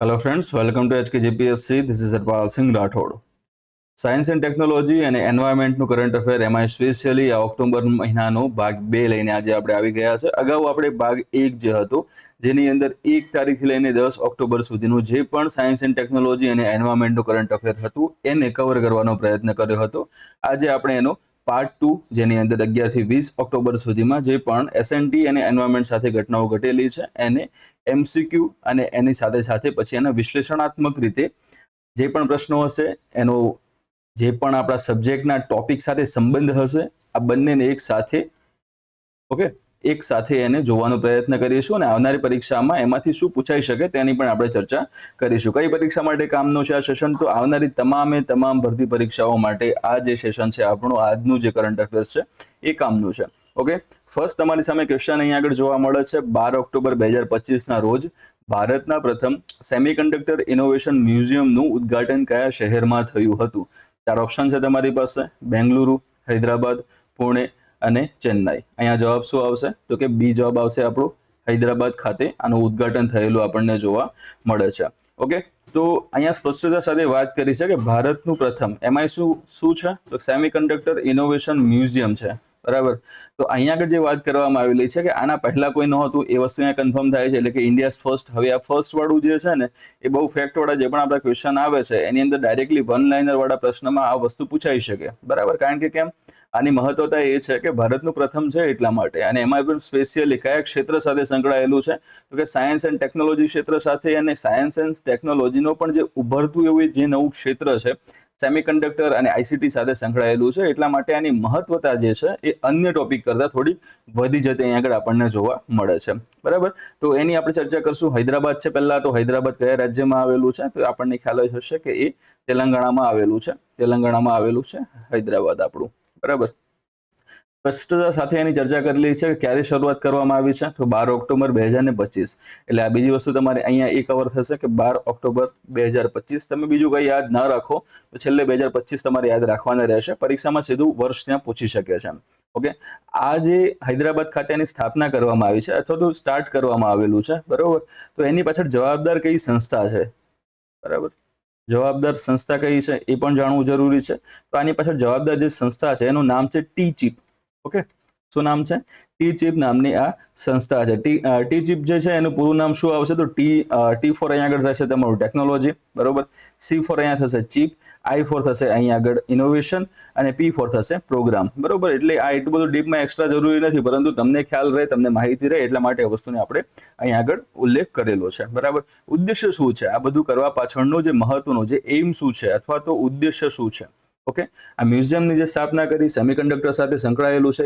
Hello friends, welcome to HKGPSC. This is Harpal Singh Rathod. Science and technology અને એન્વાયરમેન્ટનું current affair એમાં specially આ October મહિનાનો ભાગ 2 લઈને આજે આપણે આવી ગયા છે. અગાઉ આપણે ભાગ 1 જે હતો જેની અંદર 1 તારીખથી લઈને 10 ઓક્ટોબર સુધીનું જે પણ સાયન્સ એન્ડ ટેકનોલોજી અને એન્વાયરમેન્ટનું કરંટ અફેર હતું એને કવર કરવાનો પ્રયત્ન કર્યો હતો. આજે આપણે એનો પાર્ટ 2 જેની અંદર 11 થી 20 ઓક્ટોબર સુધીમાં જે પણ એસએનટી અને એન્વાયરમેન્ટ સાથે ઘટનાઓ ઘટેલી છે એને એમસીક્યુ અને એની સાથે સાથે પછી એના વિશ્લેષણાત્મક રીતે જે પણ પ્રશ્નો હશે એનો જે પણ આપણા સબ્જેક્ટના ટોપિક સાથે સંબંધ હશે આ બંનેને એક સાથે એને જોવાનો પ્રયત્ન કરીશું અને આવનારી પરીક્ષામાં એમાંથી શું પૂછાઈ શકે તેની પણ આપણે ચર્ચા કરીશું. કઈ પરીક્ષા માટે કામનું છે આ સેશન? તો આવનારી તમામ ભરતી પરીક્ષાઓ માટે આ જે સેશન છે આપણું આજનું જે કરંટ અફેર્સ છે એ કામનું છે. ઓકે, ફર્સ્ટ તમારી સામે ક્વેશ્ચન અહીંયા આગળ જોવા મળે છે. 12 ઓક્ટોબર 2025 ના રોજ ભારતના પ્રથમ સેમિકન્ડક્ટર ઇનોવેશન મ્યુઝિયમનું ઉદ્ઘાટન કયા શહેરમાં થયું હતું? 4 ઓપ્શન છે તમારી પાસે: બેંગલુરુ, હૈદરાબાદ, પુણે અને ચેન્નાઈ. અહીંયા જવાબ શું આવશે? તો કે બી જવાબ આવશે આપણો. હૈદરાબાદ ખાતે આનું ઉદ્ઘાટન થયેલું આપણને જોવા મળે છે. ઓકે, તો અહીંયા સ્પષ્ટતા સાથે વાત કરી છે કે ભારતનું પ્રથમ એમાં શું છે તો સેમિકન્ડક્ટર ઇનોવેશન મ્યુઝિયમ છે. બરાબર, તો અહીંયા આગળ જે વાત કરવામાં આવેલી છે કે આના પહેલા કોઈ નહોતું એ વસ્તુ અહીંયા કન્ફર્મ થાય છે, એટલે કે ઇન્ડિયા ફર્સ્ટ. હવે આ ફર્સ્ટ વાળું જે છે ને એ બહુ ફેક્ટ વાળા જે પણ આપણા ક્વેશ્ચન આવે છે એની અંદર ડાયરેક્ટલી વન લાઇનર વાળા પ્રશ્નમાં આ વસ્તુ પૂછાઈ શકે. બરાબર, કારણ કે કેમ આની મહત્વતા એ છે કે ભારતનું પ્રથમ છે એટલા માટે, અને એમાં પણ સ્પેશિયલી કયા ક્ષેત્ર સાથે સંકળાયેલું છે તો કે સાયન્સ એન્ડ ટેકનોલોજી ક્ષેત્ર સાથે, અને સાયન્સ એન્ડ ટેકનોલોજીનો પણ જે ઉભરતું એવું જે નવું ક્ષેત્ર છે સેમિકન્ડક્ટર અને આઈસીટી સાથે સંકળાયેલું છે, એટલા માટે આની મહત્વતા જે છે એ અન્ય ટોપિક કરતા થોડી વધી જતી અહીંયા આગળ આપણને જોવા મળે છે. બરાબર, તો એની આપણે ચર્ચા કરશું. હૈદરાબાદ છે પહેલા, તો હૈદરાબાદ કયા રાજ્યમાં આવેલું છે? તો આપણને ખ્યાલ જ હશે કે એ તેલંગાણામાં આવેલું છે. હૈદરાબાદ આપણું. બરાબર, સ્પષ્ટતા સાથે એની ચર્ચા કરેલી છે. ક્યારે શરૂઆત કરવામાં આવી છે? તો 12 ઓક્ટોબર 2025. એટલે આ બીજી વસ્તુ તમારે અહીંયા એ કવર થશે કે 12 ઓક્ટોબર 2025. તમે બીજું કંઈ યાદ ના રાખો તો છેલ્લે 2025 તમારે યાદ રાખવાના રહેશે. પરીક્ષામાં સીધું વર્ષ ત્યાં પૂછી શકે છે. ઓકે, આ જે હૈદરાબાદ ખાતેની સ્થાપના કરવામાં આવી છે અથવા તો સ્ટાર્ટ કરવામાં આવેલું છે, બરોબર, તો એની પાછળ જવાબદાર કઈ સંસ્થા છે? બરાબર, જવાબદાર સંસ્થા કઈ છે એ પણ જાણવું જરૂરી છે. તો આની પાછળ જવાબદાર જે સંસ્થા છે એનું નામ છે ટી-ચીપ. ઓકે, શું નામ છે? ટી-ચીપ નામની આ સંસ્થા છે. ટી-ચીપ જે છે એનું પૂરું નામ શું આવશે? તો ટી ફોર અહીંયા આગળ થશે તમારું ટેકનોલોજી, બરોબર, સી ફોર અહીંયા થશે ચીપ, આઈ ફોર થશે અહીંયા આગળ ઇનોવેશન, અને પી ફોર થશે પ્રોગ્રામ. બરોબર, એટલે આ એટલું બધું ડીપમાં એક્સ્ટ્રા જરૂરી નથી, પરંતુ તમને ખ્યાલ રહે, તમને માહિતી રહે એટલા માટે આ વસ્તુને આપણે અહીંયા આગળ ઉલ્લેખ કરેલો છે. બરાબર, ઉદ્દેશ્ય શું છે આ બધું કરવા પાછળનો જે મહત્વનો જે એઇમ શું છે અથવા તો ઉદ્દેશ્ય શું છે? ઓકે, આ મ્યુઝિયમની જે સ્થાપના કરી સેમિકન્ડક્ટર સાથે સંકળાયેલું છે,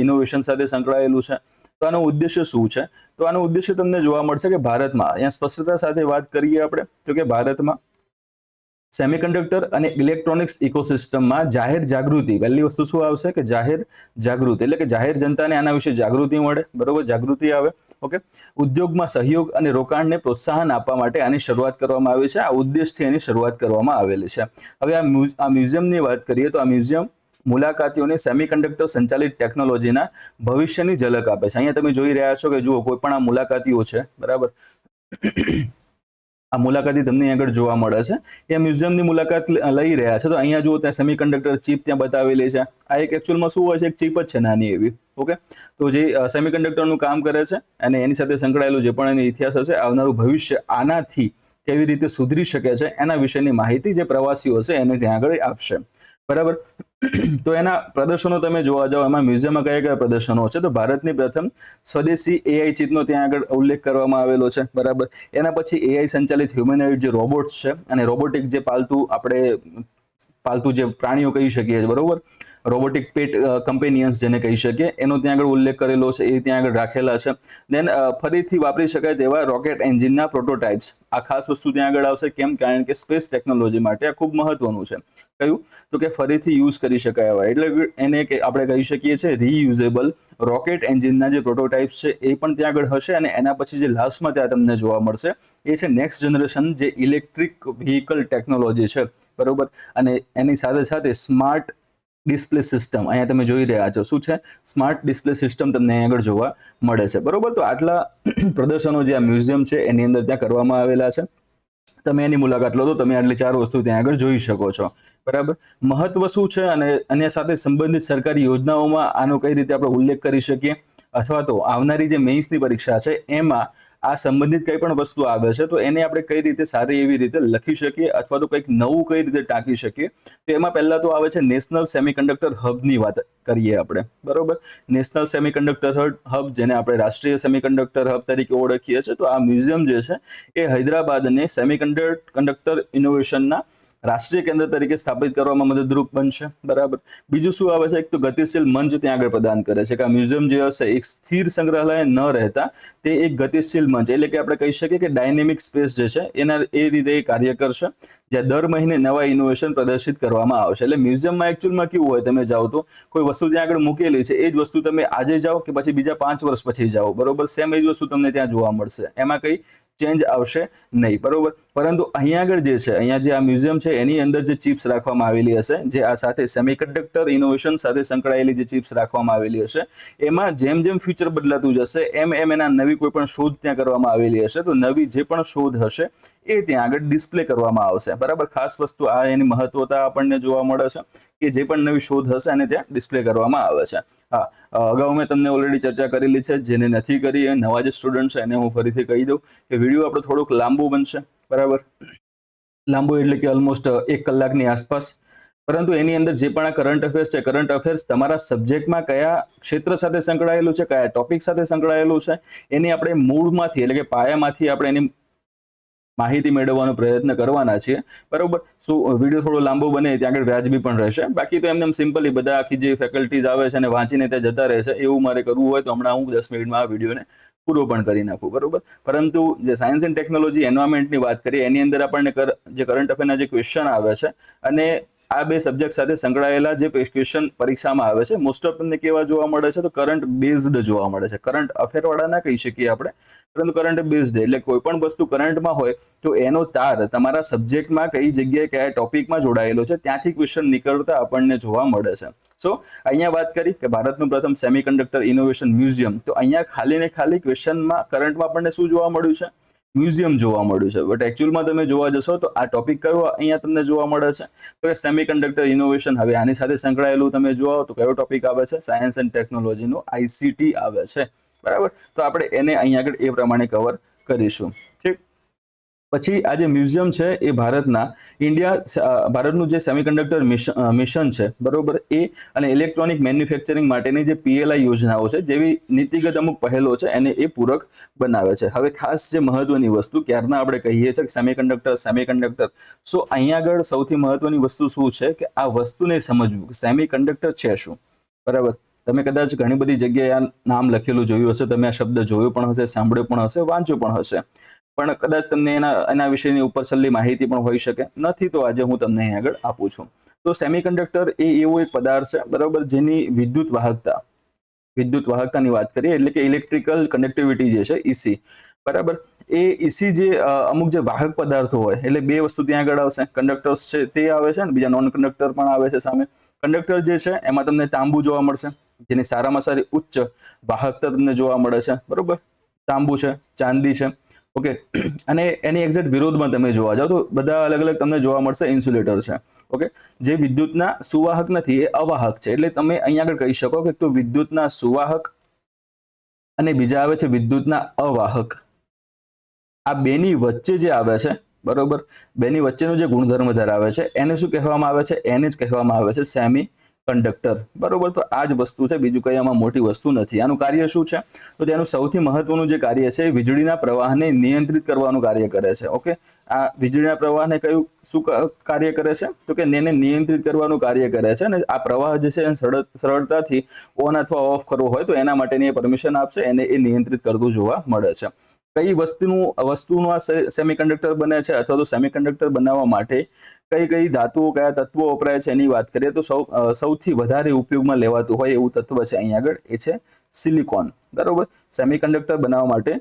ઇનોવેશન સાથે સંકળાયેલું છે. તો આનો ઉદ્દેશ્ય શું છે? તો આનો ઉદ્દેશ્ય તમને જોવા મળશે કે ભારતમાં, અહીંયા સ્પષ્ટતા સાથે વાત કરીએ આપણે તો કે ભારતમાં સેમિકન્ડક્ટર અને ઇલેક્ટ્રોનિક્સ ઇકોસિસ્ટમમાં જાહેર જાગૃતિ, પહેલી વસ્તુ શું આવશે કે જાહેર જાગૃતિ, એટલે કે જાહેર જનતાને આના વિશે જાગૃતિ મળે. બરોબર, જાગૃતિ આવે. ઓકે, ઉદ્યોગમાં સહયોગ અને રોકાણને પ્રોત્સાહન આપવા માટે આની શરૂઆત કરવામાં આવી છે. આ ઉદ્દેશથી એની શરૂઆત કરવામાં આવેલી છે. હવે આ મ્યુઝિયમની વાત કરીએ તો આ મ્યુઝિયમ મુલાકાતીઓને સેમિકન્ડક્ટર સંચાલિત ટેકનોલોજીના ભવિષ્યની ઝલક આપે છે. અહીંયા તમે જોઈ રહ્યા છો કે જુઓ કોઈ પણ આ મુલાકાતીઓ છે, બરાબર, આ મુલાકાતી તમને આગળ જોવા મળે છે, એ મ્યુઝિયમની મુલાકાત લઈ રહ્યા છે. તો અહીંયા જુઓ ત્યાં સેમિકન્ડક્ટર ચીપ ત્યાં બતાવેલી છે. આ એક એકચ્યુઅલમાં શું હોય છે? એક ચીપ જ છે નાની એવી. ઓકે, તો જે સેમિકન્ડક્ટરનું કામ કરે છે અને એની સાથે સંકળાયેલું જે પણ એનો ઇતિહાસ હશે, આવનારું ભવિષ્ય આનાથી કેવી રીતે સુધરી શકે છે એના વિશેની માહિતી જે પ્રવાસીઓ હશે એને ત્યાં આગળ આપશે. બરાબર, તો એના પ્રદર્શનો તમે જોવા જાઓ, એમાં મ્યુઝિયમમાં કયા કયા પ્રદર્શનો છે? તો ભારતની પ્રથમ સ્વદેશી એઆઈ ચિપનો ત્યાં આગળ ઉલ્લેખ કરવામાં આવેલો છે. બરાબર, એના પછી એઆઈ સંચાલિત હ્યુમેનોઇડ જે રોબોટ્સ છે અને રોબોટિક જે પાલતુ જે પ્રાણીઓ કહી શકીએ છીએ, બરોબર, રોબોટિક પેટ કમ્પેનિયન્સ જેને કહી શકીએ, એનો ત્યાં આગળ ઉલ્લેખ કરેલો છે, એ ત્યાં આગળ રાખેલા છે. દેન ફરીથી વાપરી શકાય તેવા રોકેટ એન્જિનના પ્રોટોટાઇપ્સ, આ ખાસ વસ્તુ ત્યાં આગળ આવશે. કેમ? કારણ કે સ્પેસ ટેકનોલોજી માટે આ ખૂબ મહત્વનું છે. કયું? તો કે ફરીથી યુઝ કરી શકાય એવા, એટલે એને આપણે કહી શકીએ છીએ રીયુઝેબલ રોકેટ એન્જિનના જે પ્રોટોટાઇપ્સ છે એ પણ ત્યાં આગળ હશે. અને એના પછી જે લાસ્ટમાં ત્યાં તમને જોવા મળશે એ છે નેક્સ્ટ જનરેશન જે ઇલેક્ટ્રિક વ્હીકલ ટેકનોલોજી છે, બરોબર, અને એની સાથે સાથે સ્માર્ટ ડિસ્પ્લે સિસ્ટમ અહીંયા તમે જોઈ રહ્યા છો શું છે સ્માર્ટ ડિસ્પ્લે સિસ્ટમ તમને અહીં આગળ જોવા મળે છે બરોબર તો આટલા પ્રદર્શનો જે આ મ્યુઝિયમ છે એની અંદર ત્યાં કરવામાં આવેલા છે તમે એની મુલાકાત લો તો તમે આટલી 4 વસ્તુ ત્યાં આગળ જોઈ શકો છો બરાબર મહત્વ શું છે અને અન્ય સાથે સંબંધિત સરકારી યોજનાઓમાં આનો કઈ રીતે આપણે ઉલ્લેખ કરી શકીએ અથવા તો આવનારી જે મેઇન્સની પરીક્ષા છે એમાં આ સંબંધિત કઈ પણ વસ્તુ આવે છે તો એને આપણે કઈ રીતે સારી એવી રીતે લખી શકીએ અથવા તો કંઈક નવું કઈ રીતે ટાંકી શકીએ તો એમાં પહેલા તો આવે છે નેશનલ સેમિકન્ડક્ટર હબની વાત કરીએ આપણે બરોબર નેશનલ સેમિકન્ડક્ટર હબ જેને આપણે રાષ્ટ્રીય સેમિકન્ડક્ટર હબ તરીકે ઓળખીએ છીએ તો આ મ્યુઝિયમ જે છે એ હૈદરાબાદને સેમિકન્ડક્ટર ઇનોવેશનના રાષ્ટ્રીય કેન્દ્ર તરીકે સ્થાપિત કરવામાં મદદરૂપ બનશે બરાબર બીજું શું આવે છે એક તો ગતિશીલ મંચ ત્યાં આગળ પ્રદાન કરે છે કે આ મ્યુઝિયમ જે હશે એક સ્થિર સંગ્રહાલય ન રહેતા તે એક ગતિશીલ મંચ એટલે કે આપણે કહી શકીએ કે ડાયનેમિક સ્પેસ જે છે એના એ રીતે કાર્ય કરશે જ્યાં દર મહિને નવા ઇનોવેશન પ્રદર્શિત કરવામાં આવશે એટલે મ્યુઝિયમમાં એકચ્યુઅલમાં કેવું હોય તમે જાઓ તો કોઈ વસ્તુ ત્યાં આગળ મૂકેલી છે એ જ વસ્તુ તમે આજે જાઓ કે પછી બીજા 5 વર્ષ પછી જાઓ બરોબર સેમ એ જ વસ્તુ તમને ત્યાં જોવા મળશે એમાં કઈ ચેન્જ આવશે નહીં બરોબર પરંતુ અહીંયા આગળ જે છે અહીંયા જે આ મ્યુઝિયમ છે એની અંદર જે ચિપ્સ રાખવામાં આવેલી હશે જે આ સાથે સેમિકન્ડક્ટર ઇનોવેશન સાથે સંકળાયેલી જે ચિપ્સ રાખવામાં આવેલી હશે એમાં જેમ જેમ ફ્યુચર બદલાતું જશે એમ એમ એના નવી કોઈ પણ શોધ ત્યાં કરવામાં આવેલી હશે તો નવી જે પણ શોધ હશે એ ત્યાં આગળ ડિસ્પ્લે કરવામાં આવશે બરાબર ખાસ વસ્તુ આ એની મહત્વતા આપણને જોવા મળે છે કે જે પણ નવી શોધ હશે એને ત્યાં ડિસ્પ્લે કરવામાં આવે છે હા અગાઉ મેં તમને ઓલરેડી ચર્ચા કરેલી છે જેને નથી કરી એ નવા જે સ્ટુડન્ટ છે એને હું ફરીથી કહી દઉં કે વિડીયો આપણો થોડોક લાંબુ બનશે બરાબર લાંબુ એટલે કે ઓલમોસ્ટ 1 કલાકની આસપાસ પરંતુ એની અંદર જે પણ આ કરંટ અફેર્સ છે કરંટ અફેર્સ તમારા સબ્જેક્ટમાં કયા ક્ષેત્ર સાથે સંકળાયેલું છે કયા ટોપિક સાથે સંકળાયેલું છે એની આપણે મૂળમાંથી એટલે કે પાયામાંથી આપણે એની માહિતી મેળવવાનો પ્રયત્ન કરવાના છીએ બરોબર શું વિડીયો થોડો લાંબો બને ત્યાં આગળ વ્યાજબી પણ રહેશે બાકી તો એમને સિમ્પલી બધા આખી જે ફેકલ્ટીઝ આવે છે અને વાંચીને ત્યાં જતા રહે છે એવું મારે કરવું હોય તો હમણાં હું 10 મિનિટમાં આ વિડીયોને પૂરો પણ કરી નાખું બરોબર પરંતુ જે સાયન્સ એન્ડ ટેકનોલોજી એન્વાયરમેન્ટની વાત કરીએ એની અંદર આપણને જે કરંટ અફેરના જે ક્વેશ્ચન આવે છે અને આ બે સબ્જેક્ટ સાથે સંકળાયેલા જે ક્વેશ્ચન પરીક્ષામાં આવે છે મોસ્ટ ઓફ તમને કેવા જોવા મળે છે તો કરંટ બેઝડ જોવા મળે છે કરંટ અફેર વાળા ના કહી શકીએ આપણે પરંતુ કરંટ બેઝડ એટલે કોઈ પણ વસ્તુ કરંટમાં હોય તો એનો તાર તમારા સબ્જેક્ટમાં કઈ જગ્યાએ કયા ટોપિકમાં જોડાયેલો છે ત્યાંથી ક્વેશ્ચન નીકળતા આપણને જોવા મળે છે સો અહીંયા વાત કરી કે ભારતનું પ્રથમ સેમિકન્ડક્ટર ઇનોવેશન મ્યુઝિયમ તો અહીંયા ખાલી ને ખાલી ક્વેશ્ચનમાં કરંટમાં આપણને શું જોવા મળ્યું છે મ્યુઝિયમ જોવા મળ્યું છે બટ એકચ્યુઅલમાં તમે જોવા જશો તો આ ટોપિક કયો અહીંયા તમને જોવા મળે છે તો કે સેમિકન્ડક્ટર ઇનોવેશન હવે આની સાથે સંકળાયેલું તમે જોવો તો કયો ટોપિક આવે છે સાયન્સ એન્ડ ટેકનોલોજીનો આઈસીટી આવે છે બરાબર તો આપણે એને અહીંયા આગળ એ પ્રમાણે કવર કરીશું ઠીક પછી આ જે મ્યુઝિયમ છે એ ભારતનું જે સેમિકન્ડક્ટર મિશન છે બરોબર એ અને ઇલેક્ટ્રોનિક મેન્યુફેક્ચરિંગ માટેની જે પીએલઆઈ યોજનાઓ છે જેવી નીતિગત અમુક પહેલો છે એને એ પૂરક બનાવે છે હવે ખાસ જે મહત્વની વસ્તુ ક્યારના આપણે કહીએ છીએ કે સેમિકન્ડક્ટર સો અહીંયા આગળ સૌથી મહત્વની વસ્તુ શું છે કે આ વસ્તુને સમજવું કે સેમિકન્ડક્ટર છે શું બરાબર તમે કદાચ ઘણી બધી જગ્યાએ આ નામ લખેલું જોયું હશે તમે આ શબ્દ જોયો પણ હશે સાંભળ્યો પણ હશે વાંચ્યો પણ હશે પણ કદાચ તમને એના વિશેની ઉપર છેલ્લી માહિતી પણ હોઈ શકે નથી તો આજે હું તમને અહીં આગળ આપું છું તો સેમિકન્ડક્ટર એ એવો એક પદાર્થ છે બરાબર જેની વિદ્યુત વાહકતાની વાત કરીએ એટલે કે ઇલેક્ટ્રિકલ કનેક્ટિવિટી જે છે ઈસી બરાબર એ ઈસી જે અમુક જે વાહક પદાર્થો હોય એટલે બે વસ્તુ ત્યાં આગળ આવશે કંડક્ટર્સ છે તે આવે છે અને બીજા નોન કંડક્ટર પણ આવે છે સામે કંડક્ટર જે છે એમાં તમને તાંબુ જોવા મળશે જેની સારામાં સારી ઉચ્ચ વાહકતા તમને જોવા મળે છે બરોબર તાંબુ છે ચાંદી છે ઓકે અને એની એક્ઝેક્ટ વિરોધમાં તમે જોવા જાઓ તો બધા અલગ અલગ તમને જોવા મળશે ઇન્સ્યુલેટર છે ઓકે જે વિદ્યુતના સુવાહક નથી એ અવાહક છે એટલે તમે અહીંયા આગળ કહી શકો કે તો વિદ્યુતના સુવાહક અને બીજા આવે છે વિદ્યુતના અવાહક આ બેની વચ્ચે જે આવે છે બરોબર બેની વચ્ચેનો જે ગુણધર્મ ધરાવે છે એને શું કહેવામાં આવે છે એને જ કહેવામાં આવે છે સેમી કંડક્ટર બરોબર તો આ જ વસ્તુ છે બીજું કઈ આમાં મોટી વસ્તુ નથી આનું કાર્ય શું છે તો તેનું સૌથી મહત્વનું જે કાર્ય છે વીજળીના પ્રવાહને નિયંત્રિત કરવાનું કાર્ય કરે છે ઓકે આ વીજળીના પ્રવાહને કયું શું કાર્ય કરે છે તો કે એને નિયંત્રિત કરવાનું કાર્ય કરે છે અને આ પ્રવાહ જે છે એને સરળતાથી ઓન અથવા ઓફ કરવો હોય તો એના માટેની પરમિશન આપશે એને એ નિયંત્રિત કરતું જોવા મળે છે કઈ વસ્તુનું આ સેમિકન્ડક્ટર બને છે અથવા તો સેમિકન્ડક્ટર બનાવવા માટે કઈ ધાતુઓ કયા તત્વો વપરાય છે એની વાત કરીએ તો સૌથી વધારે ઉપયોગમાં લેવાતું હોય એવું તત્વ છે અહીં આગળ એ છે સિલિકોન બરોબર સેમિકન્ડક્ટર બનાવવા માટે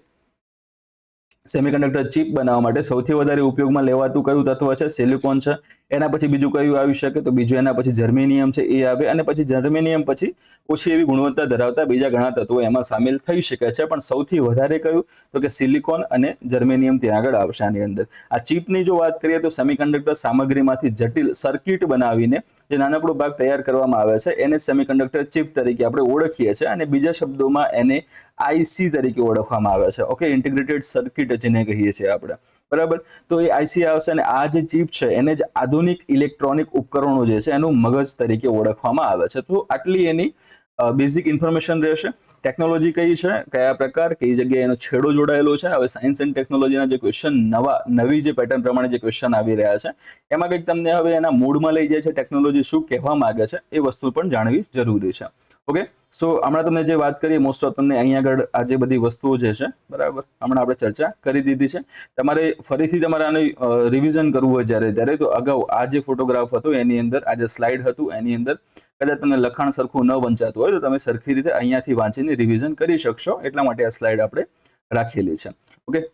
સેમિકન્ડક્ટર ચિપ બનાવવા માટે સૌથી વધારે ઉપયોગમાં લેવાતું કયું તત્વ છે? સિલિકોન છે. એના પછી બીજું કયું આવી શકે? તો બીજું એના પછી જર્મેનિયમ છે, એ આવે. અને પછી જર્મેનિયમ પછી ઓછી એવી ગુણવત્તા ધરાવતા બીજા ઘણા તત્વો એમાં સામેલ થઈ શકે છે, પણ સૌથી વધારે કયું? તો કે સિલિકોન અને જર્મેનિયમ ત્યાં આગળ આવશે આની અંદર. આ ચિપની જો વાત કરીએ તો સેમિકન્ડક્ટર સામગ્રીમાંથી જટિલ સર્કિટ બનાવીને જે નાનકડો ભાગ તૈયાર કરવામાં આવે છે એને સેમિકન્ડક્ટર ચિપ તરીકે આપણે ઓળખીએ છીએ, અને બીજા શબ્દોમાં એને આઈસી તરીકે ઓળખવામાં આવે છે. ઓકે, ઇન્ટિગ્રેટેડ સર્કિટ જેને કહીએ છીએ આપણે, બરાબર. તો એ આઈસી આવશે, અને આ જે ચિપ છે એને જ આધુનિક ઇલેક્ટ્રોનિક ઉપકરણો જે છે એનું મગજ તરીકે ઓળખવામાં આવે છે. તો આટલી એની બેઝિક ઇન્ફોર્મેશન રહેશે. ટેકનોલોજી કઈ છે, કયા પ્રકાર, કઈ જગ્યાએ એનો છેડો જોડાયેલો છે. હવે સાયન્સ એન્ડ ટેકનોલોજીના જે ક્વેશ્ચન નવી જે પેટર્ન પ્રમાણે જે ક્વેશ્ચન આવી રહ્યા છે એમાં કંઈક તમને હવે એના મૂડમાં લઈ જાય છે. ટેકનોલોજી શું કહેવા માંગે છે એ વસ્તુ પણ જાણવી જરૂરી છે. ઓકે, સો હમણાં તમને જે વાત કરીએ મોસ્ટ ઓફ તમને અહીંયા આગળ આ જે બધી વસ્તુઓ જે છે, બરાબર, હમણાં આપણે ચર્ચા કરી દીધી છે. તમારે ફરીથી તમારે આનું રિવિઝન કરવું હોય ત્યારે તો અગાઉ આ જે ફોટોગ્રાફ હતો એની અંદર આ જે સ્લાઇડ હતું એની અંદર કદાચ તમને લખાણ સરખું ન વંચાતું હોય તો તમે સરખી રીતે અહીંયાથી વાંચીને રિવિઝન કરી શકશો, એટલા માટે આ સ્લાઇડ આપણે રાખેલી છે. ઓકે,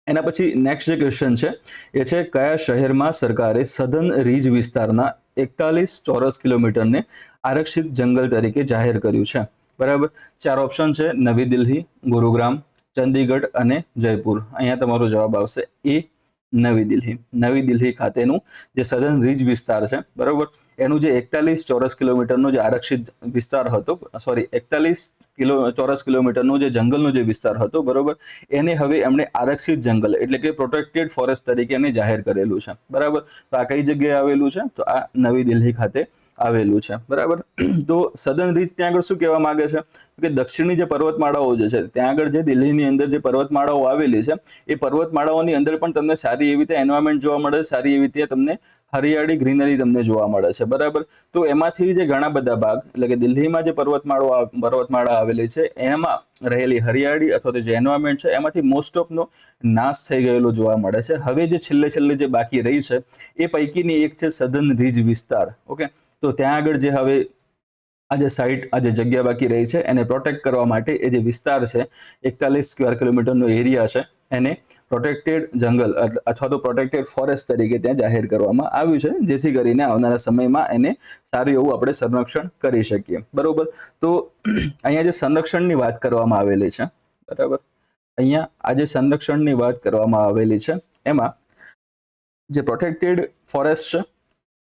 એના પછી નેક્સ્ટ જે ક્વેશ્ચન છે એ છે કયા શહેરમાં સરકારે સઘન રીજ વિસ્તારના 41 ચોરસ કિલોમીટરને આરક્ષિત જંગલ તરીકે જાહેર કર્યું છે? બરાબર, 4 ઓપ્શન છે: નવી દિલ્હી, ગુરુગ્રામ, ચંદીગઢ અને જયપુર. અહીંયા તમારો જવાબ આવશે એ, નવી દિલ્હી. નવી દિલ્હી ખાતેનું જે સઘન રીજ વિસ્તાર છે, બરાબર, એનું જે 41 ચોરસ કિલોમીટરનો જે આરક્ષિત વિસ્તાર હતો, 41 ચોરસ કિલોમીટરનો જે જંગલનો જે વિસ્તાર હતો, બરાબર, એને હવે એમણે આરક્ષિત જંગલ એટલે કે પ્રોટેક્ટેડ ફોરેસ્ટ તરીકે એને જાહેર કરેલું છે. બરાબર, તો આ કઈ જગ્યાએ આવેલું છે? તો આ નવી દિલ્હી ખાતે આવેલું છે. બરાબર, તો સઘન રીજ ત્યાં આગળ શું કહેવા માંગે છે કે દક્ષિણની જે પર્વતમાળાઓ જે છે ત્યાં આગળ જે દિલ્હીની અંદર જે પર્વતમાળાઓ આવેલી છે એ પર્વતમાળાઓની અંદર પણ તમને સારી એવી રીતે એન્વાયરમેન્ટ જોવા મળે છે, સારી એવી રીતે તમને હરિયાળી ગ્રીનરી તમને જોવા મળે છે. બરાબર, તો એમાંથી જે ઘણા બધા ભાગ એટલે કે દિલ્હીમાં જે પર્વતમાળા આવેલી છે એમાં રહેલી હરિયાળી અથવા તો જે એન્વાયરમેન્ટ છે એમાંથી મોસ્ટ ઓફનો નાશ થઈ ગયેલો જોવા મળે છે. હવે જે છેલ્લે જે બાકી રહી છે એ પૈકીની એક છે સઘન રીજ વિસ્તાર. ઓકે, તો ત્યાં આગળ જે હવે આ જે સાઇટ, આ જે જગ્યા બાકી રહી છે એને પ્રોટેક્ટ કરવા માટે એ જે વિસ્તાર છે 41 સ્ક્વેર કિલોમીટરનો એરિયા છે એને પ્રોટેક્ટેડ જંગલ અથવા તો પ્રોટેક્ટેડ ફોરેસ્ટ તરીકે ત્યાં જાહેર કરવામાં આવ્યું છે, જેથી કરીને આવનારા સમયમાં એને સારું એવું આપણે સંરક્ષણ કરી શકીએ. બરોબર, તો અહીંયા જે સંરક્ષણની વાત કરવામાં આવેલી છે, બરાબર, અહીંયા આ જે સંરક્ષણની વાત કરવામાં આવેલી છે એમાં જે પ્રોટેક્ટેડ ફોરેસ્ટ છે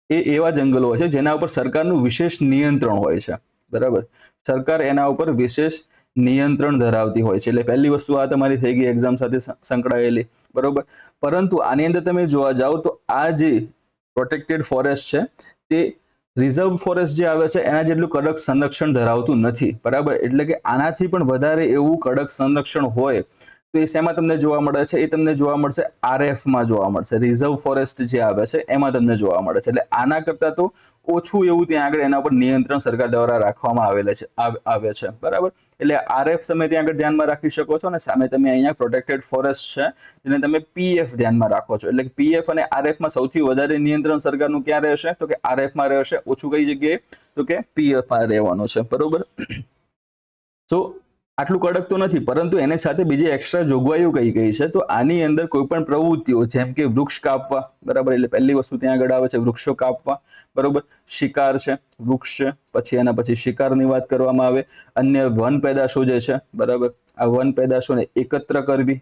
એ એવા જંગલો હોય છે જેના ઉપર સરકારનું વિશેષ નિયંત્રણ હોય છે. બરાબર, સરકાર એના ઉપર વિશેષ નિયંત્રણ ધરાવતી હોય છે. એટલે પહેલી વસ્તુ આ તમારી થઈ ગઈ એક્ઝામ સાથે સંકળાયેલી. બરોબર, પરંતુ આની અંદર તમે જોવા જાઓ તો આ જે પ્રોટેક્ટેડ ફોરેસ્ટ છે તે રિઝર્વ ફોરેસ્ટ જે આવે છે એના જેટલું કડક સંરક્ષણ ધરાવતું નથી. બરાબર, એટલે કે આનાથી પણ વધારે એવું કડક સંરક્ષણ હોય તો એ શેમાં તમને જોવા મળે છે? એ તમને જોવા મળશે આરએફમાં જોવા મળશે, રિઝર્વ ફોરેસ્ટ જે આવે છે એમાં તમને જોવા મળે છે. એટલે આના કરતાં તો ઓછું એવું ત્યાં આગળ એના પર નિયંત્રણ સરકાર દ્વારા રાખવામાં આવે છે. બરાબર, એટલે આરએફ તમે ત્યાં આગળ ધ્યાનમાં રાખી શકો છો, અને સામે તમે અહીંયા પ્રોટેક્ટેડ ફોરેસ્ટ છે જેને તમે પીએફ ધ્યાનમાં રાખો છો. એટલે કે પીએફ અને આરએફમાં સૌથી વધારે નિયંત્રણ સરકારનું ક્યાં રહેશે? તો કે આરએફમાં રહેશે. ઓછું કઈ જગ્યાએ? તો કે પીએફમાં રહેવાનું છે. બરોબર, તો આટલું કડક તો નથી, પરંતુ એની સાથે બીજી એક્સ્ટ્રા જોગવાઈઓ કઈ છે? તો આની અંદર કોઈ પણ પ્રવૃત્તિઓ જેમ કે વૃક્ષ કાપવા, બરાબર, એટલે પહેલી વસ્તુ ત્યાં આગળ આવે છે વૃક્ષો કાપવા. બરોબર, શિકાર છે, વૃક્ષ છે, પછી એના પછી શિકારની વાત કરવામાં આવે, અન્ય વન પેદાશો જે છે, બરાબર, આ વન પેદાશોને એકત્ર કરવી.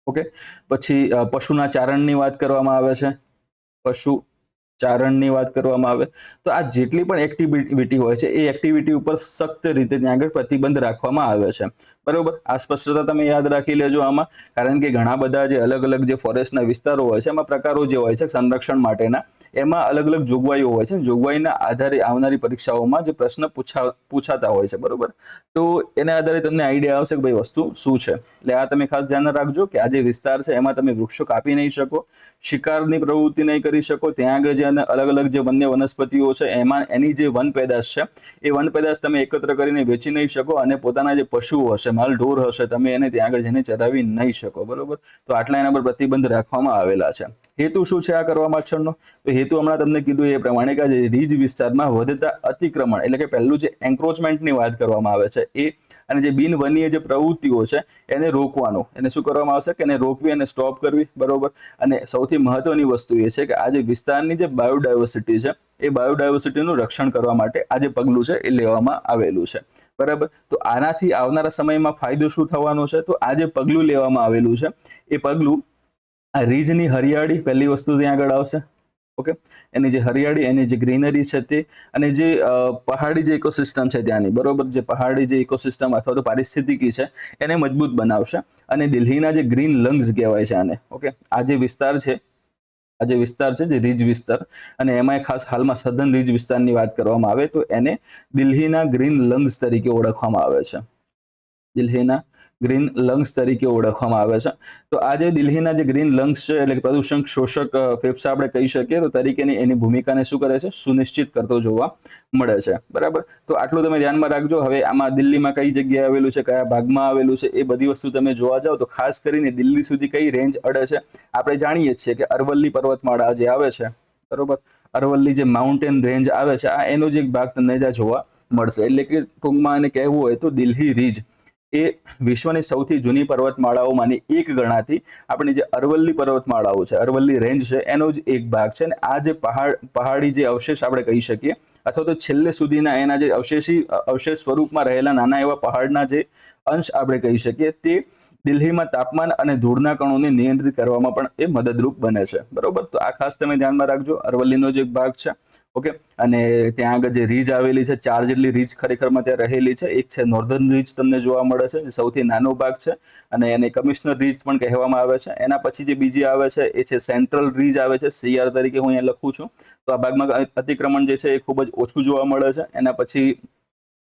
ઓકે, પછી પશુના ચારણની વાત કરવામાં આવે છે, પશુ ચારણની વાત કરવામાં આવે. તો આ જેટલી પણ એક્ટિવિટી હોય છે એ એક્ટિવિટી ઉપર સખ્ત રીતે ત્યાં આગળ પ્રતિબંધ રાખવામાં આવે છે. બરોબર, આ સ્પષ્ટતા તમે યાદ રાખી લેજો આમાં, કારણ કે ઘણા બધા જે અલગ અલગ જે ફોરેસ્ટના વિસ્તારો હોય છે એમાં પ્રકારો જે હોય છે સંરક્ષણ માટેના, એમાં અલગ અલગ જોગવાઈઓ હોય છે. જોગવાઈના આધારે આવનારી પરીક્ષાઓમાં જે પ્રશ્ન પૂછાતા હોય છે, બરોબર, તો એના આધારે તમને આઈડિયા આવશે કે ભાઈ વસ્તુ શું છે. એટલે આ તમે ખાસ ધ્યાન રાખજો કે આ જે વિસ્તાર છે એમાં તમે વૃક્ષો કાપી નહીં શકો, શિકારની પ્રવૃત્તિ નહીં કરી શકો, ત્યાં આગળ જે અલગ અલગ જે વન્ય વનસ્પતિઓ છે એમાં એની જે વન પેદાશ છે એ વન પેદાશ તમે એકત્ર કરીને વેચી નહીં શકો, અને પોતાના જે પશુઓ હશે, માલ ઢોર હશે, તમે એને ત્યાં આગળ જઈને ચરાવી નહીં શકો. બરોબર, તો આટલા એના પર પ્રતિબંધ રાખવામાં આવેલા છે. હેતુ શું છે આ કરવા પાછળનો? તો હેતુ હમણાં તમને કીધું એ પ્રમાણે કે રીજ વિસ્તારમાં વધતા અતિક્રમણ એટલે કે પહેલું જે એન્ક્રોચમેન્ટની વાત કરવામાં આવે છે એ, અને જે બિનવનીય જે પ્રવૃત્તિઓ છે એને રોકવાનું, એને શું કરવામાં આવશે કે એને રોકવી અને સ્ટોપ કરવી, બરોબર. અને સૌથી મહત્વની વસ્તુ એ છે કે આ જે વિસ્તારની જે બાયોડાયવર્સિટી છે એ બાયોડાયવર્સિટીનું રક્ષણ કરવા માટે આ જે પગલું છે એ લેવામાં આવેલું છે, બરાબર. તો આનાથી આવનારા સમયમાં ફાયદો શું થવાનો છે? તો આ જે પગલું લેવામાં આવેલું છે એ પગલું આ રીજની હરિયાળી પહેલી વસ્તુ ત્યાં આગળ આવશે, ઓકે. એની જે હરિયાળી, એની જે ગ્રીનરી છે તે, અને જે પહાડી જે ઇકોસિસ્ટમ છે ત્યાંની, બરોબર, જે પહાડી જે ઇકોસિસ્ટમ અથવા તો પારિસ્થિતિકી છે એને મજબૂત બનાવશે. અને દિલ્હીના જે ગ્રીન લંગ્સ કહેવાય છે આને, ઓકે. આ જે વિસ્તાર છે, આ જે વિસ્તાર છે જે રીજ વિસ્તાર, અને એમાં ખાસ હાલમાં સધન રીજ વિસ્તારની વાત કરવામાં આવે તો એને દિલ્હીના ગ્રીન લંગ્સ તરીકે ઓળખવામાં આવે છે, દિલ્હીના ગ્રીન લંગ્સ તરીકે ઓળખવામાં આવે છે. તો આ જે દિલ્હીના જે ગ્રીન લંગ્સ છે એટલે કે પ્રદૂષણ શોષક ફેફસા આપણે કહી શકીએ તો તરીકેની એની ભૂમિકાને શું કરે છે? સુનિશ્ચિત કરતો જોવા મળે છે, બરાબર. તો આટલું તમે ધ્યાનમાં રાખજો. હવે આમાં દિલ્હીમાં કઈ જગ્યાએ આવેલું છે, કયા ભાગમાં આવેલું છે, એ બધી વસ્તુ તમે જોવા જાઓ તો ખાસ કરીને દિલ્હી સુધી કઈ રેન્જ અડે છે? આપણે જાણીએ છીએ કે અરવલ્લી પર્વતમાળા જે આવે છે, બરોબર, અરવલ્લી જે માઉન્ટેન રેન્જ આવે છે આ એનો જ એક ભાગ તમને ત્યાં જોવા મળશે. એટલે કે ટૂંકમાં એને કહેવું હોય તો દિલ્હી રીજ એ વિશ્વની સૌથી જૂની પર્વતમાળાઓમાંની એક ગણાતી આપણી જે અરવલ્લી પર્વતમાળાઓ છે, અરવલ્લી રેન્જ છે, એનો જ એક ભાગ છે. અને આ જે પહાડી જે અવશેષ આપણે કહી શકીએ અથવા તો છેલ્લે સુધીના એના જે અવશેષ સ્વરૂપમાં રહેલા નાના એવા પહાડના જે અંશ આપણે કહી શકીએ તે દિલ્હીમાં તાપમાન અને ધૂળના કણોને નિયંત્રિત કરવામાં પણ એ મદદરૂપ બને છે, બરોબર. તો આ ખાસ તમે ધ્યાનમાં રાખજો, અરવલ્લીનો જ એક ભાગ છે, ઓકે. અને ત્યાં આગળ જે રીજ આવેલી છે, 4 જેટલી રીજ ખરેખરમાં ત્યાં રહેલી છે. એક છે નોર્ધન રીજ તમને જોવા મળે છે, જે સૌથી નાનો ભાગ છે, અને એને કમિશનર રીજ પણ કહેવામાં આવે છે. એના પછી જે બીજી આવે છે એ છે સેન્ટ્રલ રીજ આવે છે, CR તરીકે હું અહીંયા લખું છું. તો આ ભાગમાં અતિક્રમણ જે છે એ ખૂબ જ ઓછું જોવા મળે છે. એના પછી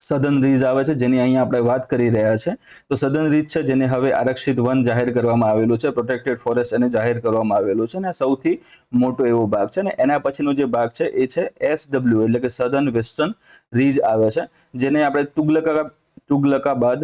સધન રીજ આવે છે, જેની અહીંયા આપણે વાત કરી રહ્યા છે. તો સધન રીજ છે જેને હવે આરક્ષિત વન જાહેર કરવામાં આવેલું છે, પ્રોટેક્ટેડ ફોરેસ્ટ એને જાહેર કરવામાં આવેલું છે, અને આ સૌથી મોટો એવો ભાગ છે. અને એના પછીનો જે ભાગ છે એ છે SW એટલે કે સધન વેસ્ટર્ન રીજ આવે છે, જેને આપણે તુગલકાબાદ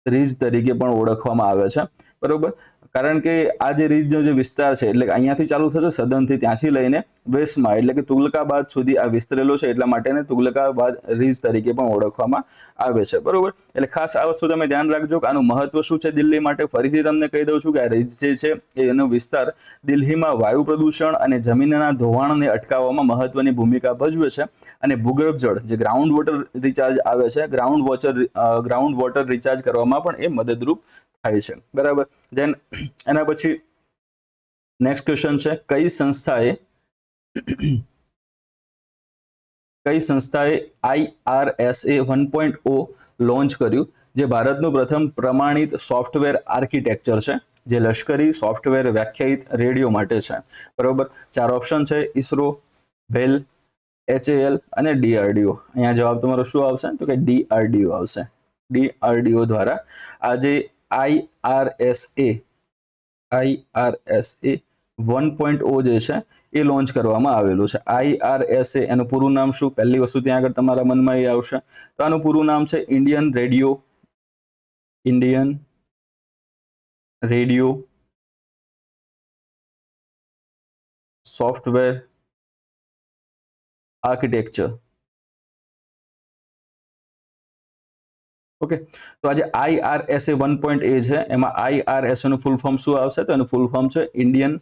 રીજ તરીકે પણ ઓળખવામાં આવે છે, બરોબર. કારણ કે આ જે રીજનો જે વિસ્તાર છે એટલે અહીંયાથી ચાલુ થશે સદનથી, ત્યાંથી લઈને વેસ્ટમાં એટલે કે તુગલકાબાદ સુધી આ વિસ્તરેલો છે, એટલા માટે એને તુગલકાબાદ રીજ તરીકે પણ ઓળખવામાં આવે છે, બરોબર. એટલે ખાસ આ વસ્તુ તમે ધ્યાન રાખજો કે આનું મહત્વ શું છે દિલ્હી માટે. ફરીથી તમને કહી દઉં છું કે આ રીજ જે છે એનો વિસ્તાર દિલ્હીમાં વાયુ પ્રદૂષણ અને જમીનના ધોવાણને અટકાવવામાં મહત્વની ભૂમિકા ભજવે છે. અને ભૂગર્ભ જળ જે ગ્રાઉન્ડ વોટર રિચાર્જ આવે છે, ગ્રાઉન્ડ વોટર રિચાર્જ કરવામાં પણ એ મદદરૂપ થાય છે, બરાબર. દેન એના પછી નેક્સ્ટ ક્વેશ્ચન છે કઈ સંસ્થાએ IRSA 1.0 લોન્ચ કર્યું, જે ભારતનું પ્રથમ પ્રમાણિત સોફ્ટવેર આર્કિટેક્ચર છે, જે લશ્કરી સોફ્ટવેર વ્યાખ્યાયિત રેડિયો માટે છે, બરોબર. 4 ઓપ્શન છે: ISRO, BEL, HAL અને DRDO. અહીંયા જવાબ તમારો શું આવશે? તો કે DRDO આવશે. DRDO દ્વારા આ જે IRSA 1.0 જે છે એ લોન્ચ કરવામાં આવેલું છે. IRSA એનું પૂરું નામ શું? પહેલી વસ્તુ ત્યાં આગળ તમારા મનમાં એ આવશે. તો આનું પૂરું નામ છે Indian radio software architecture, okay. તો આજે IRSA 1.0 છે એમાં IRSA નું ફૂલ ફોર્મ શું આવશે? તો એનું ફૂલ ફોર્મ છે ઇન્ડિયન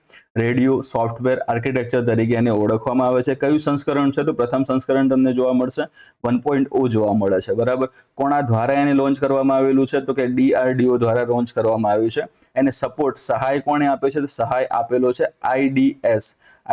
રેડિયો સોફ્ટવેર આર્કિટેક્ચર તરીકે એને ઓળખવામાં આવે છે. કયું સંસ્કરણ છે? તો પ્રથમ સંસ્કરણ તમને જોવા મળશે, 1.0 જોવા મળે છે, બરાબર. કોના દ્વારા એને લોન્ચ કરવામાં આવેલું છે? તો કે DRDO દ્વારા લોન્ચ કરવામાં આવ્યું છે. એને સપોર્ટ સહાય કોણે આપે છે? તો સહાય આપેલો છે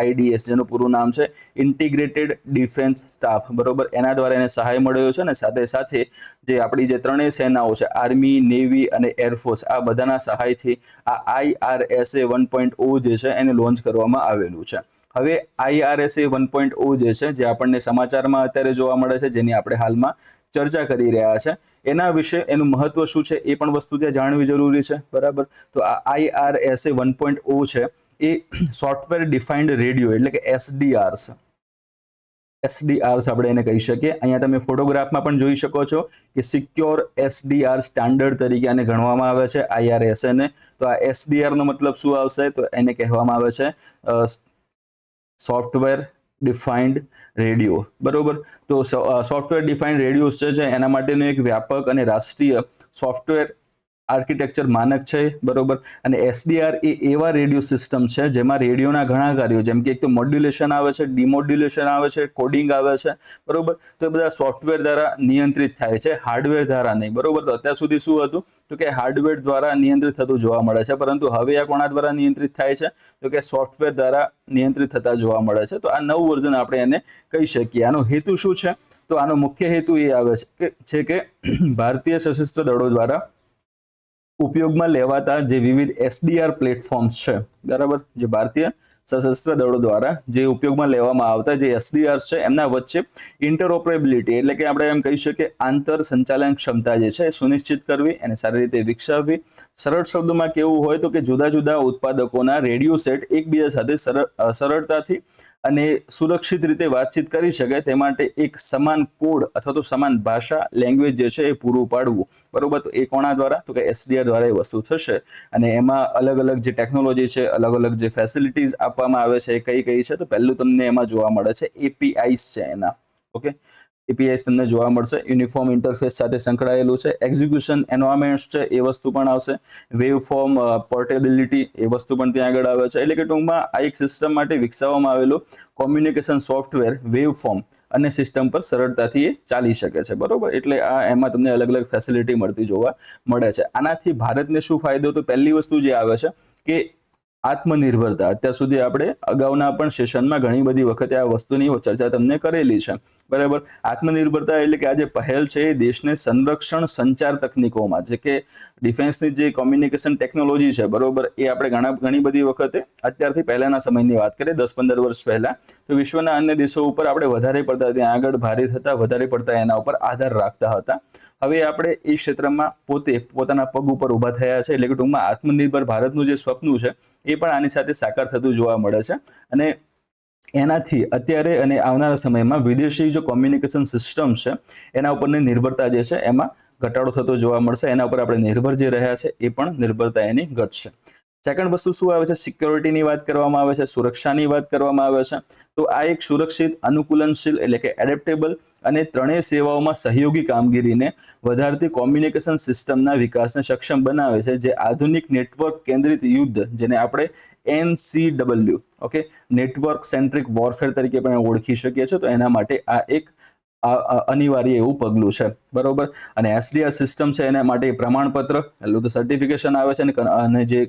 IDS જેનું પૂરું નામ છે ઇન્ટિગ્રેટેડ ડિફેન્સ સ્ટાફ, બરોબર. એના દ્વારા એને સહાય મળ્યો છે. અને સાથે સાથે જે આપણી જે ત્રણેય સેનાઓ છે, આર્મી, નેવી અને એરફોર્સ, આ બધાના સહાયથી આ IRSA 1.0 જે છે એને લોન્ચ કરવામાં આવેલું છે. હવે IRSA 1.0 જે છે, જે આપણને સમાચારમાં અત્યારે જોવા મળે છે, જેની આપણે હાલમાં ચર્ચા કરી રહ્યા છે, એના વિશે એનું મહત્વ શું છે એ પણ વસ્તુ ત્યાં જાણવી જરૂરી છે, બરાબર. તો આ IRSA 1.0 છે એ સોફ્ટવેર ડિફાઇન્ડ રેડિયો એટલે કે SDR છે, એસડીઆર્સ આપણે એને કહી શકીએ. અહીંયા તમે ફોટોગ્રાફમાં પણ જોઈ શકો છો કે સિક્યોર એસડીઆર સ્ટાન્ડર્ડ તરીકે આને ગણવામાં આવે છે, IRSA ને. તો આ એસડીઆર નો મતલબ શું આવશે? તો એને કહેવામાં આવે છે સોફ્ટવેર ડિફાઇન્ડ રેડિયો, બરોબર. તો સોફ્ટવેર ડિફાઇન્ડ રેડિયોસ છે એના માટેનું એક વ્યાપક અને રાષ્ટ્રીય સોફ્ટવેર આર્કિટેક્ચર માનક છે, બરોબર. અને એસડીઆર એ એવા રેડિયો સિસ્ટમ છે જેમાં રેડિયોના ઘણા કાર્યો, જેમ કે એક તો મોડ્યુલેશન આવે છે, ડિમોડ્યુલેશન આવે છે, કોડિંગ આવે છે, બરોબર. તો એ બધા સોફ્ટવેર દ્વારા નિયંત્રિત થાય છે, હાર્ડવેર દ્વારા નહીં, બરોબર. તો અત્યાર સુધી શું હતું? તો કે હાર્ડવેર દ્વારા નિયંત્રિત થતું જોવા મળે છે, પરંતુ હવે આ કોના દ્વારા નિયંત્રિત થાય છે? તો કે સોફ્ટવેર દ્વારા નિયંત્રિત થતા જોવા મળે છે. તો આ નવું વર્ઝન આપણે એને કહી શકીએ. આનો હેતુ શું છે? તો આનો મુખ્ય હેતુ એ આવે છે કે ભારતીય સશસ્ત્ર દળો દ્વારા ઉપયોગમાં લેવાતા જે વિવિધ એસડીઆર પ્લેટફોર્મ્સ છે, બરાબર, જે ભારતીય સશસ્ત્ર દળો દ્વારા જે ઉપયોગમાં લેવામાં આવતા જે એસડીઆર છે એમના વચ્ચે ઇન્ટરઓપરેબિલિટી, એટલે કે આપણે એમ કહી શકીએ આંતર સંચાલન ક્ષમતા જે છે એ સુનિશ્ચિત કરવી, એને સારી રીતે વિકસાવવી. સરળ શબ્દોમાં કેવું હોય તો કે જુદા જુદા ઉત્પાદકોના રેડિયો સેટ એકબીજા સાથે સરળતાથી અને સુરક્ષિત રીતે વાતચીત કરી શકે તે માટે એક સમાન કોડ અથવા તો સમાન ભાષા, લેંગ્વેજ જે છે એ પૂરું પાડવું, બરોબર. તો એ કોના દ્વારા? તો કે એસડીઆર દ્વારા એ વસ્તુ થશે. અને એમાં અલગ અલગ જે ટેકનોલોજી છે, અલગ અલગ જે ફેસિલિટીઝ આપવામાં આવે છે એ કઈ કઈ છે? તો પહેલું તમને એમાં જોવા મળે છે એપીઆઈસ છે એના, ઓકે. એપીઆઈસ તમને જોવા મળશે, યુનિફોર્મ ઇન્ટરફેસ સાથે સંકળાયેલું છે. એક્ઝિક્યુશન એન્વાયરમેન્ટ્સ છે એ વસ્તુ પણ આવશે. વેવ ફોર્મ પોર્ટેબિલિટી એ વસ્તુ પણ ત્યાં આગળ આવે છે. એટલે કે ટૂંકમાં આ એક સિસ્ટમ માટે વિકસાવવામાં આવેલું કોમ્યુનિકેશન સોફ્ટવેર વેવ ફોર્મ અને સિસ્ટમ પર સરળતાથી એ ચાલી શકે છે, બરોબર. એટલે આ એમાં તમને અલગ અલગ ફેસિલિટી મળતી જોવા મળે છે. આનાથી ભારતને શું ફાયદો? તો પહેલી વસ્તુ જે આવે છે કે આત્મનિર્ભરતા. અત્યાર સુધી આપણે અગાઉના પણ સેશનમાં ઘણી બધી વખતે આ વસ્તુની ચર્ચા તમને કરેલી છે, બરાબર. આત્મનિર્ભરતા એટલે કે આ જે પહેલ છે એ દેશને સંરક્ષણ સંચાર તકનીકોમાં, જે કે ડિફેન્સની જે કોમ્યુનિકેશન ટેકનોલોજી છે, બરોબર, એ આપણે ઘણી બધી વખતે અત્યારથી પહેલાના સમયની વાત કરીએ 10-15 વર્ષ પહેલા, તો વિશ્વના અન્ય દેશો ઉપર આપણે વધારે પડતા ત્યાં આગળ ભારિત હતા, વધારે પડતા એના ઉપર આધાર રાખતા હતા. હવે આપણે એ ક્ષેત્રમાં પોતાના પગ ઉપર ઊભા થયા છે. એટલે કે ટૂંકમાં આત્મનિર્ભર ભારતનું જે સ્વપ્ન છે એ પણ આની સાથે સાકાર થતું જોવા મળે છે. અને એનાથી અત્યારે અને આવનારા સમયમાં વિદેશી જે કોમ્યુનિકેશન સિસ્ટમ છે એના ઉપરની નિર્ભરતા જે છે એમાં ઘટાડો થતો જોવા મળશે. એના ઉપર આપણે નિર્ભર જે રહ્યા છે એ પણ નિર્ભરતા એની ઘટશે. સેકન્ડ વસ્તુ શું આવે છે? સિક્યોરિટીની વાત કરવામાં આવે છે, સુરક્ષાની વાત કરવામાં આવે છે. તો આ એક સુરક્ષિત, અનુકૂલનશીલ એટલે કે એડેપ્ટેબલ અને ત્રણેય સેવાઓમાં સહયોગી કામગીરીને વધારતી કોમ્યુનિકેશન સિસ્ટમના વિકાસને સક્ષમ બનાવે છે, જે આધુનિક નેટવર્ક કેન્દ્રિત યુદ્ધ, જેને આપણે NCW, okay, network centric warfare તરીકે પણ ઓળખી શકીએ છીએ. તો એના માટે આ એક અનિવાર્ય એવું પગલું છે, બરોબર. અને એસડીઆર સિસ્ટમ છે એના માટે પ્રમાણપત્ર એટલે તો સર્ટિફિકેશન આવે છે અને જે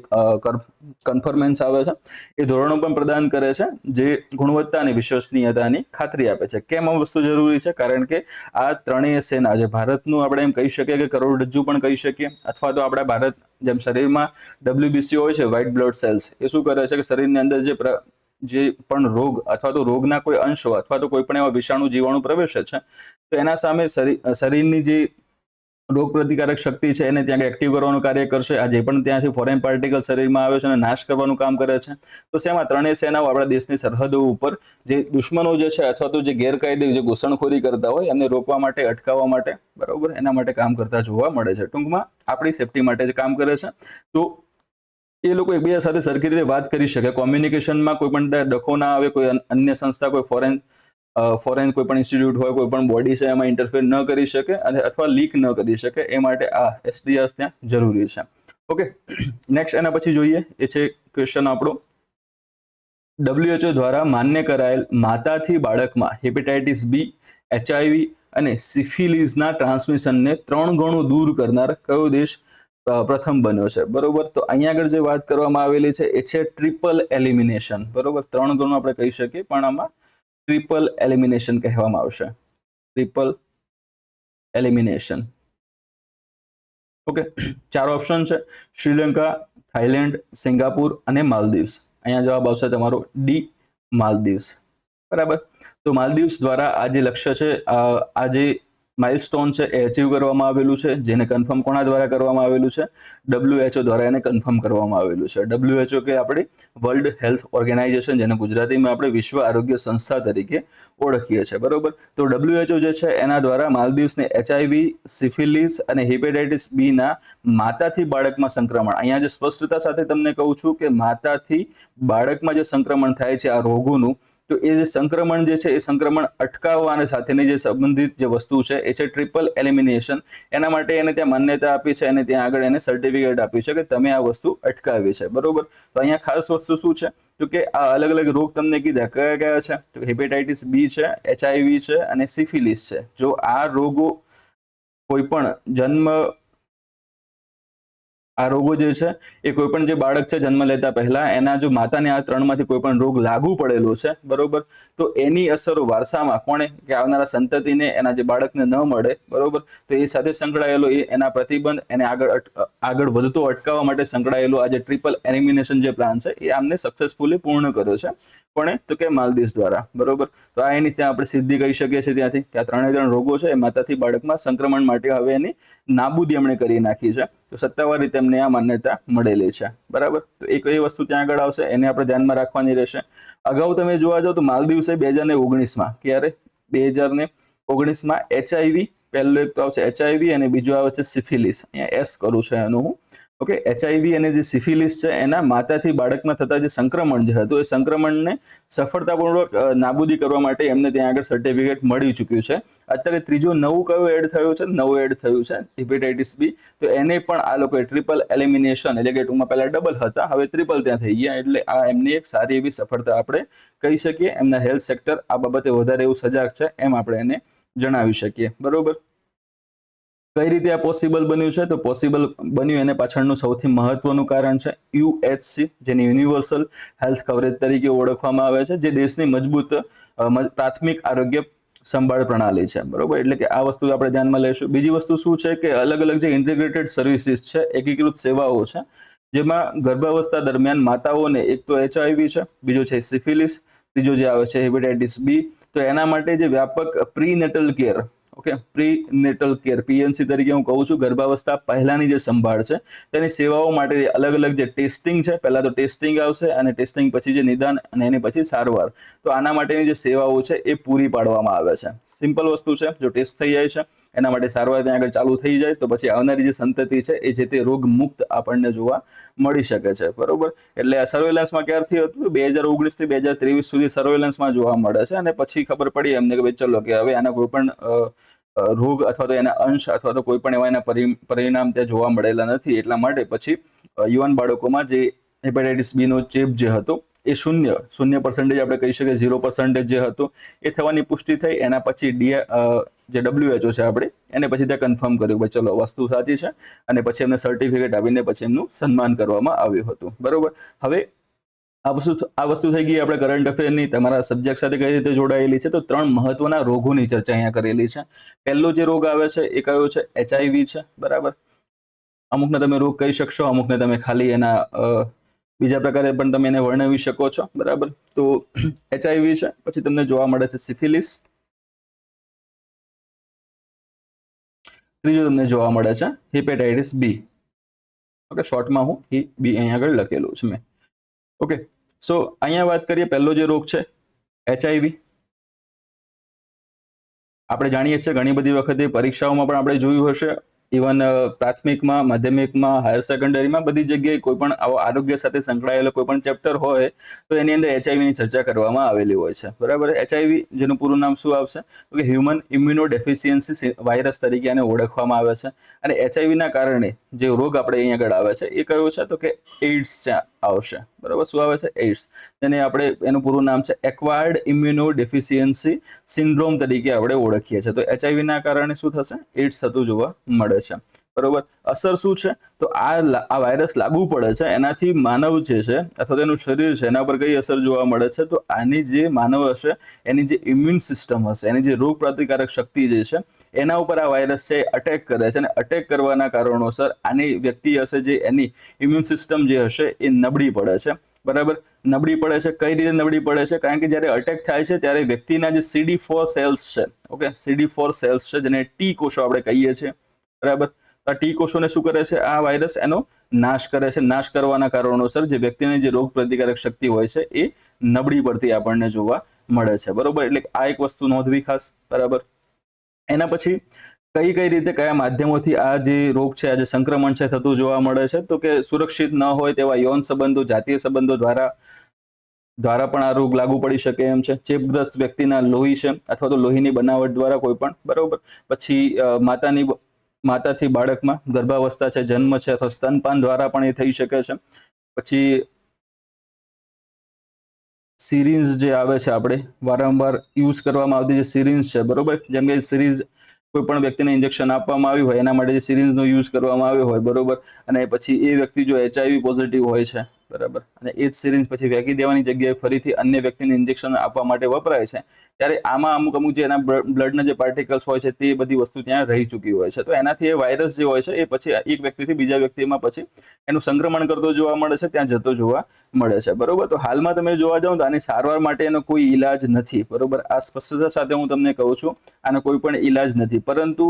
કન્ફર્મન્સ આવે છે એ ધોરણો પણ પ્રદાન કરે છે, જે ગુણવત્તા અને વિશ્વસનીયતાની ખાતરી આપે છે. કેમ આ વસ્તુ જરૂરી છે? કારણ કે આ ત્રણેય સેના, જે ભારતનું આપણે એમ કહી શકીએ કે કરોડરજ્જુ પણ કહી શકીએ, અથવા તો આપણા ભારત જેમ શરીરમાં WBC હોય છે, વ્હાઇટ બ્લડ સેલ્સ, એ શું કરે છે કે શરીરની અંદર જે પણ રોગ અથવા તો રોગના કોઈ અંશો અથવા તો કોઈ પણ એવા વિષાણુ જીવાણુ પ્રવેશે છે, તો એના સામે શરીરની જે રોગ પ્રતિકારક શક્તિ છે એને ત્યાં એક્ટિવ કરવાનું કાર્ય કરશે. આ જે પણ ત્યાંથી ફોરેન પાર્ટિકલ શરીરમાં આવે છે અને નાશ કરવાનું કામ કરે છે. તો શેમાં? ત્રણેય સેનાઓ આપણા દેશની સરહદો ઉપર જે દુશ્મનો જે છે અથવા તો જે ગેરકાયદે જે ઘૂસણખોરી કરતા હોય એમને રોકવા માટે, અટકાવવા માટે, બરોબર, એના માટે કામ કરતા જોવા મળે છે. ટૂંકમાં આપણી સેફટી માટે જે કામ કરે છે. તો એ લોકો એકબીજા સાથે સરખી રીતે વાત કરી શકે, કોમ્યુનિકેશનમાં કોઈ પણ ડખો ના આવે, કોઈ અન્ય સંસ્થા, કોઈ ફોરેન કોઈ પણ ઇન્સ્ટિટ્યૂટ હોય, કોઈ પણ બોડી છે એમાં ઇન્ટરફેર ન કરી શકે અને અથવા લીક ન કરી શકે. એ માટે આ એસડીઆર ત્યાં જરૂરી છે, ઓકે. નેક્સ્ટ એના પછી જોઈએ એ છે ક્વેશ્ચન આપણો, WHO દ્વારા માન્ય કરાયેલ માતાથી બાળકમાં હેપેટાઇટિસ B, HIV અને સિફિલિસના ટ્રાન્સમિશનને 3 ગણું દૂર કરનાર કયો દેશ પ્રથમ બન્યો છે, બરોબર. તો અહીંયા આગળ જે વાત કરવામાં આવેલી છે એ છે ટ્રિપલ એલિમિનેશન, બરોબર. 3 ગણું આપણે કહી શકીએ પણ આમાં ટ્રિપલ એલિમિનેશન કહેવામાં આવશે, ટ્રિપલ એલિમિનેશન, ઓકે. 4 ઓપ્શન છે: શ્રીલંકા, થાઈલેન્ડ, સિંગાપુર અને માલદીવ્સ. અહીંયા જવાબ આવશે તમારો ડી, માલદીવ્સ, બરાબર. તો માલદીવ્સ દ્વારા આ જે લક્ષ્ય છે, આ જે માઇલસ્ટોન છે એ અચીવ કરવામાં આવેલું છે, જેને કન્ફર્મ કોના દ્વારા કરવામાં આવેલું છે? WHO દ્વારા એને કન્ફર્મ કરવામાં આવેલું છે. WHO કે આપણી વર્લ્ડ હેલ્થ ઓર્ગેનાઇઝેશન, જેને ગુજરાતીમાં આપણે વિશ્વ આરોગ્ય સંસ્થા તરીકે ઓળખીએ છીએ, બરોબર. તો WHO જે છે એના દ્વારા માલદીવ્સને HIV, સિફિલિસ અને હેપેટાઇટિસ B ના માતાથી બાળકમાં સંક્રમણ, અહીંયા જે સ્પષ્ટતા સાથે તમને કહું છું કે માતાથી બાળકમાં જે સંક્રમણ થાય છે આ રોગોનું, તો એ જે સંક્રમણ જે છે એ સંક્રમણ અટકાવવાને સાથેની જે સંબંધિત જે વસ્તુ છે એ છે ટ્રિપલ એલિમિનેશન. એના માટે એને ત્યાં માન્યતા આપી છે અને ત્યાં આગળ એને સર્ટિફિકેટ આપ્યું છે કે તમે આ વસ્તુ અટકાવી છે, બરોબર. તો અહીંયા ખાસ વસ્તુ શું છે તો કે આ અલગ અલગ રોગ તમને કીધા કયા કયા છે, તો હેપેટાઇટિસ B છે, HIV છે અને સિફિલિસ છે. જો આ રોગો કોઈ પણ આ રોગો જે છે એ કોઈ પણ જે બાળક છે જન્મ લેતા પહેલા એના જો માતાને આ ત્રણમાંથી કોઈ પણ રોગ લાગુ પડેલો છે, બરોબર, તો એની અસરો વારસામાં કોણે કે આવનારા સંતતિને એના જે બાળકને ન મળે, બરોબર, તો એ સાથે સંકળાયેલો એના પ્રતિબંધ એને આગળ વધતો અટકાવવા માટે સંકળાયેલો આ જે ટ્રિપલ એલિમિનેશન જે પ્લાન છે એ આમને સક્સેસફુલી પૂર્ણ કર્યો છે. કોણે? તો કે માલદીવ્સ દ્વારા, બરોબર. તો આ એની ત્યાં આપણે સિદ્ધિ કહી શકીએ છીએ ત્યાંથી કે આ ત્રણ રોગો છે એ માતાથી બાળકમાં સંક્રમણ માટે હવે એની નાબૂદી એમણે કરી નાખી છે. તો સત્તાવાર રીતે એમને આ માન્યતા મળેલી છે, બરાબર. તો એ કઈ વસ્તુ ત્યાં આગળ આવશે એને આપણે ધ્યાનમાં રાખવાની રહેશે. અગાઉ તમે જોવા જાઓ તો માલદીવ્સે 2019માં, ક્યારે? 2019માં HIV, પહેલો એક તો આવશે HIV અને બીજો આવે છે સિફિલિસ. અહીંયા S કરું છું એનું હું, ઓકે. HIV અને જે સિફિલિસ છે એના માતાથી બાળકમાં થતા જે સંક્રમણ જે હતું એ સંક્રમણને સફળતાપૂર્વક નાબૂદી કરવા માટે એમને ત્યાં આગળ સર્ટિફિકેટ મળી ચૂક્યું છે. અત્યારે ત્રીજો નવું કયું એડ થયું છે? નવું એડ થયું છે હેપેટાઇટિસ B. તો એને પણ આ લોકોએ ટ્રિપલ એલિમિનેશન, એટલે કે ટૂંકમાં પહેલા ડબલ હતા, હવે ટ્રિપલ ત્યાં થઈ ગયા, એટલે આ એમની એક સારી એવી સફળતા આપણે કહી શકીએ. એમના હેલ્થ સેક્ટર આ બાબતે વધારે એવું સજાગ છે એમ આપણે એને જણાવી શકીએ, બરોબર. કઈ રીતે આ પોસિબલ બન્યું છે? તો પોસિબલ બન્યું એને પાછળનું સૌથી મહત્વનું કારણ છે UHC, જેને યુનિવર્સલ હેલ્થ કવરેજ તરીકે ઓળખવામાં આવે છે, જે દેશની મજબૂત પ્રાથમિક આરોગ્ય સંભાળ પ્રણાલી છે, બરોબર. એટલે કે આ વસ્તુ આપણે ધ્યાનમાં લઈશું. બીજી વસ્તુ શું છે કે અલગ અલગ જે ઇન્ટિગ્રેટેડ સર્વિસીસ છે, એકીકૃત સેવાઓ છે, જેમાં ગર્ભાવસ્થા દરમિયાન માતાઓને એક તો HIV છે, બીજો છે સિફિલિસ, ત્રીજો જે આવે છે હેપેટાઇટિસ B. તો એના માટે જે વ્યાપક પ્રીનેટલ કેર, ઓકે, પ્રીનેટલ કેર PNC તરીકે હું કહું છું, ગર્ભાવસ્થા પહેલાની જે સંભાળ છે તેની સેવાઓ માટે અલગ અલગ જે ટેસ્ટિંગ છે, પહેલા તો ટેસ્ટિંગ આવશે અને ટેસ્ટિંગ પછી જે નિદાન અને એની પછી સારવાર, તો આના માટેની જે સેવાઓ છે એ પૂરી પાડવામાં આવે છે. સિમ્પલ વસ્તુ છે, જો ટેસ્ટ થઈ જાય છે એના માટે સારવાર ત્યાં આગળ ચાલુ થઈ જાય તો પછી આવનારી જે સંતતિ છે એ જે તે રોગ મુક્ત આપણને જોવા મળી શકે છે, બરોબર. એટલે આ સર્વેલન્સમાં ક્યારથી હતું? 2019 થી 2023 સુધી સર્વેલન્સમાં જોવા મળે છે અને પછી ખબર પડી એમને કે ભાઈ ચલો કે હવે આના કોઈ પણ રોગ અથવા તો એના અંશ અથવા તો કોઈ પણ એવા એના પરિણામ ત્યાં જોવા મળેલા નથી. એટલા માટે પછી યુવાન બાળકોમાં જે હેપેટાઇટિસ B નો ચેપ જે હતો એ 0% આપણે કહી શકીએ, 0% જે હતો એ થવાની પુષ્ટિ થઈ. એના પછી જે WHO છે આપણે એને પછી ત્યાં કન્ફર્મ કર્યું ભાઈ ચલો વસ્તુ સાચી છે અને પછી એમને સર્ટિફિકેટ આપીને પછી એમનું સન્માન કરવામાં આવ્યું હતું, બરોબર. હવે આ વસ્તુ થઈ ગઈ આપણે કરંટ અફેરની, તમારા સબ્જેક્ટ સાથે કઈ રીતે જોડાયેલી છે. તો 3 મહત્વના રોગોની ચર્ચા અહીંયા કરેલી છે. પહેલો જે રોગ આવે છે એ કયો છે? HIV છે, બરાબર. અમુકને તમે રોગ કહી શકશો, અમુકને તમે ખાલી એના બીજા પ્રકારે પણ તમે એને વર્ણવી શકો છો, બરાબર. તો HIV છે, પછી તમને જોવા મળે છે સિફિલિસ, ત્રીજો તમને જોવા મળે છે હેપેટાઇટિસ B, ઓકે. શોર્ટમાં હું B અહીંયા આગળ લખેલું છે મેં, ઓકે. સો અહીંયા વાત કરીએ, પહેલો જે રોગ છે HIV. આપણે જાણીએ છીએ ઘણી બધી વખતે પરીક્ષાઓમાં પણ આપણે જોયું હશે, ઇવન પ્રાથમિકમાં, માધ્યમિકમાં, હાયર સેકન્ડરીમાં, બધી જગ્યાએ કોઈ પણ આવો આરોગ્ય સાથે સંકળાયેલો કોઈ પણ ચેપ્ટર હોય તો એની અંદર HIV ની ચર્ચા કરવામાં આવેલી હોય છે, બરાબર. HIV જેનું પૂરું નામ શું આવશે? તો કે હ્યુમન ઇમ્યુનો ડેફિશિયન્સી વાયરસ તરીકે એને ઓળખવામાં આવે છે. અને HIV ના કારણે જે રોગ આપણે અહીંયા આગળ આવે છે એ કયો છે? તો કે એઇડ્સ આવશે, બરાબર. શું આવે છે? એઇડ્સ, જેને આપણે એનું પૂરું નામ છે એક્વાયર્ડ ઇમ્યુનો ડેફિશિયન્સી સિન્ડ્રોમ તરીકે આપણે ઓળખીએ છીએ. તો HIV ના કારણે શું થશે? એઇડ્સ થતું જોવા મળે છે, બરોબર. અસર શું છે? તો આ વાયરસ લાગુ પડે છે, એનાથી માનવ જે છે અથવા તેનું શરીર છે એના પર કઈ અસર જોવા મળે છે? તો આની જે માનવ હશે એની જે ઇમ્યુન સિસ્ટમ હશે, એની જે રોગ પ્રતિકારક શક્તિ જે છે એના ઉપર આ વાયરસ છે અટેક કરે છે અને અટેક કરવાના કારણોસર આની વ્યક્તિ હશે જે એની ઇમ્યુન સિસ્ટમ જે હશે એ નબળી પડે છે, બરાબર, નબળી પડે છે. કઈ રીતે નબળી પડે છે? કારણ કે જ્યારે અટેક થાય છે ત્યારે વ્યક્તિના જે CD4 સેલ્સ છે, ઓકે, CD4 સેલ્સ છે જેને ટી કોષો આપણે કહીએ છીએ, બરાબર. આ ટી કોષોને શું કરે છે? આ વાયરસ એનો નાશ કરે છે. નાશ કરવાના કારણોસર જે વ્યક્તિની જે રોગ પ્રતિકારક શક્તિ હોય છે એ નબળી પડતી આપણને જોવા મળે છે, બરોબર. એટલે આ એક વસ્તુ નોંધવી ખાસ, બરાબર. એના પછી કઈ રીતે કયા માધ્યમોથી આ જે રોગ છે, આ જે સંક્રમણ છે થતું જોવા મળે છે? તો કે સુરક્ષિત ન હોય તેવા યૌન સંબંધો, જાતીય સંબંધો દ્વારા પણ આ રોગ લાગુ પડી શકે એમ છે. ચેપગ્રસ્ત વ્યક્તિના લોહી છે અથવા તો લોહીની બનાવટ દ્વારા કોઈ પણ, બરોબર. પછી માતાથી બાળકમાં ગર્ભાવસ્થા છે, જન્મ છે અથવા સ્તનપાન દ્વારા પણ એ થઈ શકે છે. પછી સિરિન્જ જે આવે છે, આપણે વારંવાર યુઝ કરવામાં આવતી જે સિરિન્જ છે, બરોબર, જેમ કે સિરિન્જ કોઈ પણ વ્યક્તિને ઇન્જેક્શન આપવામાં આવ્યું હોય એના માટે જે સિરિન્જનો યુઝ કરવામાં આવ્યો હોય, બરોબર, અને પછી એ વ્યક્તિ જો HIV પોઝિટિવ હોય છે, બરાબર, અને એ જ સિરિન્જ પછી ફેંકી દેવાની જગ્યાએ ફરીથી અન્ય વ્યક્તિને ઇન્જેક્શન આપવા માટે વપરાય છે, ત્યારે આમાં અમુક જે એના બ્લડના જે પાર્ટિકલ્સ હોય છે તે બધી વસ્તુ ત્યાં રહી ચૂકી હોય છે. તો એનાથી એ વાયરસ જે હોય છે એ પછી એક વ્યક્તિથી બીજા વ્યક્તિમાં પછી એનું સંક્રમણ કરતો જોવા મળે છે, ત્યાં જતો જોવા મળે છે, બરોબર. તો હાલમાં તમે જોવા જાઓ તો આની સારવાર માટે એનો કોઈ ઈલાજ નથી, બરોબર. આ સ્પષ્ટતા સાથે હું તમને કહું છું, આનો કોઈ પણ ઈલાજ નથી. પરંતુ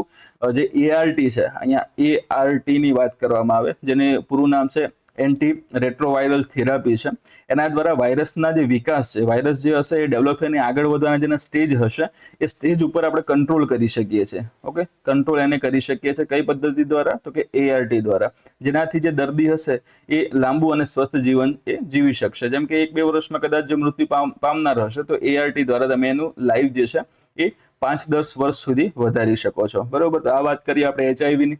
જે ART છે, અહીંયા ART ની વાત કરવામાં આવે, જેને પૂરું નામ છે એન્ટી રેટ્રોવાયરલ થેરાપી છે. એના દ્વારા વાયરસના જે વિકાસ છે, વાયરસ જે હશે એ ડેવલપ થઈને આગળ વધવાના જેના સ્ટેજ હશે એ સ્ટેજ ઉપર આપણે કંટ્રોલ કરી શકીએ છીએ, ઓકે. કંટ્રોલ એને કરી શકીએ છીએ કઈ પદ્ધતિ દ્વારા? તો કે ART દ્વારા, જેનાથી જે દર્દી હશે એ લાંબુ અને સ્વસ્થ જીવન એ જીવી શકશે. જેમ કે 1-2 વર્ષમાં કદાચ જે મૃત્યુ પામનાર હશે તો ART દ્વારા તમે એનું લાઈફ જે છે એ 5-10 વર્ષ સુધી વધારી શકો છો, બરોબર. તો આ વાત કરીએ આપણે HIV ની.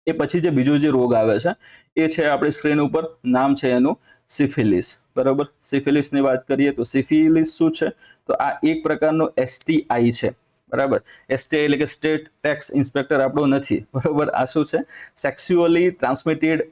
એ પછી જે બીજો જે રોગ આવે છે એ છે આપણી સ્ક્રીન ઉપર, નામ છે એનું સિફિલિસ, બરોબર. સિફિલિસની વાત કરીએ તો સિફિલિસ શું છે? તો આ એક પ્રકારનો STI છે, બરાબર. STI એટલે કે સ્ટેટ ટેક્સ ઇન્સ્પેક્ટર આપણો નથી, બરોબર. આ શું છે? સેક્સ્યુઅલી ટ્રાન્સમિટેડ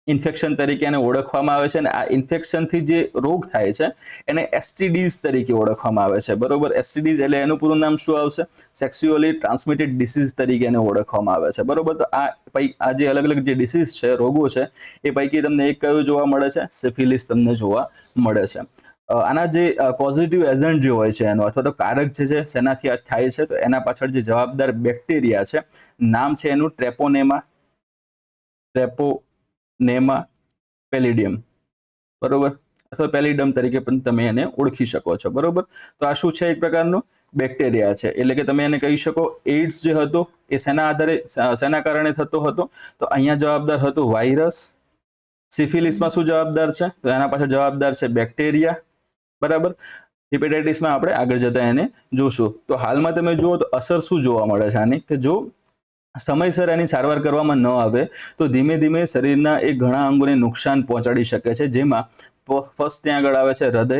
ઇન્ફેક્શન તરીકે એને ઓળખવામાં આવે છે, અને આ ઇન્ફેક્શનથી જે રોગ થાય છે એને STDs તરીકે ઓળખવામાં આવે છે, બરોબર. STDs એટલે એનું પૂરું નામ શું આવશે? સેક્સ્યુઅલી ટ્રાન્સમિટેડ ડિસીઝ તરીકે એને ઓળખવામાં આવે છે, બરોબર. તો આ જે અલગ જે ડિસીઝ છે, રોગો છે, એ પૈકી તમને એક કયું જોવા મળે છે? સિફિલિસ તમને જોવા મળે છે. આના જે પોઝિટિવ એજન્ટ જે હોય છે એનો, અથવા તો કારક જે છે શેનાથી આ થાય છે, તો એના પાછળ જે જવાબદાર બેક્ટેરિયા છે, નામ છે એનું ટ્રેપોનેમા પેલિડિયમ, બરોબર, અથવા પેલિડમ તરીકે પણ તમે એને ઓળખી શકો છો, બરોબર. તો આ શું છે? એક પ્રકારનું બેક્ટેરિયા છે. એટલે કે તમે એને કહી શકો એઇડ્સ જે હતો એ શેના કારણે થતો હતો? તો અહીંયા જવાબદાર હતો વાયરસ. સિફિલિસમાં શું જવાબદાર છે? તો એના પાછળ જવાબદાર છે બેક્ટેરિયા, બરાબર. હેપેટાઇટિસમાં આપણે આગળ જતા એને જોશું. તો હાલમાં તમે જુઓ તો અસર શું જોવા મળે છે આની? કે જો સમયસર એની સારવાર કરવામાં ન આવે તો ધીમે ધીમે શરીરના એ ઘણા અંગોને નુકસાન પહોંચાડી શકે છે, જેમાં ફર્સ્ટ ત્યાં આગળ આવે છે હૃદય,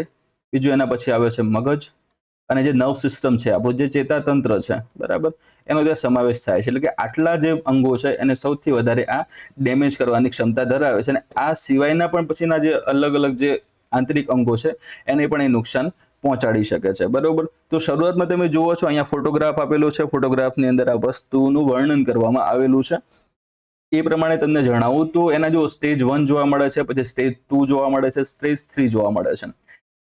બીજું એના પછી આવે છે મગજ, અને જે નર્વ સિસ્ટમ છે, આપણું જે ચેતાતંત્ર છે, બરાબર, એનો ત્યાં સમાવેશ થાય છે. એટલે કે આટલા જે અંગો છે એને સૌથી વધારે આ ડેમેજ કરવાની ક્ષમતા ધરાવે છે, અને આ સિવાયના પણ પછીના જે અલગ જે આંતરિક અંગો છે એને પણ એ નુકસાન પહોંચાડી શકે છે, બરોબર. તો શરૂઆતમાં તમે જુઓ છો અહીંયા ફોટોગ્રાફ આપેલો છે, ફોટોગ્રાફની અંદર આ વસ્તુનું વર્ણન કરવામાં આવેલું છે. એ પ્રમાણે તમને જણાવું તો એના જો સ્ટેજ 1 જોવા મળે છે, પછી સ્ટેજ 2 જોવા મળે છે, સ્ટેજ 3 જોવા મળે છે.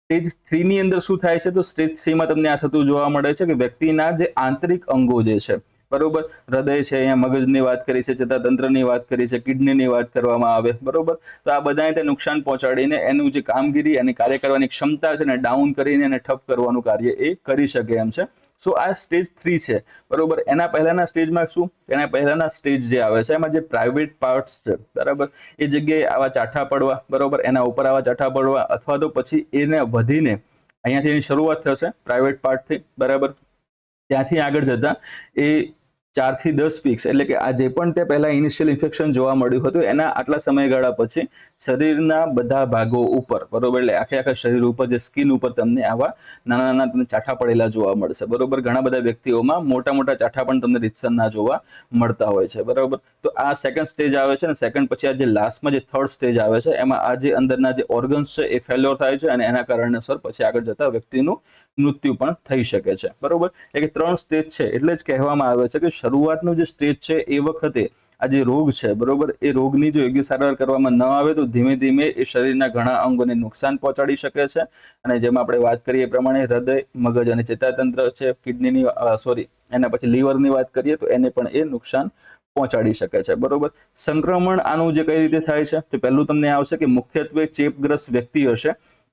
સ્ટેજ 3 ની અંદર શું થાય છે? તો સ્ટેજ 3 માં તમને આ થતું જોવા મળે છે કે વ્યક્તિના જે આંતરિક અંગો જે છે, બરોબર, હૃદય છે, અહીંયા મગજની વાત કરી છે, ચેતાતંત્રની વાત કરી છે, કિડનીની વાત કરવામાં આવે, બરોબર. તો આ બધાને તે નુકસાન પહોંચાડીને એનું જે કામગીરી અને કાર્ય કરવાની ક્ષમતા છે ને ડાઉન કરીને એને ઠપ કરવાનું કાર્ય એ કરી શકે એમ છે. સો આ સ્ટેજ 3 છે, બરોબર. એના પહેલાના સ્ટેજમાં શું? એના પહેલાના સ્ટેજ જે આવે છે એમાં જે પ્રાઇવેટ પાર્ટ્સ છે, બરાબર, એ જગ્યાએ આવા ચાઠા પડવા, બરોબર, એના ઉપર આવા ચાઠા પડવા, અથવા તો પછી એને વધીને અહીંયાથી એની શરૂઆત થશે પ્રાઇવેટ પાર્ટથી, બરાબર. ત્યાંથી આગળ જતા એ 4 થી 10 વીક્સ, એટલે કે આ જે પણ તે પહેલા ઇનિશિયલ ઇન્ફેક્શન જોવા મળ્યું હતું એના આટલા સમયગાળા પછી શરીરના બધા ભાગો ઉપર, બરોબર, એટલે આખા શરીર ઉપર જે સ્કિન ઉપર તમને આવા નાના તમને ચાઠા પડેલા જોવા મળશે, બરોબર. ઘણા બધા વ્યક્તિઓમાં મોટા ચાઠા પણ તમને રીતસરના જોવા મળતા હોય છે, બરોબર. તો આ સેકન્ડ સ્ટેજ આવે છે, અને સેકન્ડ પછી આ જે લાસ્ટમાં જે થર્ડ સ્ટેજ આવે છે એમાં આ જે અંદરના જે ઓર્ગન્સ છે એ ફેલ્યોર થાય છે, અને એના કારણોસર પછી આગળ જતા વ્યક્તિનું મૃત્યુ પણ થઈ શકે છે, બરોબર. એટલે કે 3 સ્ટેજ છે. એટલે જ કહેવામાં આવે છે કે શરૂઆતનો જે સ્ટેજ છે એ વખતે આ જે રોગ છે બરોબર, એ રોગની જો યોગ્ય સારવાર કરવામાં ન આવે તો ધીમે ધીમે એ શરીરના ઘણા અંગોને નુકસાન પહોંચાડી શકે છે. અને જેમાં આપણે વાત કરીએ એ પ્રમાણે હૃદય, મગજ અને ચેતાતંત્ર છે, કિડનીની એના પછી લીવરની વાત કરીએ તો એને પણ એ નુકસાન પહોંચાડી શકે છે. બરોબર. સંક્રમણ આનું જે કઈ રીતે થાય છે તો પહેલું તમને આવશે કે મુખ્યત્વે ચેપગ્રસ્ત વ્યક્તિ હશે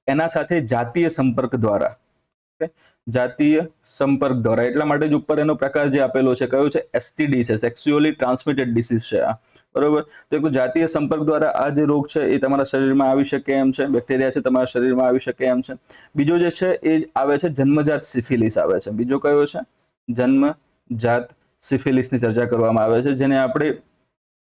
એના સાથે જાતીય સંપર્ક દ્વારા. જાતીય સંપર્ક દ્વારા, એટલા માટે જ ઉપર એનો પ્રકાર જે આપેલો છે કયો છે, એસટીડી છે, સેક્સ્યુઅલી ટ્રાન્સમિટેડ ડિસીઝ છે આ. બરોબર. તો એક જાતીય સંપર્ક દ્વારા આ જે રોગ છે એ તમારા શરીરમાં આવી શકે એમ છે, બેક્ટેરિયા છે તમારા શરીરમાં આવી શકે એમ છે. બીજો જે છે એ આવે છે જન્મજાત સિફિલિસ આવે છે. બીજો કયો છે, જન્મજાત સિફિલિસની ચર્ચા કરવામાં આવે છે, જેને આપણે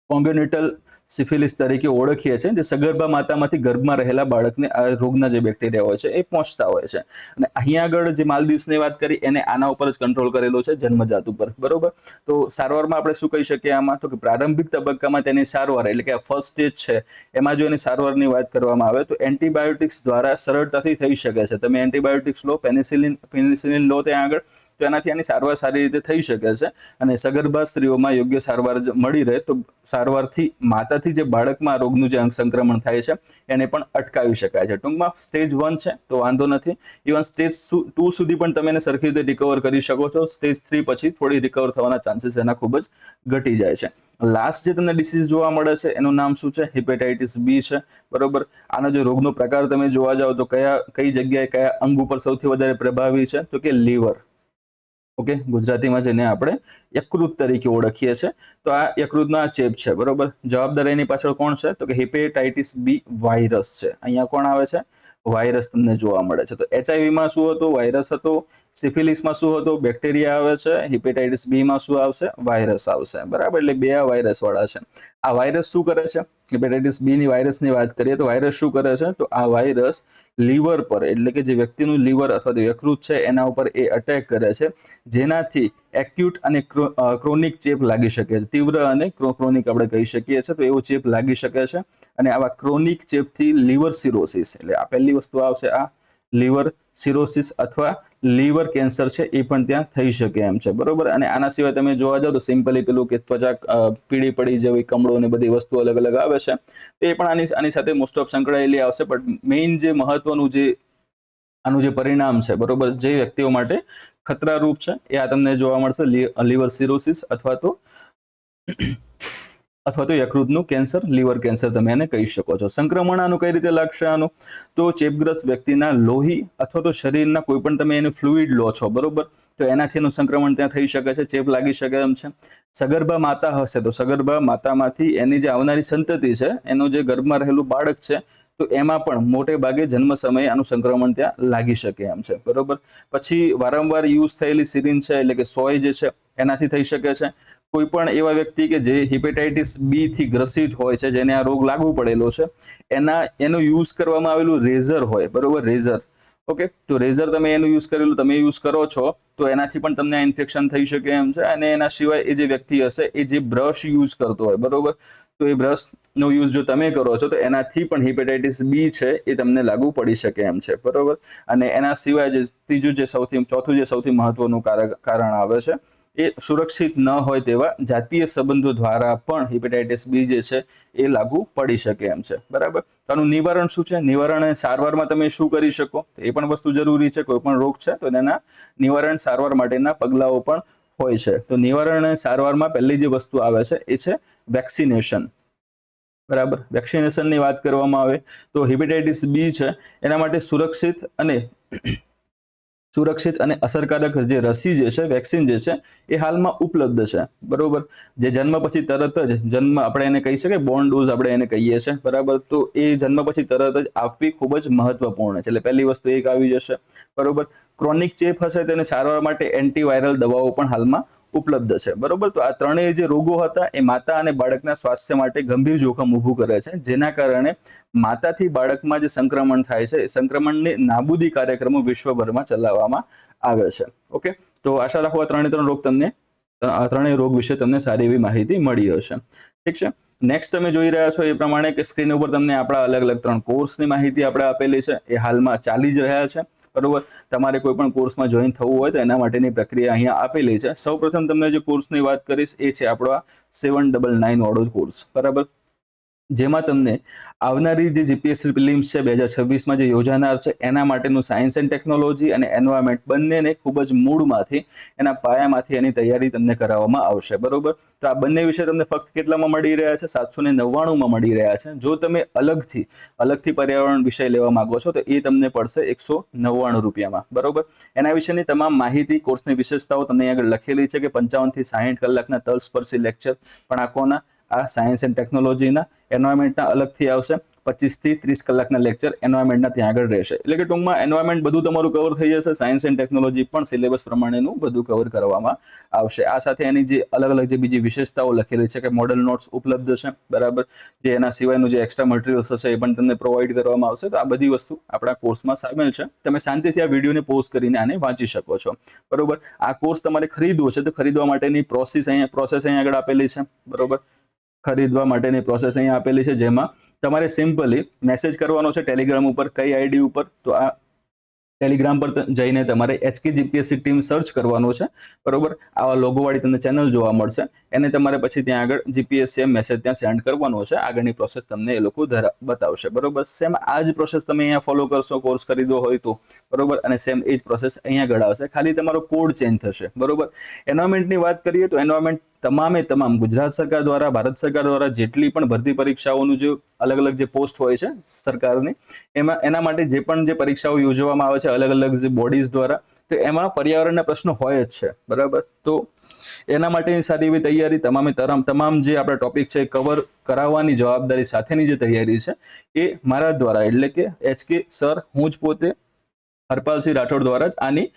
કોંગેનિટલ સિફિલિસ તરીકે ઓળખીએ છીએ, જે સગર્ભા માતામાંથી ગર્ભમાં રહેલા બાળકને આ રોગના જે બેક્ટેરિયા હોય છે એ પહોંચતા હોય છે. અને અહીંયા આગળ જે માલદીવ્સની વાત કરી એને આના ઉપર જ કંટ્રોલ કરેલો છે, જન્મજાત ઉપર. બરોબર. તો સારવારમાં આપણે શું કહી શકીએ આમાં, તો કે પ્રારંભિક તબક્કામાં તેની સારવાર એટલે કે આ ફર્સ્ટ સ્ટેજ છે એમાં જો એની સારવારની વાત કરવામાં આવે તો એન્ટીબાયોટિક્સ દ્વારા સરળતાથી થઈ શકે છે. તમે એન્ટીબાયોટિક્સ લો, પેનિસિલિન લો ત્યાં આગળ, તો એનાથી આની સારવાર સારી રીતે થઈ શકે છે. અને સગર્ભા સ્ત્રીઓમાં યોગ્ય સારવાર મળી રહે તો સારવારથી માતાથી જે બાળકમાં રોગનું જે સંક્રમણ થાય છે એને પણ અટકાવી શકાય છે. ટૂંકમાં સ્ટેજ 1 છે તો વાંધો નથી, ઇવન સ્ટેજ 2 સુધી પણ તમે એને સરખી રીતે રિકવર કરી શકો છો. સ્ટેજ 3 પછી થોડી રિકવર થવાના ચાન્સીસ એના ખૂબ જ ઘટી જાય છે. લાસ્ટ જે તમને ડિસીઝ જોવા મળે છે એનું નામ શું છે, હિપેટાઇટિસ બી છે. બરોબર. આનો જે રોગનો પ્રકાર તમે જોવા જાઓ તો કઈ જગ્યાએ કયા અંગ ઉપર સૌથી વધારે પ્રભાવી છે, તો કે લીવર. ઓકે, ગુજરાતીમાં જેને આપણે યકૃત તરીકે ઓળખીએ છીએ. તો આ યકૃતનો આ ચેપ છે. બરોબર. જવાબદાર એની પાછળ કોણ છે, તો કે હિપેટાઇટિસ બી વાયરસ છે. અહીંયા કોણ આવે છે, વાયરસ તમને જોવા મળે છે. તો એચઆઈવીમાં શું હતું, વાયરસ હતો. સિફિલિસમાં શું હતું, બેક્ટેરિયા આવે છે. હિપેટાઇટિસ બીમાં શું આવશે, વાયરસ આવશે. બરાબર. એટલે બે આ વાયરસ વાળા છે. આ વાયરસ શું કરે છે, હિપેટાઇટિસ બી ની વાયરસની વાત કરીએ તો વાયરસ શું કરે છે, તો આ વાયરસ લીવર પર એટલે કે જે વ્યક્તિનું લીવર અથવા તો યકૃત છે એના ઉપર એ અટેક કરે છે, જેનાથી એક્યુટ અને ક્રોનિક ચેપ લાગી શકે છે. તીવ્ર અને ક્રોનિક આપણે કહી શકીએ છીએ. તો એવો ચેપ લાગી શકે છે. અને આવા ક્રોનિક ચેપથી લીવર સિરોસિસ, એટલે આ પહેલી વસ્તુ આવશે, આ લીવર સિરોસિસ અથવા લીવર કેન્સર છે એ પણ ત્યાં થઈ શકે એમ છે. બરોબર. અને આના સિવાય તમે જોવા જાઓ તો સિમ્પલી પેલું કે ત્વચા પીળી પડી જેવી, કમળો ને બધી વસ્તુ અલગ અલગ આવે છે, એ પણ આની સાથે મોસ્ટ ઓફ સંકળાયેલી આવશે. પણ મેઇન જે મહત્વનું જે આનું જે પરિણામ છે, બરોબર, જે વ્યક્તિઓ માટે ખતરારૂપ છે એ આ તમને જોવા મળશે, લીવર સિરોસિસ અથવા તો યકૃતનું કેન્સર, લીવર કેન્સર તમે એને કહી શકો છો. સંક્રમણ આનું કઈ રીતે લાગશે આનું, તો ચેપગ્રસ્ત વ્યક્તિના લોહી અથવા તો શરીરના કોઈ પણ તમે એનું ફ્લુઇડ લો છો, બરોબર, તો એનાથી એનું સંક્રમણ ત્યાં થઈ શકે છે, ચેપ લાગી શકે એમ છે. સગર્ભા માતા હશે તો સગર્ભા માતામાંથી એની જે આવનારી સંતતિ છે, એનું જે ગર્ભમાં રહેલું બાળક છે, તો એમાં પણ મોટે ભાગે જન્મ સમયે આનું સંક્રમણ ત્યાં લાગી શકે એમ છે. બરોબર. પછી વારંવાર યુઝ થયેલી સિરિંજ છે એટલે કે સોય જે છે એનાથી થઈ શકે છે. કોઈ પણ એવા વ્યક્તિ કે જે હિપેટાઇટિસ બી થી ગ્રસિત હોય છે, જેને આ રોગ લાગુ પડેલો છે, એનો યુઝ કરવામાં આવેલું રેઝર હોય, બરોબર, રેઝર. ઓકે, તો રેઝર તમે એનું યુઝ કરેલું તમે યુઝ કરો છો તો એનાથી પણ તમને ઇન્ફેક્શન થઈ શકે એમ છે. અને એના સિવાય એ જે વ્યક્તિ હશે એ જે બ્રશ યુઝ કરતો હોય, બરોબર, તો એ બ્રશનો યુઝ જો તમે કરો છો તો એનાથી પણ હિપેટાઇટિસ બી છે એ તમને લાગુ પડી શકે એમ છે. બરોબર. અને એના સિવાય જે ચોથું જે સૌથી મહત્વનું કારણ આવે છે, એ સુરક્ષિત ન હોય તેવા જાતીય સંબંધો દ્વારા પણ હિપેટાઇટિસ બી જે છે એ લાગુ પડી શકે એમ છે. બરાબર. તો આનું નિવારણ શું છે, નિવારણ અને સારવારમાં તમે શું કરી શકો, એ પણ વસ્તુ જરૂરી છે. કોઈ પણ રોગ છે તો એના નિવારણ સારવાર માટેના પગલાઓ પણ હોય છે. તો નિવારણ અને સારવારમાં પહેલી જે વસ્તુ આવે છે એ છે વેક્સિનેશન. બરાબર. વેક્સિનેશનની વાત કરવામાં આવે તો હિપેટાઇટિસ બી છે એના માટે સુરક્ષિત અને અસરકારક જે રસી જે છે, વેક્સિન જે છે, એ હાલમાં ઉપલબ્ધ છે. બરોબર. જે જન્મ પછી તરત જ આપણે એને કહી શકીએ બોર્ન ડોઝ આપણે એને કહીએ છીએ. બરાબર. તો એ જન્મ પછી તરત જ આપવી ખૂબ જ મહત્વપૂર્ણ છે. એટલે પહેલી વસ્તુ એક આવી જશે. બરોબર. ક્રોનિક ચેપ હશે તેને સારવાર માટે એન્ટીવાયરલ દવાઓ પણ હાલમાં ઉપલબ્ધ છે. બરોબર. તો આ ત્રણેય જે રોગો હતા એ માતા અને બાળકના સ્વાસ્થ્ય માટે ગંભીર જોખમ ઊભું કરે છે, જેના કારણે માતાથી બાળકમાં જે સંક્રમણ થાય છે એ સંક્રમણની નાબૂદી કાર્યક્રમો વિશ્વભરમાં ચલાવવામાં આવે છે. ઓકે, તો આશા રાખો આ ત્રણેય રોગ વિશે તમને સારી એવી માહિતી મળી હશે. ઠીક છે. નેક્સ્ટ તમે જોઈ રહ્યા છો એ પ્રમાણે કે સ્ક્રીન ઉપર તમને આપણા અલગ અલગ 3 કોર્સની માહિતી આપણે આપેલી છે, એ હાલમાં ચાલી જ રહ્યા છે. બરોબર. તમારે કોઈ પણ કોર્સમાં જોઈન થવું હોય તો એના માટેની પ્રક્રિયા અહીંયા આપેલી છે. સૌપ્રથમ તમને જે કોર્સની વાત કરીશ એ છે આપણો આ 799 વાળો કોર્સ, બરાબર, જેમાં તમને આવનારી જે જીપીએસસી પ્રિલિમ્સ છે 2026માં જે યોજાનાર છે એના માટેનું સાયન્સ એન્ડ ટેકનોલોજી અને એન્વાયરમેન્ટ બંનેને ખૂબ જ મૂળમાંથી એના પાયામાંથી એની તૈયારી તમને કરાવવામાં આવશે, બરોબર. તો આ બંને વિષય તમને ફક્ત કેટલામાં મળી રહ્યા છે? 799માં મળી રહ્યા છે. જો તમે અલગથી પર્યાવરણ વિષય લેવા માંગો છો તો એ તમને પડશે 199 રૂપિયામાં, બરોબર. એના વિશેની તમામ માહિતી, કોર્સની વિશેષતાઓ તમને આગળ લખેલી છે કે 55 થી 60 કલાકના તલસ્પર્શી લેક્ચર પણ આ કોના? આ સાયન્સ એન્ડ ટેકનોલોજીના. એન્વાયરમેન્ટના અલગથી આવશે 25 થી 30 કલાકના લેક્ચર એન્વાયરમેન્ટના ત્યાં આગળ રહેશે. એટલે કે ટૂંકમાં એન્વાયરમેન્ટ બધું તમારું કવર થઈ જશે. સાયન્સ એન્ડ ટેકનોલોજી પણ સિલેબસ પ્રમાણેનું બધું કવર કરવામાં આવશે. આ સાથે એની જે અલગ જે બીજી વિશેષતાઓ લખેલી છે કે મોડલ નોટ્સ ઉપલબ્ધ છે, બરાબર, જે એના સિવાયનું જે એક્સ્ટ્રા મટીરિયલ્સ હશે એ પણ તમને પ્રોવાઈડ કરવામાં આવશે. તો આ બધી વસ્તુ આપણા કોર્સમાં સામેલ છે. તમે શાંતિથી આ વિડીયોને પોઝ કરીને આને વાંચી શકો છો, બરોબર. આ કોર્સ તમારે ખરીદવો છે તો ખરીદવા માટેની પ્રોસેસ અહીંયા આગળ આપેલી છે, બરોબર. ખરીદવા માટેની પ્રોસેસ અહીંયા આપેલી છે, જેમાં તમારે સિમ્પલી મેસેજ કરવાનો છે ટેલિગ્રામ ઉપર. કઈ આઈડી ઉપર? તો આ ટેલિગ્રામ પર જઈને તમારે HK જીપીએસસી ટીમ સર્ચ કરવાનું છે, બરોબર. આવા લોગોવાળી તમને ચેનલ જોવા મળશે. એને તમારે પછી ત્યાં આગળ જીપીએસસી મેસેજ ત્યાં સેન્ડ કરવાનો છે. આગળની પ્રોસેસ તમને એ લોકો બતાવશે, બરોબર. સેમ આ જ પ્રોસેસ તમે અહીંયા ફોલો કરશો કોર્સ ખરીદવો હોય તો, બરોબર. અને સેમ એ જ પ્રોસેસ અહીંયા આગળ આવશે. ખાલી તમારો કોડ ચેન્જ થશે, બરોબર. એન્વાયરમેન્ટની વાત કરીએ તો એન્વાયરમેન્ટ તમામ ગુજરાત સરકાર દ્વારા, ભારત સરકાર દ્વારા જેટલી પણ ભરતી પરીક્ષાઓનું જે અલગ જે પોસ્ટ હોય છે સરકારની, એના માટે જે પણ જે પરીક્ષાઓ યોજવામાં આવે છે અલગ જે બોડીઝ દ્વારા, તો એમાં પર્યાવરણના પ્રશ્નો હોય જ છે, બરાબર. તો એના માટેની સારી એવી તૈયારી તમામ જે આપણા ટોપિક છે કવર કરાવવાની જવાબદારી સાથેની જે તૈયારી છે એ મારા દ્વારા, એટલે કે HK સર, હું જ પોતે હરપાલસિંહ રાઠોડ દ્વારા જ આની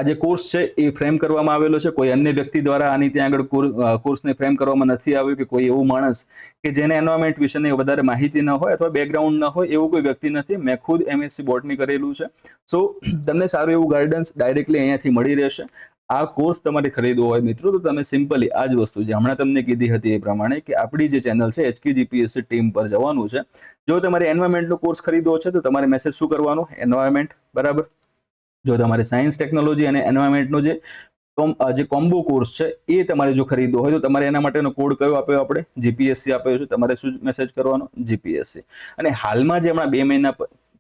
આ જે કોર્સ છે એ ફ્રેમ કરવામાં આવેલો છે. કોઈ અન્ય વ્યક્તિ દ્વારા આની ત્યાં આગળ કોર્સને ફ્રેમ કરવામાં નથી આવ્યું કે કોઈ એવું માણસ કે જેને એન્વાયરમેન્ટ વિશેની વધારે માહિતી ન હોય અથવા બેકગ્રાઉન્ડ ન હોય એવું કોઈ વ્યક્તિ નથી. મેં ખુદ MSc બોટની કરેલું છે. સો તમને સારું એવું ગાઈડન્સ ડાયરેક્ટલી અહીંયાથી મળી રહેશે. આ કોર્સ તમારે ખરીદવો હોય મિત્રો તો તમે સિમ્પલી આ જ વસ્તુ જે હમણાં તમને કીધી હતી એ પ્રમાણે કે આપણી જે ચેનલ છે HK જીપીએસસી ટીમ પર જવાનું છે. જો તમારે એન્વાયરમેન્ટનો કોર્સ ખરીદવો છે તો તમારે મેસેજ શું કરવાનો? એન્વાયરમેન્ટ, બરાબર. જો તમારે સાયન્સ ટેકનોલોજી અને એન્વાયરમેન્ટનો જે કોમ્બો કોર્સ છે એ તમારે જો ખરીદવો હોય તો તમારે એના માટેનો કોડ કયો આપ્યો? આપણે જીપીએસસી આપ્યો છે. તમારે શું મેસેજ કરવાનો? જીપીએસસી. અને હાલમાં જે હમણાં 2 મહિના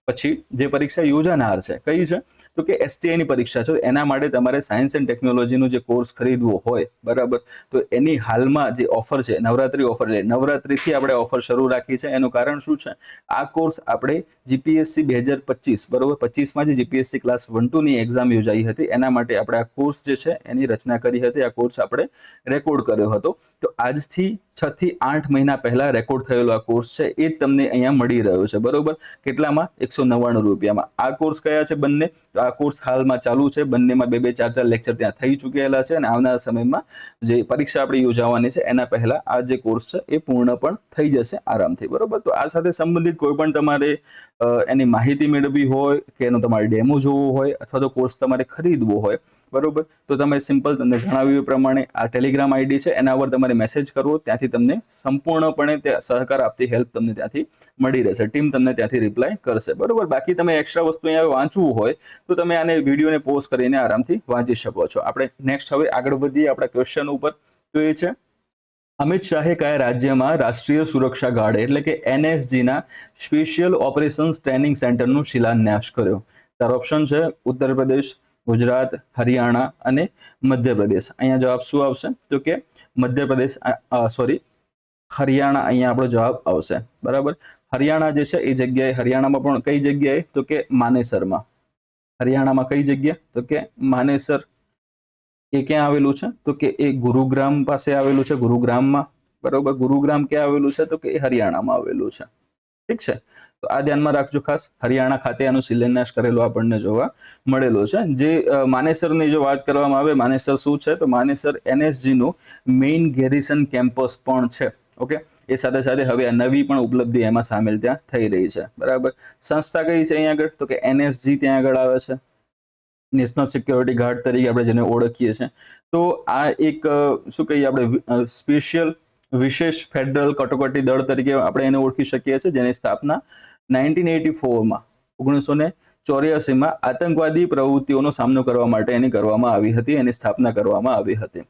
પછી જે પરીક્ષા યોજાનાર છે કઈ છે? તો કે STI ની પરીક્ષા છે. એના માટે તમારે સાયન્સ એન્ડ ટેકનોલોજીનો જે કોર્સ ખરીદવો હોય, બરાબર, તો એની હાલમાં જે ઓફર છે નવરાત્રી ઓફર, નવરાત્રીથી આપણે ઓફર શરૂ રાખી છે. એનું કારણ શું છે? આ કોર્સ આપણે જીપીએસસી 2025, બરોબર, 25માં જે જીપીએસસી ક્લાસ 1-2 ની એક્ઝામ યોજાઈ હતી એના માટે આપણે આ કોર્સ જે છે એની રચના કરી હતી. આ કોર્સ આપણે રેકોર્ડ કર્યો હતો. તો આજથી 6 થી 8 મહિના પહેલા રેકોર્ડ થયેલો આ કોર્સ છે એ તમને અહીંયા મળી રહ્યો છે, બરોબર. કેટલામાં? 199 રૂપિયામાં. આ કોર્સ કયા છે? બંને. તો આ કોર્સ હાલમાં ચાલુ છે. બંનેમાં 2 4 લેક્ચર ત્યાં થઈ ચૂકેલા છે અને આવનારા સમયમાં જે પરીક્ષા આપણી યોજાવાની છે એના પહેલા આ જે કોર્સ છે એ પૂર્ણ પણ થઈ જશે આરામથી, બરોબર. તો આ સાથે સંબંધિત કોઈ પણ તમારે એની માહિતી મેળવવી હોય કે એનો તમારે ડેમો જોવો હોય અથવા તો કોર્સ તમારે ખરીદવો હોય, બરોબર, તો તમે સિમ્પલ તમને જણાવ્યું પ્રમાણે આ ટેલિગ્રામ આઈડી છે એના પર તમારે મેસેજ કરવો. ત્યાંથી તમને સંપૂર્ણપણે સહકાર આપતી હેલ્પ તમને ત્યાંથી મળી રહેશે. ટીમ તમને ત્યાંથી રિપ્લાય કરશે, બરોબર. બાકી તમે એક્સ્ટ્રા વસ્તુ અહીંયા વાંચવું હોય તો તમે આને વિડીયોને પોઝ કરીને આરામથી વાંચી શકો છો. આપણે નેક્સ્ટ હવે આગળ વધીએ આપણા ક્વેશ્ચન ઉપર. તો એ છે અમિત શાહે કયા રાજ્યમાં રાષ્ટ્રીય સુરક્ષા ગાર્ડ એટલે કે NSG ના સ્પેશિયલ ઓપરેશન્સ ટ્રેનિંગ સેન્ટરનું શિલાન્યાસ કર્યો? તારો ઓપ્શન છે ઉત્તર પ્રદેશ, ગુજરાત, હરિયાણા અને મધ્યપ્રદેશ. અહીંયા જવાબ શું આવશે? તો કે મધ્યપ્રદેશ, હરિયાણા અહીંયા આપણો જવાબ આવશે, બરાબર. હરિયાણા જે છે એ જગ્યાએ, હરિયાણામાં પણ કઈ જગ્યાએ? તો કે માનેસરમાં. હરિયાણામાં કઈ જગ્યા? તો કે માનેસર. એ ક્યાં આવેલું છે? તો કે એ ગુરુગ્રામ પાસે આવેલું છે, ગુરુગ્રામમાં, બરોબર. ગુરુગ્રામ ક્યાં આવેલું છે? તો કે એ હરિયાણામાં આવેલું છે. ઠીક છે. તો આ ધ્યાનમાં રાખજો ખાસ. હરિયાણા ખાતે આનો શિલાન્યાસ કરેલો આપણને જોવા મળેલો છે. જે માનેસરની જો વાત કરવામાં આવે, માનેસર શું છે? તો માનેસર NSG નું મેઇન ગેરિસન કેમ્પસ પણ છે. ઓકે. એ સાથે હવે આ નવી પણ ઉપલબ્ધિ એમાં સામેલ ત્યાં થઈ રહી છે, બરાબર. સંસ્થા કઈ છે અહીંયા આગળ? તો કે NSG ત્યાં આગળ આવે છે, નેશનલ સિક્યોરિટી ગાર્ડ તરીકે આપણે જેને ઓળખીએ છીએ. તો આ એક શું કહીએ આપણે સ્પેશિયલ વિશેષ ફેડરલ કટોકટી દળ તરીકે આપણે એને ઓળખી શકીએ છીએ, જેની સ્થાપના 1984માં 1984માં આતંકવાદી પ્રવૃત્તિઓનો સામનો કરવા માટે એની કરવામાં આવી હતી, એની સ્થાપના કરવામાં આવી હતી.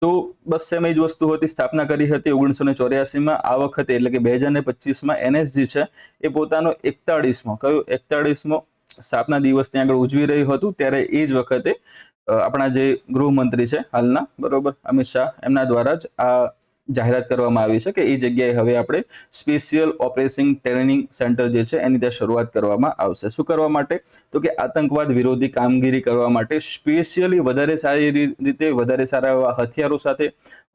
તો બસ સેમ એ જ વસ્તુ હતી, સ્થાપના કરી હતી 1984માં. આ વખતે એટલે કે 2025માં એનએસજી છે એ પોતાનો 41મો સ્થાપના દિવસ ત્યાં આગળ ઉજવી રહ્યું હતું. ત્યારે એ જ વખતે આપણા જે ગૃહમંત્રી છે હાલના, બરોબર, અમિત શાહ, એમના દ્વારા જ આ જાહેરાત કરવામાં આવી છે કે એ જગ્યાએ હવે આપણે સ્પેશિયલ ઓપરેશન ટ્રેનિંગ સેન્ટર જે છે એની ત્યાં શરૂઆત કરવામાં આવશે. શું કરવા માટે? તો કે આતંકવાદ વિરોધી કામગીરી કરવા માટે સ્પેશિયલી વધારે સારી રીતે, વધારે સારા એવા હથિયારો સાથે,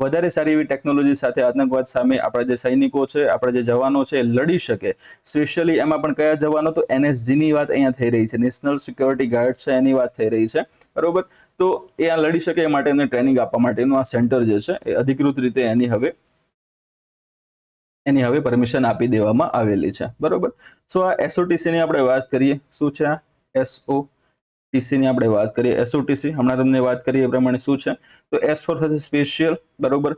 વધારે સારી એવી ટેકનોલોજી સાથે આતંકવાદ સામે આપણા જે સૈનિકો છે, આપણા જે જવાનો છે લડી શકે. સ્પેશિયલી એમાં પણ કયા જવાનો? તો એનએસજીની વાત અહીંયા થઈ રહી છે, નેશનલ સિક્યોરિટી ગાર્ડ છે એની વાત થઈ રહી છે, બરોબર. તો એ આ લડી શકે એ માટે એમને ટ્રેનિંગ આપવા માટેનું આ સેન્ટર જે છે એ અધિકૃત રીતે એની હવે પરમિશન આપી દેવામાં આવેલી છે, બરોબર. સો આ એસઓટીસી ની આપણે વાત કરીએ. શું છે આ એસઓટીસી ની આપણે વાત કરીએ? એસઓટીસી હમણાં તમને વાત કરીએ એ પ્રમાણે શું છે? તો એસ ફોર થશે સ્પેશિયલ, બરોબર.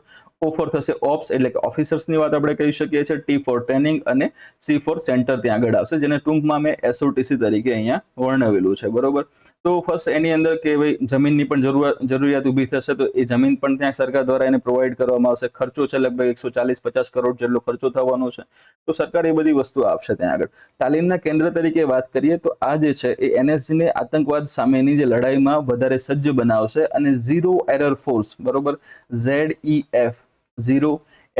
ઓ ફોર થશે ઓપ્સ એટલે કે ઓફિસર્સની વાત આપણે કહી શકીએ છીએ. ટી ફોર ટ્રેનિંગ અને સી ફોર સેન્ટર ત્યાં આગળ આવશે, જેને ટૂંકમાં મેં એસઓટીસી તરીકે અહીંયા વર્ણવેલું છે, બરોબર. તો ફર્સ્ટ એની અંદર કે ભાઈ જમીનની પણ જરૂરિયાત ઊભી થશે, તો એ જમીન પણ ત્યાં સરકાર દ્વારા એને પ્રોવાઈડ કરવામાં આવશે. ખર્ચો છે લગભગ 140-50 કરોડ જેટલો ખર્ચો થવાનો છે, તો સરકાર એ બધી વસ્તુ આપશે ત્યાં આગળ. તાલીમના કેન્દ્ર તરીકે વાત કરીએ તો આ જે છે એ એનએસજીને આતંકવાદ સામેની જે લડાઈમાં વધારે સજ્જ બનાવશે અને ઝીરો એરર ફોર્સ, બરોબર, ZEF, ઝીરો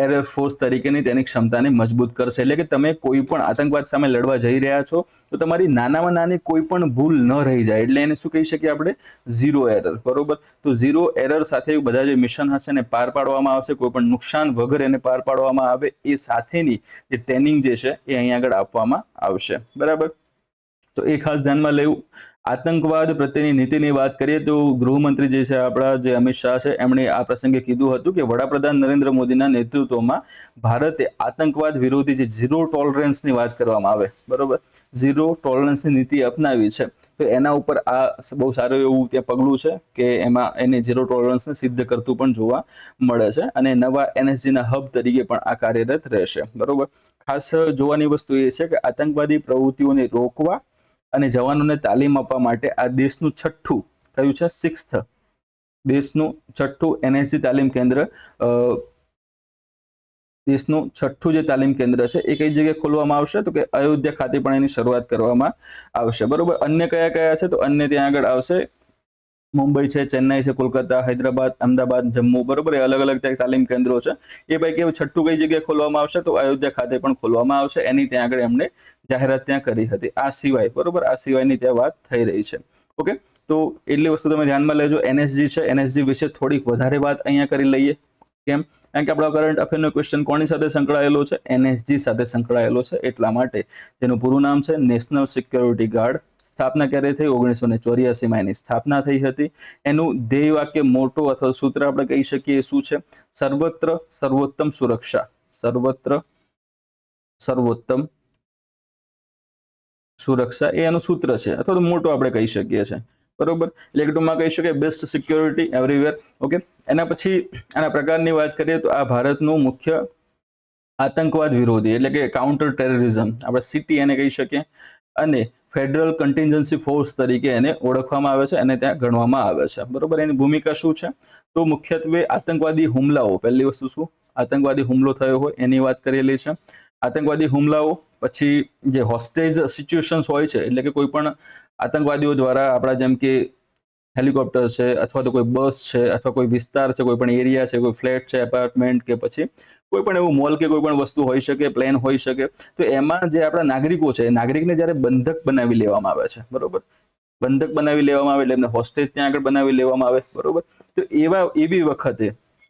એરર ફોર્સ તરીકેની તેની ક્ષમતાને મજબૂત કરશે. એટલે કે તમે કોઈ પણ આતંકવાદ સામે લડવા જઈ રહ્યા છો તો તમારી નાનામાં નાની કોઈ પણ ભૂલ ન રહી જાય, એટલે એને શું કહી શકીએ આપણે? ઝીરો એરર, બરોબર. તો ઝીરો એરર સાથે બધા જે મિશન હશે એને પાર પાડવામાં આવશે, કોઈ પણ નુકસાન વગર એને પાર પાડવામાં આવે એ સાથેની જે ટ્રેનિંગ જે છે એ અહીં આગળ આપવામાં આવશે, બરાબર. તો એ ખાસ ધ્યાનમાં લેવું. આતંકવાદ પ્રત્યેની નીતિની વાત કરીએ તો ગૃહમંત્રી જે છે આપણા જે અમિત શાહ છે એમણે આ પ્રસંગે કીધું હતું કે વડાપ્રધાન નરેન્દ્ર મોદીના નેતૃત્વમાં ભારતે આતંકવાદ વિરોધી જે ઝીરો ટોલરન્સની વાત કરવામાં આવે, બરોબર, ઝીરો ટોલરન્સની નીતિ અપનાવી છે. તો એના ઉપર આ બહુ સારું એવું ત્યાં પગલું છે કે એમાં એને ઝીરો ટોલરન્સને સિદ્ધ કરતું પણ જોવા મળે છે અને નવા એનએસજીના હબ તરીકે પણ આ કાર્યરત રહેશે, બરોબર. ખાસ જોવાની વસ્તુ એ છે કે આતંકવાદી પ્રવૃત્તિઓને રોકવા અને જવાનોને તાલીમ આપવા માટે આ દેશનું છઠ્ઠું કયું છે? 6th દેશનું છઠ્ઠું એનએસજી તાલીમ કેન્દ્ર, દેશનું છઠ્ઠું જે તાલીમ કેન્દ્ર છે એ કઈ જગ્યાએ ખોલવામાં આવશે? તો કે અયોધ્યા ખાતે પણ એની શરૂઆત કરવામાં આવશે, બરોબર. અન્ય કયા કયા છે? તો અન્ય ત્યાં આગળ આવશે મુંબઈ છે, ચેન્નાઈ છે, કોલકાતા, હૈદરાબાદ, અમદાવાદ, જમ્મુ, બરોબર. એ અલગ અલગ ત્યાં તાલીમ કેન્દ્રો છે. એ પૈકી છઠ્ઠું કઈ જગ્યાએ ખોલવામાં આવશે? તો અયોધ્યા ખાતે પણ ખોલવામાં આવશે. એની ત્યાં આગળ એમણે જાહેરાત ત્યાં કરી હતી. આ સિવાય, બરોબર, આ સિવાયની ત્યાં વાત થઈ રહી છે, ઓકે. તો એટલી વસ્તુ તમે ધ્યાનમાં લેજો. એનએસજી છે, એનએસજી વિશે થોડીક વધારે વાત અહીંયા કરી લઈએ. કેમ? કારણ કે આપણા કરંટ અફેરનો ક્વેશ્ચન કોની સાથે સંકળાયેલો છે? એનએસજી સાથે સંકળાયેલો છે. એટલા માટે જેનું પૂરું નામ છે નેશનલ સિક્યોરિટી ગાર્ડ. સ્થાપના ક્યારે થઈ? 1984માં એની સ્થાપના થઈ હતી. એનું ધ્યેય વાક્ય, મોટો અથવા સૂત્ર આપણે કહી શકીએ શું છે? સર્વત્ર સર્વોત્તમ સુરક્ષા. સર્વત્ર સર્વોત્તમ સુરક્ષા એ એનું સૂત્ર છે, અથવા તો મોટો આપણે કહી શકીએ છીએ, બરોબર. એટલે ટૂંકમાં કહી શકાય બેસ્ટ સિક્યોરિટી એવરીવેર, ઓકે. એના પછી આના પ્રકારની વાત કરીએ તો આ ભારતનું મુખ્ય આતંકવાદ વિરોધી એટલે કે કાઉન્ટર ટેરરિઝમ આપણે સિટી એને કહી શકીએ અને ફેડરલ કન્ટિન્જન્સી ફોર્સ તરીકે એને ઓળખવામાં આવે છે અને ત્યાં ગણવામાં આવે છે, બરોબર. એની ભૂમિકા શું છે? તો મુખ્યત્વે આતંકવાદી હુમલાઓ, પહેલી વસ્તુ શું? આતંકવાદી હુમલો થયો હોય એની વાત કરેલી છે. આતંકવાદી હુમલાઓ પછી જે હોસ્ટેજ સિચ્યુએશન્સ હોય છે, એટલે કે કોઈ પણ આતંકવાદીઓ દ્વારા આપણા જેમ કે હેલિકોપ્ટર છે અથવા તો કોઈ બસ છે અથવા કોઈ વિસ્તાર છે, કોઈ પણ એરિયા છે, કોઈ ફ્લેટ છે, એપાર્ટમેન્ટ કે પછી કોઈ પણ એવું મોલ કે કોઈ પણ વસ્તુ હોઈ શકે, પ્લેન હોઈ શકે, તો એમાં જે આપણા નાગરિકો છે એ નાગરિકને જ્યારે બંધક બનાવી લેવામાં આવે છે, બરોબર. બંધક બનાવી લેવામાં આવે એટલે એમને હોસ્ટેજ ત્યાં આગળ બનાવી લેવામાં આવે, બરોબર. તો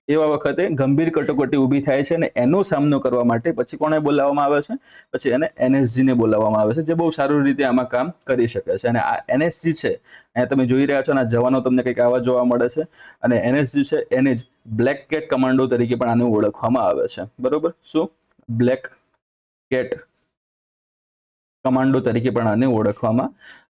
એવા વખતે ગંભીર કટોકટી ઊભી થાય છે અને એનો સામનો કરવા માટે પછી કોને બોલાવવામાં આવે છે? પછી એને એનએસજીને બોલાવવામાં આવે છે, જે બહુ સારી રીતે આમાં કામ કરી શકે છે. અને આ એનએસજી છે, અહીંયા તમે જોઈ રહ્યા છો અને આ જવાનો તમને કંઈક આવા જોવા મળે છે. અને એનએસજી છે એને જ બ્લેક કેટ કમાન્ડો તરીકે પણ આને ઓળખવામાં આવે છે, બરોબર. શું? બ્લેક કેટ કમાન્ડો તરીકે પણ આને ઓળખવામાં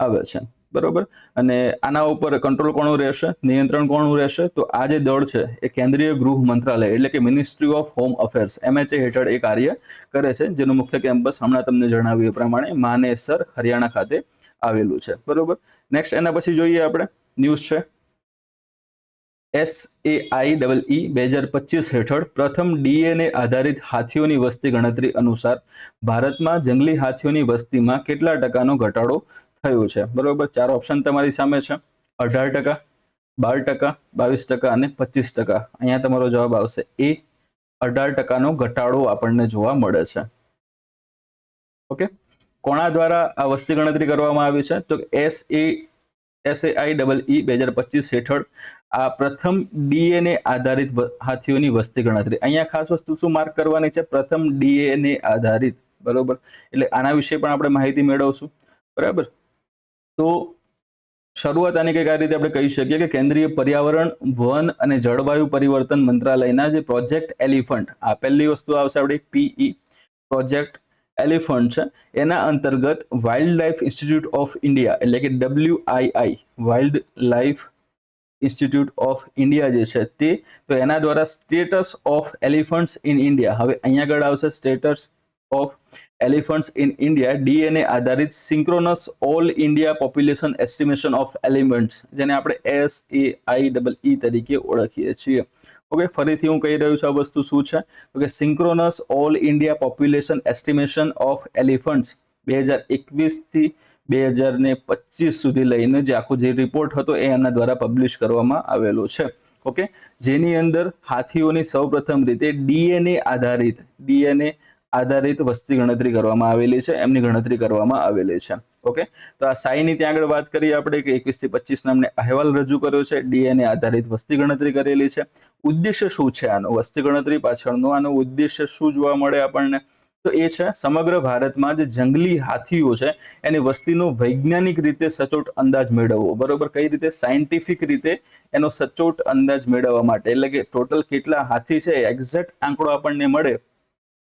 આવે છે, બરોબર. અને આના ઉપર કંટ્રોલ કોનું રહેશે? નિયંત્રણ કોનું રહેશે? તો આ જે દળ છે એ કેન્દ્રીય ગૃહ મંત્રાલય એટલે કે ministry of home affairs MHA હેઠળ એ કાર્ય કરે છે, જેનું મુખ્ય કેમ્પસ હમણાં તમને જણાવ્યું એ પ્રમાણે માનેસર, હરિયાણા ખાતે આવેલું છે, બરોબર. નેક્સ્ટ એના પછી જોઈએ આપણે ન્યૂઝ છે SAIEE 2025 હેઠળ પ્રથમ DNA આધારિત હાથીઓની વસ્તી ગણતરી અનુસાર ભારતમાં જંગલી હાથીઓની વસ્તીમાં કેટલા ટકાનો ઘટાડો થયો છે, બરોબર. 4 ઓપ્શન તમારી સામે છે, 18%, 12%, 22% અને 25%. અહીંયા તમારો જવાબ આવશે એ, 18%નો ઘટાડો આપણને જોવા મળે છે. ઓકે, કોના દ્વારા આ વસ્તી ગણતરી કરવામાં આવી છે? તો SAIEE 2025 હેઠળ આ પ્રથમ DNA આધારિત હાથીઓની વસ્તી ગણતરી. અહીંયા ખાસ વસ્તુ શું માર્ક કરવાની છે? પ્રથમ DNA આધારિત, બરોબર. એટલે આના વિશે પણ આપણે માહિતી મેળવશું, બરાબર. તો શરૂઆત આની કંઈક આ રીતે આપણે કહી શકીએ કે કેન્દ્રીય પર્યાવરણ, વન અને જળવાયુ પરિવર્તન મંત્રાલયના જે પ્રોજેક્ટ એલિફન્ટ, આ પહેલી વસ્તુ આવશે આપણી PE, પ્રોજેક્ટ એલિફન્ટ છે, એના અંતર્ગત wild life institute of India એટલે કે WII, wild life institute of India જે છે તે, તો એના દ્વારા status of elephants in India, હવે અહીંયા આગળ આવશે status of elephants in India, DNA આધારિત synchronous all India population estimation of elephants, જેને આપણે SAIEE તરીકે ઓળખીએ છીએ. ઓકે, ફરીથી હું કહી રહ્યો છું આ વસ્તુ શું છે, તો કે synchronous all India population estimation of elephants 2021 થી 2025 સુધી લઈને જે આખો જે રિપોર્ટ હતો એ એના દ્વારા પબ્લિશ કરવામાં આવેલો છે. ઓકે, જેની અંદર હાથીઓની સૌપ્રથમ રીતે DNA આધારિત વસ્તી ગણતરી કરવામાં આવેલી છે, એમની ગણતરી કરવામાં આવેલી છે. ઓકે, તો આ સાઈની ત્યાં આગળ વાત કરીએ આપણે કે 21 થી 25 નામને અહેવાલ રજૂ કર્યો છે, DNA આધારિત વસ્તી ગણતરી કરેલી છે. ઉદ્દેશ્ય શું છે આનો, વસ્તી ગણતરી પાછળનો આનો ઉદ્દેશ્ય શું જોવા મળે આપણને? તો એ છે સમગ્ર ભારતમાં જે જંગલી હાથીઓ છે એની વસ્તીનો વૈજ્ઞાનિક રીતે સચોટ અંદાજ મેળવવો, બરોબર. કઈ રીતે? સાયન્ટિફિક રીતે એનો સચોટ અંદાજ મેળવવા માટે, એટલે કે ટોટલ કેટલા હાથી છે એક્ઝેક્ટ આંકડો આપણને મળે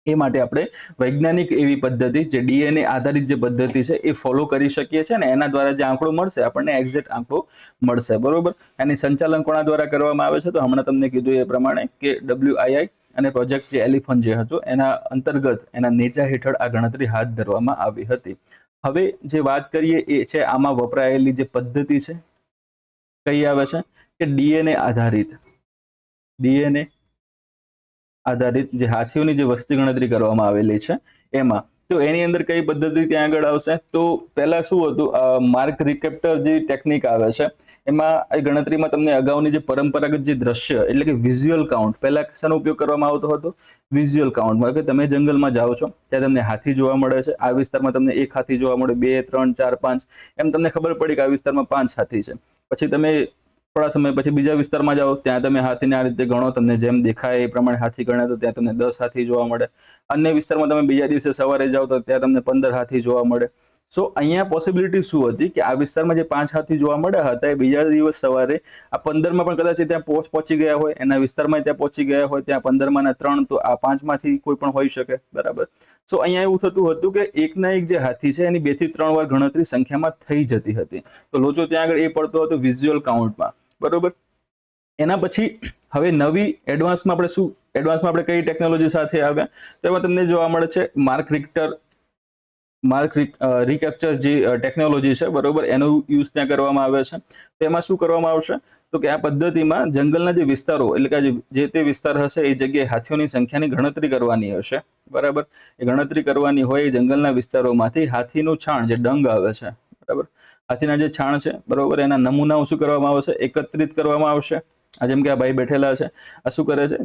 એ માટે આપણે વૈજ્ઞાનિક એવી પદ્ધતિ, જે DNA આધારિત જે પદ્ધતિ છે એ ફોલો કરી શકીએ છીએ ને એના દ્વારા જે આંકડો મળશે આપણને એક્ઝેક્ટ આંકડો મળશે, બરોબર. એની સંચાલન કોના દ્વારા કરવામાં આવે છે? તો હમણાં તમને કીધું એ પ્રમાણે કે WII અને પ્રોજેક્ટ જે એલિફન્ટ જે હતો એના અંતર્ગત એના નેજા હેઠળ આ ગણતરી હાથ ધરવામાં આવી હતી. હવે જે વાત કરીએ એ છે આમાં વપરાયેલી જે પદ્ધતિ છે કઈ આવે છે કે DNA આધારિત જે હાથીઓની જે વસ્તી ગણતરી કરવામાં આવેલી છે એમાં, તો એની અંદર કઈ પદ્ધતિ ત્યાં આગળ આવશે? તો પહેલા શું હતું, માર્ક રિકેપ્ટર જે ટેકનિક આવે છે એમાં એ ગણતરીમાં તમને અગાઉની જે પરંપરાગત જે દ્રશ્ય એટલે કે વિઝ્યુઅલ કાઉન્ટ, પહેલા શેનો ઉપયોગ કરવામાં આવતો હતો? વિઝ્યુઅલ કાઉન્ટમાં, કે તમે જંગલમાં જાઓ છો ત્યાં તમને હાથી જોવા મળે છે, આ વિસ્તારમાં તમને 1 હાથી જોવા મળે, 2, 3, 4, 5, એમ તમને ખબર પડી કે આ વિસ્તારમાં 5 હાથી છે. પછી તમે થોડા સમય પછી બીજા વિસ્તારમાં જાઓ, ત્યાં તમે હાથીને આ રીતે ગણો, તમને જેમ દેખાય એ પ્રમાણે હાથી ગણ્યા તો ત્યાં તમને 10 હાથી જોવા મળે. અન્ય વિસ્તારમાં તમે બીજા દિવસે સવારે જાઓ તો ત્યાં તમને 15 હાથી જોવા મળે. સો અહીંયા પોસિબિલિટી શું હતી કે આ વિસ્તારમાં જે 5 હાથી જોવા મળ્યા હતા એ બીજા દિવસ સવારે આ 15માં પણ કદાચ ત્યાં પહોંચી ગયા હોય, એના વિસ્તારમાં ત્યાં પહોંચી ગયા હોય, ત્યાં 15માંના 3, તો આ 5માંથી કોઈ પણ હોઈ શકે, બરાબર. સો અહીંયા એવું થતું હતું કે એકના એક જે હાથી છે એની 2 થી 3 વાર ગણતરી સંખ્યામાં થઈ જતી હતી. તો લોચો ત્યાં આગળ એ પડતો હતો વિઝ્યુઅલ કાઉન્ટમાં, બરોબર. એના પછી હવે નવી એડવાન્સમાં આપણે કઈ ટેકનોલોજી સાથે આવ્યા? તો એમાં તમને જોવા મળે છે માર્ક રિકેપ્ચર જે ટેકનોલોજી છે, બરોબર, એનો યુઝ ત્યાં કરવામાં આવે છે. તો એમાં શું કરવામાં આવશે? તો કે આ પદ્ધતિમાં જંગલના જે વિસ્તારો એટલે કે જે તે વિસ્તાર હશે એ જગ્યાએ હાથીઓની સંખ્યાની ગણતરી કરવાની હશે, બરાબર. એ ગણતરી કરવાની હોય એ જંગલના વિસ્તારોમાંથી હાથીનું છાણ જે ડંગ આવે છે, બરાબર, હાથીના જે છાણ છે, બરોબર, એના નમૂનાઓ શું કરવામાં આવશે? એકત્રિત કરવામાં આવશે. આ જેમ કે આ ભાઈ બેઠેલા છે, આ શું કરે છે?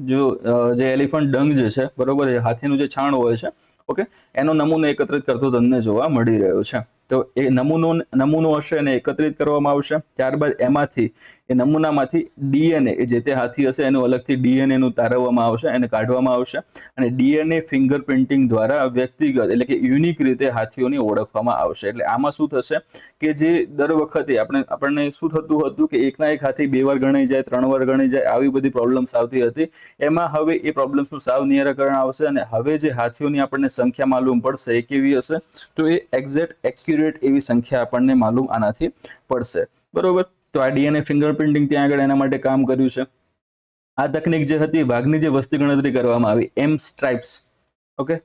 જે એલિફન્ટ ડંગ જે છે, બરોબર, એ હાથીનું જે છાણ હોય છે, ઓકે, એનો નમૂનો એકત્રિત કરતો તમને જોવા મળી રહ્યો છે. તો એ નમૂનો હશે એને એકત્રિત કરવામાં આવશે. ત્યારબાદ એમાંથી એ નમૂનામાંથી DNA એ જે તે હાથી હશે એનું અલગથી DNA નું તારવવામાં આવશે, એને કાઢવામાં આવશે અને DNA ફિંગરપ્રિન્ટિંગ દ્વારા વ્યક્તિગત એટલે કે યુનિક રીતે હાથીઓને ઓળખવામાં આવશે. એટલે આમાં શું થશે કે જે દર વખતે આપણને શું થતું હતું કે એકના એક હાથી 2 વાર ગણાઈ જાય, 3 વાર ગણાઈ જાય, આવી બધી પ્રોબ્લેમ્સ આવતી હતી. એમાં હવે એ પ્રોબ્લેમ્સનું સાવ નિરાકરણ આવશે અને હવે જે હાથીઓની આપણને સંખ્યા માલુમ પડશે એ કેવી હશે? તો એ એક્ઝેક્ટ એક્યુરેટ એવી સંખ્યા આપણને માલુમ આનાથી પડશે, બરોબર. તો આ DNA ફિંગરપ્રિન્ટિંગ ત્યાં આગળ એના માટે કામ કર્યું છે. આ તકનિક જે હતી વાઘની જે વસ્તી ગણતરી કરવામાં આવી, એમ સ્ટ્રાઇપ્સ, ઓકે,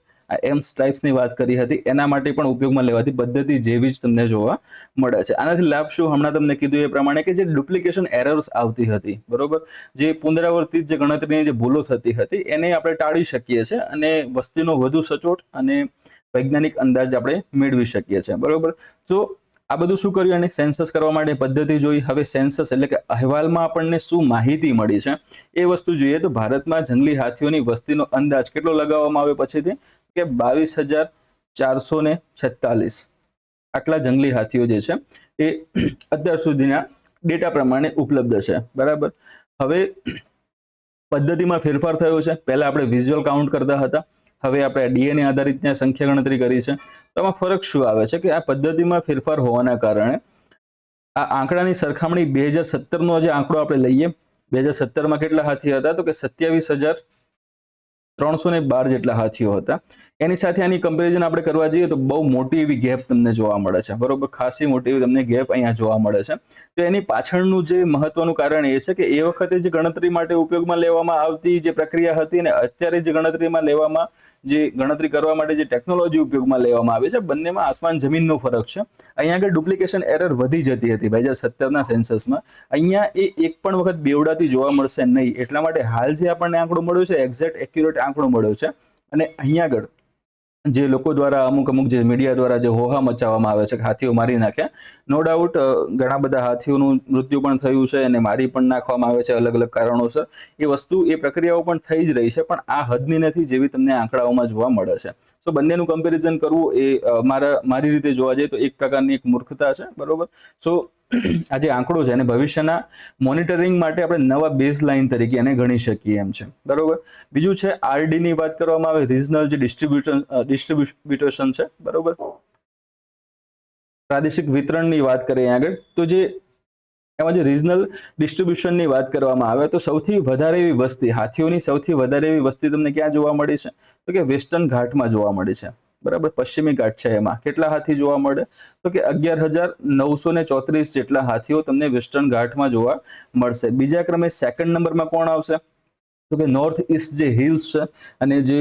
એમ્સ ટાઇપ્સની વાત કરી હતી, એના માટે પણ ઉપયોગમાં લેવાતી પદ્ધતિ જેવી જ તમને જોવા મળે છે. આનાથી લાભ શું? હમણાં તમને કીધું એ પ્રમાણે કે જે ડુપ્લિકેશન એરર્સ આવતી હતી, બરોબર, જે પુનરાવર્તિત જે ગણતરીની જે ભૂલો થતી હતી એને આપણે ટાળી શકીએ છીએ અને વસ્તીનો વધુ સચોટ અને વૈજ્ઞાનિક અંદાજ આપણે મેળવી શકીએ છીએ, બરોબર. તો આ બધું શું કર્યું? અને સેન્સસ કરવા માટે પદ્ધતિ જોઈ. હવે સેન્સસ એટલે કે અહેવાલમાં આપણને શું માહિતી મળી છે એ વસ્તુ જોઈએ. તો ભારતમાં જંગલી હાથીઓની વસ્તીનો અંદાજ કેટલો લગાવવામાં આવ્યો પછીથી કે 22,446 આટલા જંગલી હાથીઓ જે છે એ અત્યાર સુધીના ડેટા પ્રમાણે ઉપલબ્ધ છે, બરાબર. હવે પદ્ધતિમાં ફેરફાર થયો છે. પહેલા આપણે વિઝ્યુઅલ કાઉન્ટ કરતા હતા, હવે આપણે ડીએનએ આધારિત ત્યાં સંખ્યા ગણતરી કરી છે. તો આમાં ફરક શું આવે છે કે આ પદ્ધતિમાં ફેરફાર હોવાના કારણે આ આંકડાની સરખામણી 2017નો જે આંકડો આપણે લઈએ, 2017માં કેટલા હાથી હતા? તો કે 27,312 જેટલા હાથીઓ હતા. એની સાથે આની કમ્પેરિઝન આપણે કરવા જઈએ તો બહુ મોટી એવી ગેપ તમને જોવા મળે છે, બરોબર. ખાસી મોટી એવી તમને ગેપ અહીંયા જોવા મળે છે. તો એની પાછળનું જે મહત્વનું કારણ એ છે કે એ વખતે જે ગણતરી માટે ઉપયોગમાં લેવામાં આવતી જે પ્રક્રિયા હતી ને અત્યારે જે ગણતરીમાં લેવામાં જે ગણતરી કરવા માટે જે ટેકનોલોજી ઉપયોગમાં લેવામાં આવે છે, બંનેમાં આસમાન જમીનનો ફરક છે. અહીંયા આગળ ડુપ્લિકેશન એરર વધી જતી હતી 2017ના સેન્સસમાં. અહીંયા એ એક પણ વખત બેવડાતી જોવા મળશે નહીં. એટલા માટે હાલ જે આપણને આંકડો મળ્યો છે એક્ઝેક્ટ એક્યુરેટ આંકડો મળ્યો છે. અને અહીંયા આગળ જે લોકો દ્વારા અમુક જે મીડિયા દ્વારા જે હોહા મચાવવામાં આવે છે કે હાથીઓ મારી નાખ્યા, નો ડાઉટ ઘણા બધા હાથીઓનું મૃત્યુ પણ થયું છે અને મારી પણ નાખવામાં આવે છે અલગ અલગ કારણોસર. એ વસ્તુ એ પ્રક્રિયાઓ પણ થઈ જ રહી છે, પણ આ હદની નથી જેવી તમને આંકડાઓમાં જોવા મળે છે. તો બંનેનું કમ્પેરિઝન કરવું એ મારી રીતે જોવા જઈએ તો એક પ્રકારની એક મૂર્ખતા છે, બરોબર. સો આ જે આંકડો છે અને ભવિષ્યના મોનિટરિંગ માટે આપણે નવા બેઝ લાઇન તરીકે એને ગણી શકીએ એમ છે, બરોબર. બીજું છે આરડી ની વાત કરવામાં આવે, રિજનલ જે ડિસ્ટ્રીબ્યુશન છે, બરોબર, પ્રાદેશિક વિતરણની વાત કરીએ આગળ. તો જે એમાં જે રિજનલ ડિસ્ટ્રીબ્યુશનની વાત કરવામાં આવે તો સૌથી વધારે એવી વસ્તી, હાથીઓની સૌથી વધારે એવી વસ્તી તમને ક્યાં જોવા મળી છે? તો કે વેસ્ટર્ન ઘાટમાં જોવા મળી છે, બરાબર. પશ્ચિમી ઘાટ છે એમાં કેટલા હાથી જોવા મળે? તો કે 11,934 જેટલા હાથીઓ તમને વેસ્ટર્ન ઘાટમાં જોવા મળશે. બીજા ક્રમે સેકન્ડ નંબરમાં કોણ આવશે? તો કે નોર્થ ઈસ્ટ જે હિલ્સ છે અને જે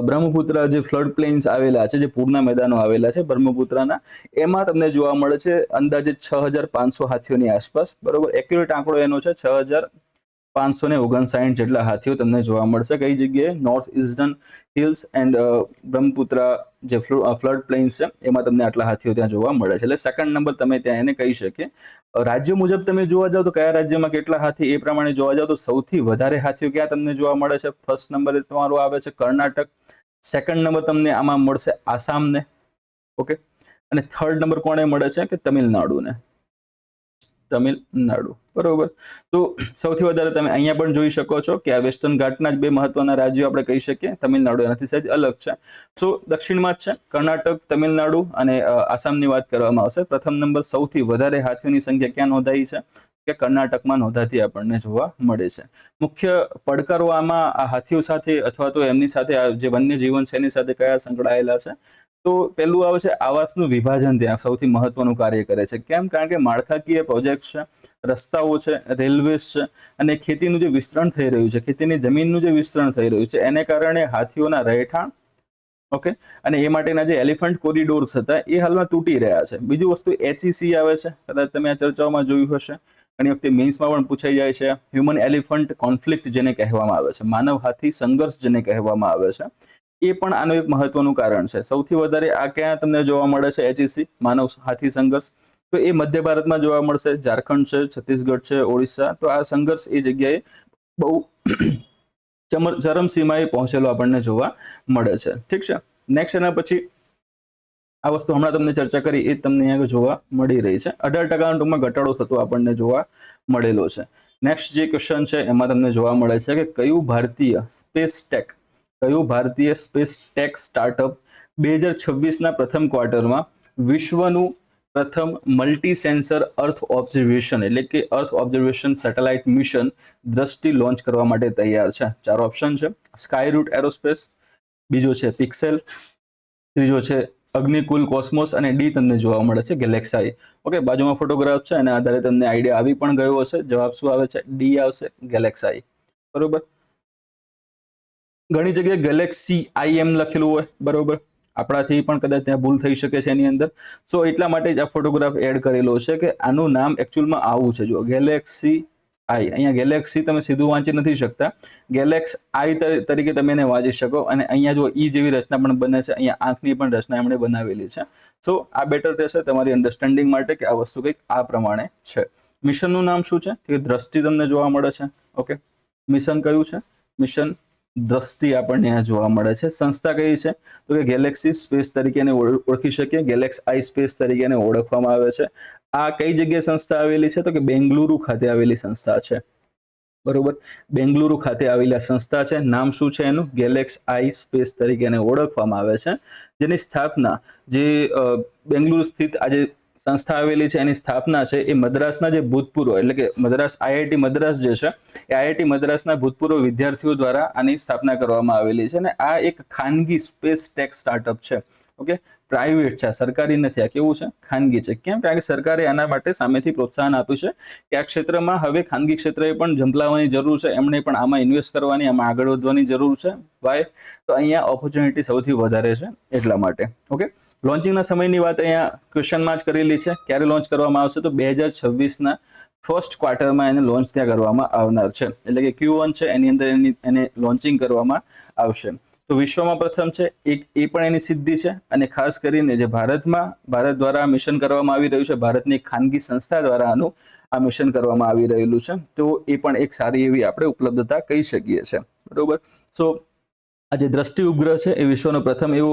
બ્રહ્મપુત્ર જે ફ્લડ પ્લેન્સ આવેલા છે, જે પૂરના મેદાનો આવેલા છે બ્રહ્મપુત્રના, એમાં તમને જોવા મળે છે અંદાજે 6,500 હાથીઓની આસપાસ, બરોબર. એક્યુરેટ આંકડો એનો છે 6,559 જેટલા હાથીઓ તમને જોવા મળશે. કઈ જગ્યાએ? North eastern hills and Brahmaputra જે ફ્લડ પ્લેન્સ છે એમાં તમને આટલા હાથીઓ ત્યાં જોવા મળે છે. એટલે સેકન્ડ નંબર તમે ત્યાં એને કહી શકીએ. રાજ્ય મુજબ તમે જોવા જાવ તો કયા રાજ્યમાં કેટલા હાથી એ પ્રમાણે જોવા જાવ તો સૌથી વધારે હાથીઓ ક્યાં તમને જોવા મળે છે? ફર્સ્ટ નંબરે તમારો આવે છે કર્ણાટક, સેકન્ડ નંબર તમને આમાં મળશે આસામને, ઓકે, અને થર્ડ નંબર કોને મળે છે કે તમિલનાડુને, તમિલનાડુ, બરોબર. તો સૌથી વધારે તમે અહીંયા પણ જોઈ શકો છો કે આ વેસ્ટર્ન ઘાટના જ બે મહત્વના રાજ્યો આપણે કહી શકીએ. તમિલનાડુ એનાથી સહેજ અલગ છે. સો દક્ષિણમાં જ છે કર્ણાટક, તમિલનાડુ અને આસામની વાત કરવામાં આવશે. પ્રથમ નંબર સૌથી વધારે હાથીઓની સંખ્યા ક્યાં નોંધાઈ છે કે કર્ણાટકમાં નોંધાતી આપણને જોવા મળે છે. મુખ્ય પડકારો આમાં આ હાથીઓ સાથે અથવા તો એમની સાથે જે વન્ય જીવન છે એની સાથે કયા સંકળાયેલા છે? તો પહેલું આવે છે આવાસનું વિભાજન. ત્યાં સૌથી મહત્વનું કાર્ય કરે છે. કેમ? કારણ કે માળખાકીય પ્રોજેક્ટ છે, રસ્તાઓ છે, રેલવેઝ છે અને ખેતીનું જે વિસ્તરણ થઈ રહ્યું છે, ખેતીની જમીનનું જે વિસ્તરણ થઈ રહ્યું છે એને કારણે હાથીઓના રહેઠાણ, ઓકે, અને એ માટેના જે એલિફન્ટ કોરિડોર્સ હતા એ હાલમાં તૂટી રહ્યા છે. બીજું વસ્તુ HEC આવે છે, કદાચ તમે આ ચર્ચાઓમાં જોયું હશે, ઘણી વખતે મેન્સમાં પણ પૂછાઈ જાય છે. હ્યુમન એલિફન્ટ કોન્ફ્લિક્ટ જેને કહેવામાં આવે છે, માનવ હાથી સંઘર્ષ જેને કહેવામાં આવે છે, એ પણ આનું એક મહત્વનું કારણ છે. સૌથી વધારે આ ક્યાં તમને જોવા મળે છે? HEC, માનવ હાથી સંઘર્ષ. તો એ મધ્ય ભારતમાં જોવા મળશે, ઝારખંડ છે, છત્તીસગઢ છે, ઓડિશા. તો આ સંઘર્ષ એ જગ્યાએ બહુ ચરમસીમાએ પહોંચેલો આપણને જોવા મળે છે, ઠીક છે. નેક્સ્ટ એના પછી આ વસ્તુ હમણાં તમને ચર્ચા કરી એ તમને અહીંયા જોવા મળી રહી છે. 18% ટૂંકમાં ઘટાડો થતો આપણને જોવા મળેલો છે. નેક્સ્ટ જે ક્વેશ્ચન છે એમાં તમને જોવા મળે છે કે કયું ભારતીય સ્પેસ ટેક સ્ટાર્ટઅપ 2026ના પ્રથમ ક્વાર્ટરમાં વિશ્વનું પ્રથમ મલ્ટી સેન્સર અર્થ ઓબ્ઝર્વેશન એટલે કે અર્થ ઓબ્ઝર્વેશન સેટેલાઇટ મિશન દ્રષ્ટિ લોન્ચ કરવા માટે તૈયાર છે? 4 ઓપ્શન છે. સ્કાયરૂટ એરોસ્પેસ, બીજો છે પિક્સેલ, ત્રીજો છે અગ્નિકુલ કોસ્મોસ અને ડી તમને જોવા મળે છે ગેલેક્સાઈ. ઓકે, બાજુમાં ફોટોગ્રાફ છે અને આધારે તમને આઈડિયા આવી પણ ગયો હશે. જવાબ શું આવે છે? ડી આવશે, ગેલેક્સાઈ, બરોબર. ઘણી જગ્યાએ ગેલેક્સી IM લખેલું હોય, બરોબર, આપણાથી પણ કદાચ ત્યાં ભૂલ થઈ શકે છે એની અંદર. સો એટલા માટે જ આ ફોટોગ્રાફ એડ કરેલો છે કે આનું નામ એકચ્યુઅલમાં આવું છે. જો ગેલેક્સી આઈ, અહીંયા ગેલેક્સી તમે સીધું વાંચી નથી શકતા, ગેલેક્સ આઈ તરીકે તમે એને વાંચી શકો. અને અહીંયા જો ઈ જેવી રચના પણ બને છે, અહીંયા આંખની પણ રચના એમણે બનાવેલી છે. સો આ બેટર રહેશે તમારી અન્ડરસ્ટેન્ડિંગ માટે કે આ વસ્તુ કંઈક આ પ્રમાણે છે. મિશનનું નામ શું છે? કે દ્રષ્ટિ તમને જોવા મળે છે. ઓકે, મિશન કયું છે? મિશન દ્રષ્ટિ આપણને અહીંયા જોવા મળે છે. સંસ્થા કઈ છે? તો કે ગેલેક્સી સ્પેસ તરીકે એને ઓળખી શકીએ, ગેલેક્સ આઈ સ્પેસ તરીકે એને ઓળખવામાં આવે છે. આ કઈ જગ્યાએ સંસ્થા આવેલી છે? તો કે બેંગલુરુ ખાતે આવેલી સંસ્થા છે, બરોબર. બેંગલુરુ ખાતે આવેલી આ સંસ્થા છે. નામ શું છે એનું? ગેલેક્સ આઈ સ્પેસ તરીકે એને ઓળખવામાં આવે છે. જેની સ્થાપના જે બેંગલુરુ સ્થિત આજે સંસ્થા આવેલી છે એની સ્થાપના છે એ મદ્રાસના જે ભૂતપૂર્વ, એટલે કે મદ્રાસ IIT મદ્રાસ જે છે એ IIT મદ્રાસના ભૂતપૂર્વ વિદ્યાર્થીઓ દ્વારા આની સ્થાપના કરવામાં આવેલી છે. અને આ એક ખાનગી સ્પેસ ટેક સ્ટાર્ટઅપ છે. ઓકે, પ્રાઇવેટ છે, સરકારી નથી. આ કેવું છે? ખાનગી છે. કેમ? કારણ કે સરકારે આના માટે સામેથી પ્રોત્સાહન આપ્યું છે કે આ ક્ષેત્રમાં હવે ખાનગી ક્ષેત્રએ પણ ઝંપલાવવાની જરૂર છે, એમણે પણ આમાં ઇન્વેસ્ટ કરવાની, આમાં આગળ વધવાની જરૂર છે. વાય? તો અહીંયા ઓપોર્ચ્યુનિટી સૌથી વધારે છે એટલા માટે. ઓકે, લોન્ચિંગના સમયની વાત અહીંયા ક્વેશ્ચનમાં જ કરેલી છે. ક્યારે લોન્ચ કરવામાં આવશે? તો 2026ના ફર્સ્ટ ક્વાર્ટરમાં એને લોન્ચ ત્યાં કરવામાં આવનાર છે. એટલે કે Q1 છે એની અંદર એને લોન્ચિંગ કરવામાં આવશે. તો વિશ્વમાં પ્રથમ છે, એક એ પણ એની સિદ્ધિ છે. અને ખાસ કરીને જે ભારત દ્વારા મિશન કરવામાં આવી રહ્યું છે, ભારતની એક ખાનગી સંસ્થા દ્વારા આનું આ મિશન કરવામાં આવી રહેલું છે. તો એ પણ એક સારી એવી આપણે ઉપલબ્ધતા કહી શકીએ છીએ, બરોબર. સો આ જે દ્રષ્ટિ ઉપગ્રહ છે એ વિશ્વનો પ્રથમ એવો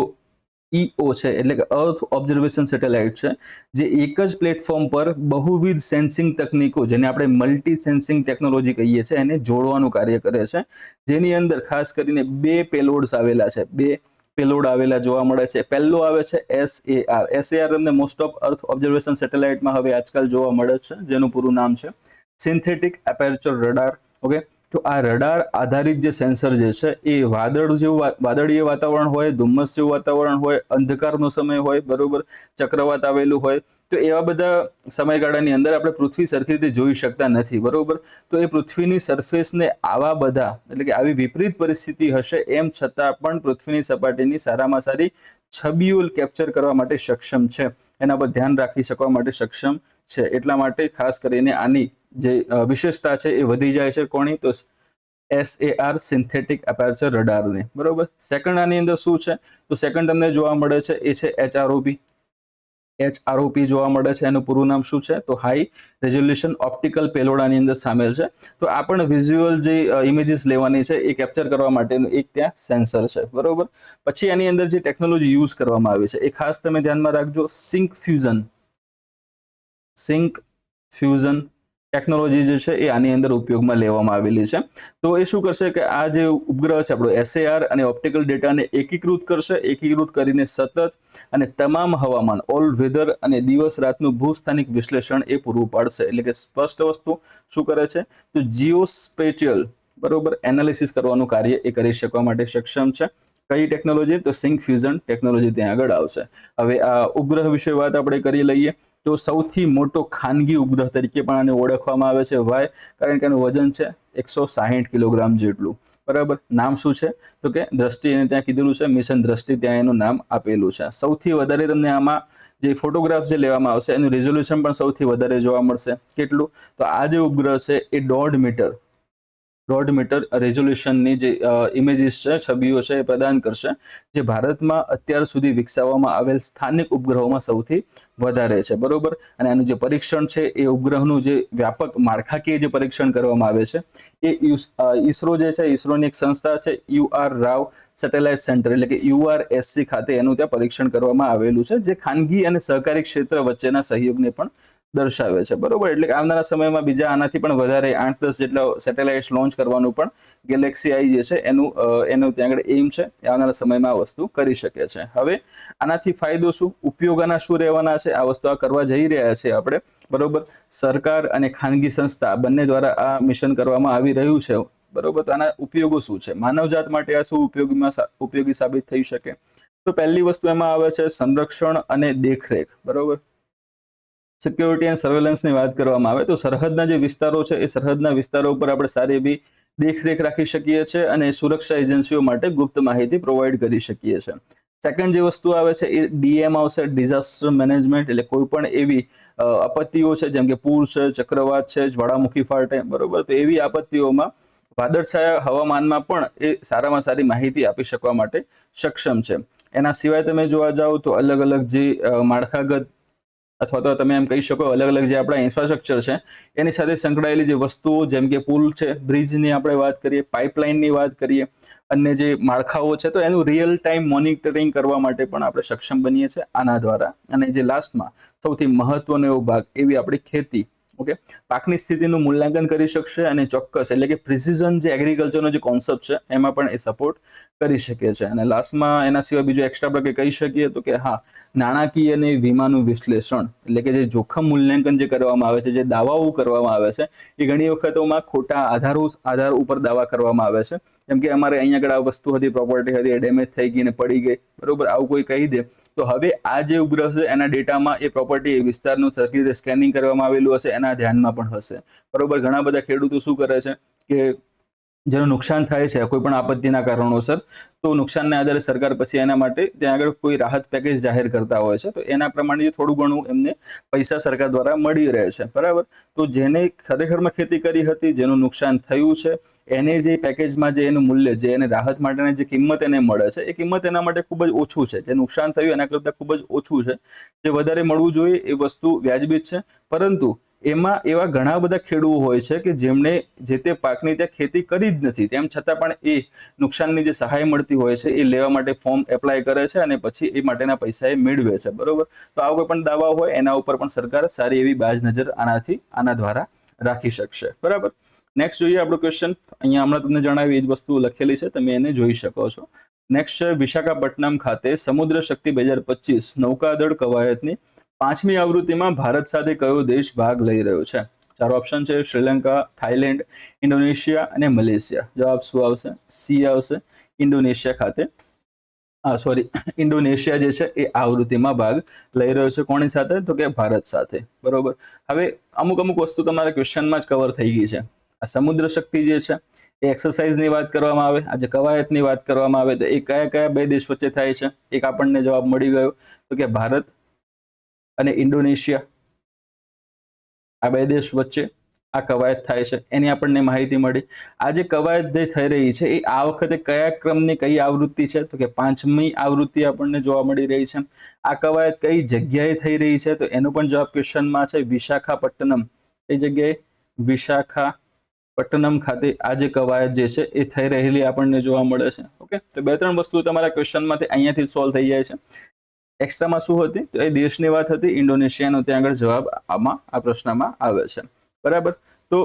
EO છે, એટલે કે અર્થ ઓબ્ઝર્વેશન સેટેલાઇટ છે, જે એક જ પ્લેટફોર્મ પર બહુવિધ સેન્સિંગ તકનીકો, જેને આપણે મલ્ટી સેન્સિંગ ટેકનોલોજી કહીએ છીએ, એને જોડવાનું કાર્ય કરે છે. જેની અંદર ખાસ કરીને 2 પેલોડ્સ આવેલા છે, 2 પેલોડ આવેલા જોવા મળે છે. પહેલો આવે છે SAR. SAR તમને મોસ્ટ ઓફ અર્થ ઓબ્ઝર્વેશન સેટેલાઇટમાં હવે આજકાલ જોવા મળે છે, જેનું પૂરું નામ છે સિન્થેટિક એપર્ચર રડાર. ઓકે, તો આ રડાર આધારિત જે સેન્સર જે છે એ વાદળીય વાતાવરણ હોય, ધુમ્મસ જેવું વાતાવરણ હોય, અંધકારનો સમય હોય, બરોબર, ચક્રવાત આવેલું હોય, તો એવા બધા સમયગાળાની અંદર આપણે પૃથ્વી સરખી રીતે જોઈ શકતા નથી, બરોબર. તો એ પૃથ્વીની સરફેસને આવા બધા, એટલે કે આવી વિપરીત પરિસ્થિતિ હશે એમ છતાં પણ પૃથ્વીની સપાટીની સારામાં સારી છબીઓ કેપ્ચર કરવા માટે સક્ષમ છે, એના પર ધ્યાન રાખી શકવા માટે સક્ષમ છે. એટલા માટે ખાસ કરીને આની જે વિશેષતા છે એ વધી જાય છે. કોની? તો SAR સિન્થેટિક એપર્ચર રડારની, બરોબર. સેકન્ડ આની અંદર શું છે? તો સેકન્ડ તમને જોવા મળે છે એ છે HROP જોવા મળે છે. એનું પૂરું નામ શું છે? તો હાઈ રેઝોલ્યુશન ઓપ્ટિકલ પેલોડ આની અંદર સામેલ છે. તો આ પણ વિઝ્યુઅલ જે ઇમેજીસ લેવાની છે એ કેપ્ચર કરવા માટેનું એક ત્યાં સેન્સર છે, બરોબર. પછી આની અંદર જે ટેકનોલોજી યુઝ કરવામાં આવી છે એ ખાસ તમે ધ્યાનમાં રાખજો. સિંક ફ્યુઝન ટેકનોલોજી જે છે એ આની અંદર ઉપયોગમાં લેવામાં આવેલી છે. તો એ શું કરશે કે આ જે ઉપગ્રહ છે આપણો SAR અને ઓપ્ટિકલ ડેટાને એકીકૃત કરશે. એકીકૃત કરીને સતત અને તમામ હવામાન, ઓલ વેધર અને દિવસ રાતનું ભૂસ્થાનિક વિશ્લેષણ એ પૂરું પાડશે. એટલે કે સ્પષ્ટ વસ્તુ શું કરે છે? તો જીઓસ્પેટિયલ, બરોબર, એનાલિસિસ કરવાનું કાર્ય એ કરી શકવા માટે સક્ષમ છે. કઈ ટેકનોલોજી? તો સિંક ફ્યુઝન ટેકનોલોજી ત્યાં આગળ આવશે. હવે આ ઉપગ્રહ વિશે વાત આપણે કરી લઈએ. તો સૌથી મોટો ખાનગી ઉપગ્રહ તરીકે પણ આને ઓળખવામાં આવે છે. વાય? કારણ કે એનું વજન છે 160 કિલોગ્રામ જેટલું, બરાબર. નામ શું છે? તો કે દ્રષ્ટિ, એને ત્યાં કીધેલું છે મિશન દ્રષ્ટિ, ત્યાં એનું નામ આપેલું છે. સૌથી વધારે તમને આમાં જે ફોટોગ્રાફ જે લેવામાં આવશે એનું રિઝોલ્યુશન પણ સૌથી વધારે જોવા મળશે. કેટલું? તો આ જે ઉપગ્રહ છે એ 1.5 મીટર રેઝોલ્યુશનની જે ઇમેજીસ છે, છબીઓ છે એ પ્રદાન કરશે, જે ભારતમાં અત્યાર સુધી વિકસાવવામાં આવેલ સ્થાનિક ઉપગ્રહોમાં સૌથી વધારે છે, બરોબર. અને આનું જે પરીક્ષણ છે એ ઉપગ્રહનું જે વ્યાપક માળખાકીય જે પરીક્ષણ કરવામાં આવે છે એ ઈસરો જે છે, ઈસરોની એક સંસ્થા છે UR રાવ સેટેલાઇટ સેન્ટર, એટલે કે URSC ખાતે એનું ત્યાં પરીક્ષણ કરવામાં આવેલું છે, જે ખાનગી અને સહકારી ક્ષેત્ર વચ્ચેના સહયોગને પણ દર્શાવે છે, બરોબર. એટલે કે આવનારા સમયમાં બીજા આનાથી પણ વધારે 8-10 જેટલા સેટેલાઇટ્સ લોન્ચ કરવાનું પણ ગેલેક્સી આઈ જે છે એનું ત્યાં આગળ એમ છે. આવનારા સમયમાં આ વસ્તુ કરી શકે છે. હવે આનાથી ફાયદો શું, ઉપયોગ આના શું રહેવાના છે, આ વસ્તુ આ કરવા જઈ રહ્યા છે આપણે, બરોબર. સરકાર અને ખાનગી સંસ્થા બંને દ્વારા આ મિશન કરવામાં આવી રહ્યું છે, બરોબર. તો આના ઉપયોગો શું છે, માનવજાત માટે આ શું ઉપયોગી સાબિત થઈ શકે? તો પહેલી વસ્તુ એમાં આવે છે સંરક્ષણ અને દેખરેખ, બરોબર. સિક્યોરિટી એન્ડ સર્વેલન્સની વાત કરવામાં આવે તો સરહદના જે વિસ્તારો છે એ સરહદના વિસ્તારો ઉપર આપણે સારી એવી દેખરેખ રાખી શકીએ છીએ અને સુરક્ષા એજન્સીઓ માટે ગુપ્ત માહિતી પ્રોવાઈડ કરી શકીએ છીએ. સેકન્ડ જે વસ્તુ આવે છે એ ડીએમ આવશે, ડિઝાસ્ટર મેનેજમેન્ટ, એટલે કોઈ પણ એવી આપત્તિઓ છે જેમ કે પૂર છે, ચક્રવાત છે, જ્વાળામુખી ફાટે, બરોબર, તો એવી આપત્તિઓમાં વાદળછાયા હવામાનમાં પણ એ સારામાં સારી માહિતી આપી શકવા માટે સક્ષમ છે. એના સિવાય તમે જોવા જાઓ તો અલગ અલગ જે માળખાગત અથવા તો તમે એમ કહી શકો અલગ અલગ જે આપણા ઇન્ફ્રાસ્ટ્રક્ચર છે એની સાથે સંકળાયેલી જે વસ્તુઓ જેમ કે પુલ છે, બ્રિજની આપણે વાત કરીએ, પાઇપલાઇનની વાત કરીએ, અન્ય જે માળખાઓ છે તો એનું રિયલ ટાઈમ મોનિટરિંગ કરવા માટે પણ આપણે સક્ષમ બનીએ છીએ આના દ્વારા. અને જે લાસ્ટમાં સૌથી મહત્વનો એવો ભાગ એવી આપણી ખેતી, ઓકે, પાકની સ્થિતિનું મૂલ્યાંકન કરી શકશે અને ચોક્કસ એટલે કે પ્રિસિઝન જે એગ્રીકલ્ચરનો જે કોન્સેપ્ટ છે એમાં પણ એ સપોર્ટ કરી શકે છે. અને લાસ્ટમાં એના સિવાય બીજું એક્સ્ટ્રા આપણે કહી શકીએ તો કે હા, નાણાકીય અને વીમાનું વિશ્લેષણ એટલે કે જે જોખમ મૂલ્યાંકન જે કરવામાં આવે છે, જે દાવાઓ કરવામાં આવે છે એ ઘણી વખતોમાં ખોટા આધાર ઉપર દાવા કરવામાં આવે છે. જેમ કે અમારે અહીંયા આગળ આ વસ્તુ હતી, પ્રોપર્ટી હતી, એ ડેમેજ થઈ ગઈ ને પડી ગઈ, બરોબર, આવું કોઈ કહી દે તો હવે આ જે ઉપગ્રહ છે એના ડેટામાં એ પ્રોપર્ટી એ વિસ્તારનું સરખી રીતે સ્કેનિંગ કરવામાં આવેલું હશે, એના ધ્યાનમાં પણ હશે, બરોબર. ઘણા બધા ખેડૂતો શું કરે છે કે જેનું નુકસાન થાય છે કોઈ પણ આપત્તિના કારણોસર, તો નુકસાનના આધારે સરકાર પછી એના માટે ત્યાં આગળ કોઈ રાહત પેકેજ જાહેર કરતા હોય છે, તો એના પ્રમાણે થોડું ઘણું એમને પૈસા સરકાર દ્વારા મળી રહે છે, બરાબર. તો જેને ખરેખરમાં ખેતી કરી હતી, જેનું નુકસાન થયું છે, એને જે પેકેજમાં જે એનું મૂલ્ય, જે એને રાહત માટેની જે કિંમત એને મળે છે એ કિંમત એના માટે ખૂબ જ ઓછું છે. જે નુકસાન થયું એના કરતાં ખૂબ જ ઓછું છે. જે વધારે મળવું જોઈએ એ વસ્તુ વ્યાજબી છે, પરંતુ એમાં એવા ઘણા બધા ખેડૂતો હોય છે કે જેમણે જે તે પાકની ત્યાં ખેતી કરી જ નથી, તેમ છતાં પણ એ નુકસાનની જે સહાય મળતી હોય છે એ લેવા માટે ફોર્મ એપ્લાય કરે છે અને પછી એ માટેના પૈસા એ મેળવે છે, બરોબર. તો આવા કોઈ પણ દાવા હોય એના ઉપર પણ સરકાર સારી એવી બાજ નજર આના દ્વારા રાખી શકશે, બરાબર. નેક્સ્ટ જોઈએ આપણો ક્વેશ્ચન. અહીંયા હમણાં તમને જણાવી એ જ વસ્તુ લખેલી છે, તમે એને જોઈ શકો છો. નેક્સ્ટ છે વિશાખાપટ્ટનમ ખાતે સમુદ્ર શક્તિ 2025 નૌકાદળ કવાયતની 5મી આવૃત્તિમાં ભારત સાથે કયો દેશ ભાગ લઈ રહ્યો છે? 4 ઓપ્શન છે: શ્રીલંકા, થાઈલેન્ડ, ઇન્ડોનેશિયા અને મલેશિયા. જવાબ શું આવશે? સી આવશે, ઇન્ડોનેશિયા ખાતે. ઇન્ડોનેશિયા જે છે એ આવૃત્તિમાં ભાગ લઈ રહ્યો છે. કોની સાથે? તો કે ભારત સાથે, બરોબર. હવે અમુક વસ્તુ તમારા ક્વેશ્ચનમાં જ કવર થઈ ગઈ છે. આ સમુદ્ર શક્તિ જે છે એ એક્સરસાઇઝની વાત કરવામાં આવે, આજે કવાયતની વાત કરવામાં આવે તો એ કયા કયા બે દેશ વચ્ચે થાય છે? એક આપણને જવાબ મળી ગયો તો કે ભારત અને ઇન્ડોનેશિયા, આ બે દેશ વચ્ચે આ કવાયત થાય છે, એની આપણને માહિતી મળી. આ જે કવાયત જે થઈ રહી છે એ આ વખતે કયા ક્રમની કઈ આવૃત્તિ છે? તો કે 5મી આવૃત્તિ આપણને જોવા મળી રહી છે. આ કવાયત કઈ જગ્યાએ થઈ રહી છે? તો એનો પણ જવાબ ક્વેશ્ચનમાં છે. વિશાખાપટ્ટનમ. કઈ જગ્યાએ? વિશાખાપટ્ટનમ ખાતે આ જે કવાયત જે છે એ થઈ રહેલી આપણને જોવા મળે છે. ઓકે, તો 2-3 વસ્તુ તમારા ક્વેશ્ચનમાંથી અહીંયાથી સોલ્વ થઈ જાય છે. એક્સ્ટ્રામાં શું હતી? તો એ દેશની વાત હતી, ઇન્ડોનેશિયાનો ત્યાં આગળ જવાબ આ પ્રશ્નમાં આવે છે, બરાબર. તો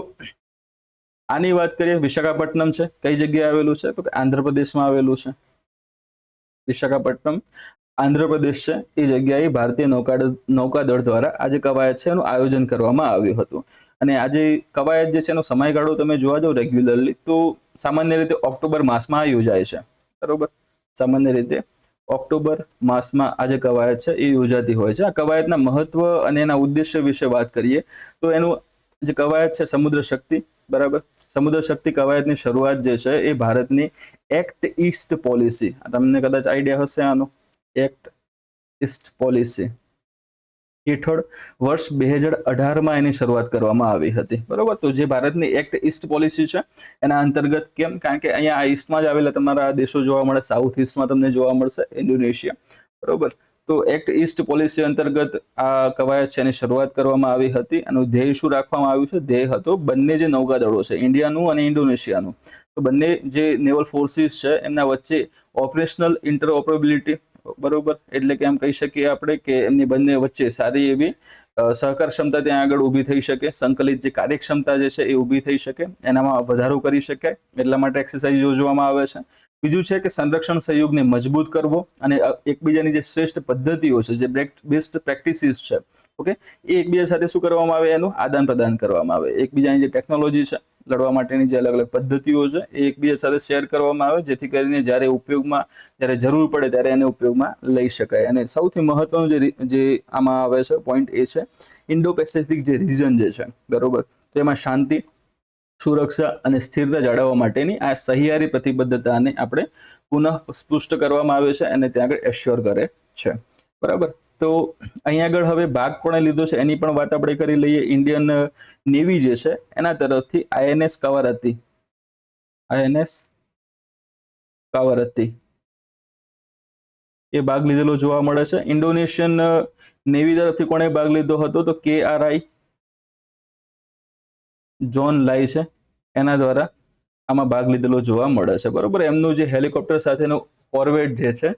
આની વાત કરીએ, વિશાખાપટ્ટનમ છે, કઈ જગ્યાએ આવેલું છે? તો કે આંધ્રપ્રદેશમાં આવેલું છે. વિશાખાપટ્ટનમ આંધ્રપ્રદેશ છે, એ જગ્યાએ ભારતીય નૌકાદળ દ્વારા આ જે કવાયત છે એનું આયોજન કરવામાં આવ્યું હતું. અને આ જે કવાયત જે છે એનો સમયગાળો તમે જોવા જાઓ રેગ્યુલરલી તો સામાન્ય રીતે ઓક્ટોબર માસમાં યોજાય છે, બરોબર. સામાન્ય રીતે ઓક્ટોબર માસમાં આ જે કવાયત છે એ યોજાતી હોય છે. આ કવાયતના મહત્વ અને એના ઉદ્દેશ્ય વિશે વાત કરીએ તો એનું જે કવાયત છે સમુદ્ર શક્તિ, બરાબર. સમુદ્ર શક્તિ કવાયતની શરૂઆત જે છે એ ભારતની એક્ટ ઈસ્ટ પોલિસી, તમને કદાચ આઈડિયા હશે આનો, એક્ટ ઈસ્ટ પોલિસી હેઠળ વર્ષ 2018માં એની શરૂઆત કરવામાં આવી હતી, બરોબર. તો જે ભારતની એક્ટ ઈસ્ટ પોલિસી છે એના અંતર્ગત, કેમ? કારણ કે અહીંયા આ ઈસ્ટમાં જ આવેલા તમારા દેશો જોવા મળે, સાઉથ ઈસ્ટમાં તમને જોવા મળશે ઇન્ડોનેશિયા, બરોબર. તો એક્ટ ઈસ્ટ પોલિસી અંતર્ગત આ કવાયત છે એની શરૂઆત કરવામાં આવી હતી. આનું ધ્યેય શું રાખવામાં આવ્યું છે? ધ્યેય હતો બંને જે નૌકાદળો છે, ઇન્ડિયાનું અને ઇન્ડોનેશિયાનું, તો બંને જે નેવલ ફોર્સિસ છે એમના વચ્ચે ઓપરેશનલ ઇન્ટરઓપરેબિલિટી, બરોબર, એટલે કે એમ કહી શકીએ આપણે કે એમની બંને વચ્ચે સારી એવી સહકાર ક્ષમતા ત્યાં આગળ ઊભી થઈ શકે, સંકલિત જે કાર્યક્ષમતા જે છે એ ઊભી થઈ શકે, એનામાં વધારો કરી શકાય, એટલા માટે એક્સરસાઇઝ યોજવામાં આવે છે. બીજું છે કે સંરક્ષણ સહયોગને મજબૂત કરવો અને એકબીજાની જે શ્રેષ્ઠ પદ્ધતિઓ છે, જે બેસ્ટ પ્રેક્ટિસીસ છે, ઓકે, એ એકબીજા સાથે શું કરવામાં આવે? એનું આદાન પ્રદાન કરવામાં આવે. એકબીજાની જે ટેકનોલોજી છે લડવા માટેની જે અલગ અલગ પદ્ધતિઓ છે એ એકબીજા સાથે શેર કરવામાં આવે, જેથી કરીને જ્યારે જરૂર પડે ત્યારે એને ઉપયોગમાં લઈ શકાય. અને સૌથી મહત્વનું જે આમાં આવે છે પોઈન્ટ એ છે ઇન્ડો પેસિફિક જે રીજન જે છે, બરોબર, તો એમાં શાંતિ, સુરક્ષા અને સ્થિરતા જાળવવા માટેની આ સહિયારી પ્રતિબદ્ધતાને આપણે પુનઃ સ્પષ્ટ કરવામાં આવે છે અને ત્યાં આગળ એશ્યોર કરે છે. બરાબર. તો અહીંયા આગળ હવે ભાગ કોણે લીધો છે એની પણ વાત આપણે કરી લઈએ. ઇન્ડિયન નેવી જે છે એના તરફથી INS કાવારત્તી એ ભાગ લીધેલો જોવા મળે છે. ઇન્ડોનેશિયન નેવી તરફથી કોણે ભાગ લીધો હતો? તો KRI જોન લાઈ છે, એના દ્વારા આમાં ભાગ લીધેલો જોવા મળે છે. બરોબર. એમનું જે હેલિકોપ્ટર સાથેનું કોર્વેટ જે છે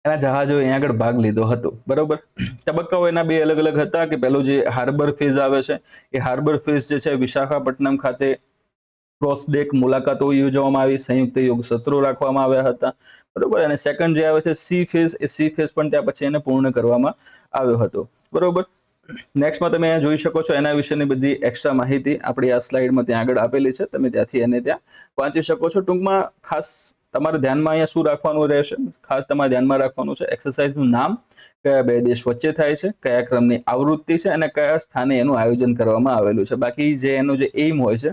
એના જહાજો અહીંયા આગળ ભાગ લીધો હતો. બરોબર. તબક્કાઓ એના બે અલગ અલગ હતા કે પેલો જે હાર્બર ફેઝ આવે છે એ હાર્બર ફેઝ જે છે વિશાખાપટ્ટનમ ખાતે ક્રોસ ડેક મુલાકાતો યોજવામાં આવી, સંયુક્ત યોગ સત્રો રાખવામાં આવ્યા હતા. બરોબર. અને સેકન્ડ જે આવે છે C phase, A C phase પણ ત્યાં પછી એને પૂર્ણ કરવામાં આવ્યો હતો. બરોબર. નેક્સ્ટમાં તમે અહીંયા જોઈ શકો છો એના વિશેની બધી એક્સ્ટ્રા માહિતી આપણી આ સ્લાઇડમાં ત્યાં આગળ આપેલી છે, તમે ત્યાંથી એને ત્યાં વાંચી શકો છો. ટૂંકમાં ખાસ તમારે ધ્યાનમાં અહીંયા શું રાખવાનું રહેશે? ખાસ તમારે ધ્યાનમાં રાખવાનું છે એક્સરસાઇઝનું નામ, કયા બે દેશ વચ્ચે થાય છે, કયા ક્રમની આવૃત્તિ છે અને કયા સ્થાને એનું આયોજન કરવામાં આવેલું છે. બાકી જે એનું જે એઇમ હોય છે,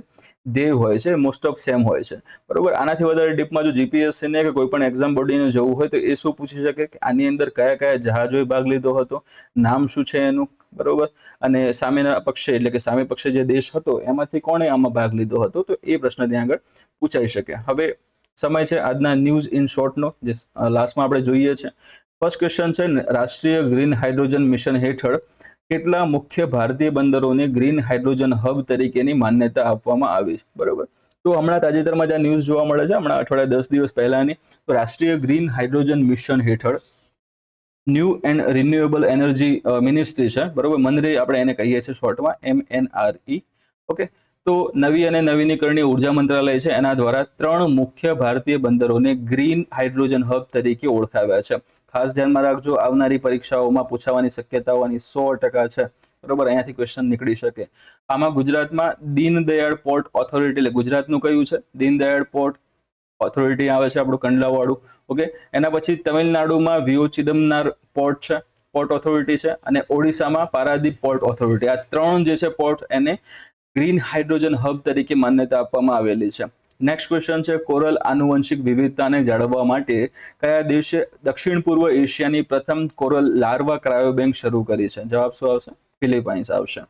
ધ્યેય હોય છે, મોસ્ટ ઓફ સેમ હોય છે. બરોબર. આનાથી વધારે ડીપમાં જો GPSC ને કે કોઈ પણ એક્ઝામ બોડીને જવું હોય તો એ શું પૂછી શકે કે આની અંદર કયા કયા જહાજોએ ભાગ લીધો હતો, નામ શું છે એનું, બરોબર, અને સામેના પક્ષે એટલે કે સામે પક્ષે જે દેશ હતો એમાંથી કોણે આમાં ભાગ લીધો હતો, તો એ પ્રશ્ન ત્યાં આગળ પૂછાઈ શકે. હવે સમય છે આજના ન્યૂઝ ઇન શોર્ટનો, જે લાસ્ટમાં આપણે જોઈએ છે. ફર્સ્ટ ક્વેશ્ચન છે રાષ્ટ્રીય ગ્રીન હાઇડ્રોજન મિશન હેઠળ કેટલા મુખ્ય ભારતીય બંદરોને ગ્રીન હાઇડ્રોજન હબ તરીકેની માન્યતા આપવામાં આવી? બરોબર. તો હમણાં તાજેતરમાં જે ન્યૂઝ જોવા મળે છે, હમણાં અઠવાડિયા 10 દિવસ પહેલાની, તો રાષ્ટ્રીય ગ્રીન હાઇડ્રોજન મિશન હેઠળ new and renewable energy ministry છે, બરોબર, મનરેગ આપણે એને કહીએ છીએ શોર્ટમાં, MNRE. ઓકે. તો નવી અને નવીનીકરણીય ઉર્જા મંત્રાલય છે એના દ્વારા 3 મુખ્ય ભારતીય બંદરોને ગ્રીન હાઇડ્રોજન હબ તરીકે ઓળખાવ્યા છે. ખાસ ધ્યાનમાં રાખજો, આવનારી પરીક્ષાઓમાં પૂછાવાની શક્યતાઓની 100% છે. બરોબર. અહીંયાથી ક્વેશ્ચન નીકળી શકે. આમાં ગુજરાતમાં દીનદયાળ પોર્ટ ઓથોરિટી, એટલે ગુજરાતનું કયું છે? દીનદયાળ પોર્ટ ઓથોરિટી આવે છે આપણું કંડલાવાળું. ઓકે. એના પછી તમિલનાડુમાં વિયોચિદમ્બર પોર્ટ છે, પોર્ટ ઓથોરિટી છે, અને ઓડિશામાં પારાદીપ પોર્ટ ઓથોરિટી. આ 3 જે છે પોર્ટ એને ગ્રીન હાઇડ્રોજન હબ તરીકે માન્યતા આપવામાં આવેલી છે. નેક્સ્ટ ક્વેશ્ચન છે કોરલ આનુવંશિક વિવિધતાને જાળવવા માટે કયા દેશે દક્ષિણ પૂર્વ એશિયાની પ્રથમ કોરલ લાર્વા ક્રાયોબેંક શરૂ કરી છે? જવાબ શું આવશે? ફિલિપાઇન્સ આવશે.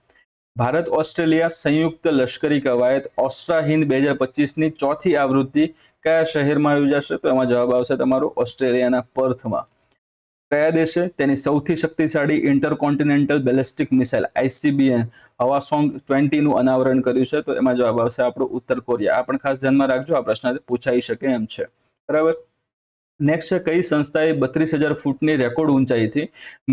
ભારત ઓસ્ટ્રેલિયા સંયુક્ત લશ્કરી કવાયત ઓસ્ટ્રા હિન્દ 2025ની 4થી આવૃત્તિ કયા શહેરમાં યોજાશે? તો એમાં જવાબ આવશે તમારો ઓસ્ટ્રેલિયાના પર્થમાં. કયા દેશે તેની સૌથી શક્તિશાળી ઇન્ટરકોન્ટિનેન્ટલ બેલિસ્ટિક મિસાઇલ ICBM હવાસોંગ 20 નું અનાવરણ કર્યું છે? તો એમાં જવાબ આવશે આપણો ઉત્તર કોરિયા. આ પણ ખાસ ધ્યાનમાં રાખજો, આ પ્રશ્ન પૂછાઈ શકે એમ છે. બરાબર. નેક્સ્ટ છે કઈ સંસ્થાએ 32,000 ફૂટની રેકોર્ડ ઊંચાઈથી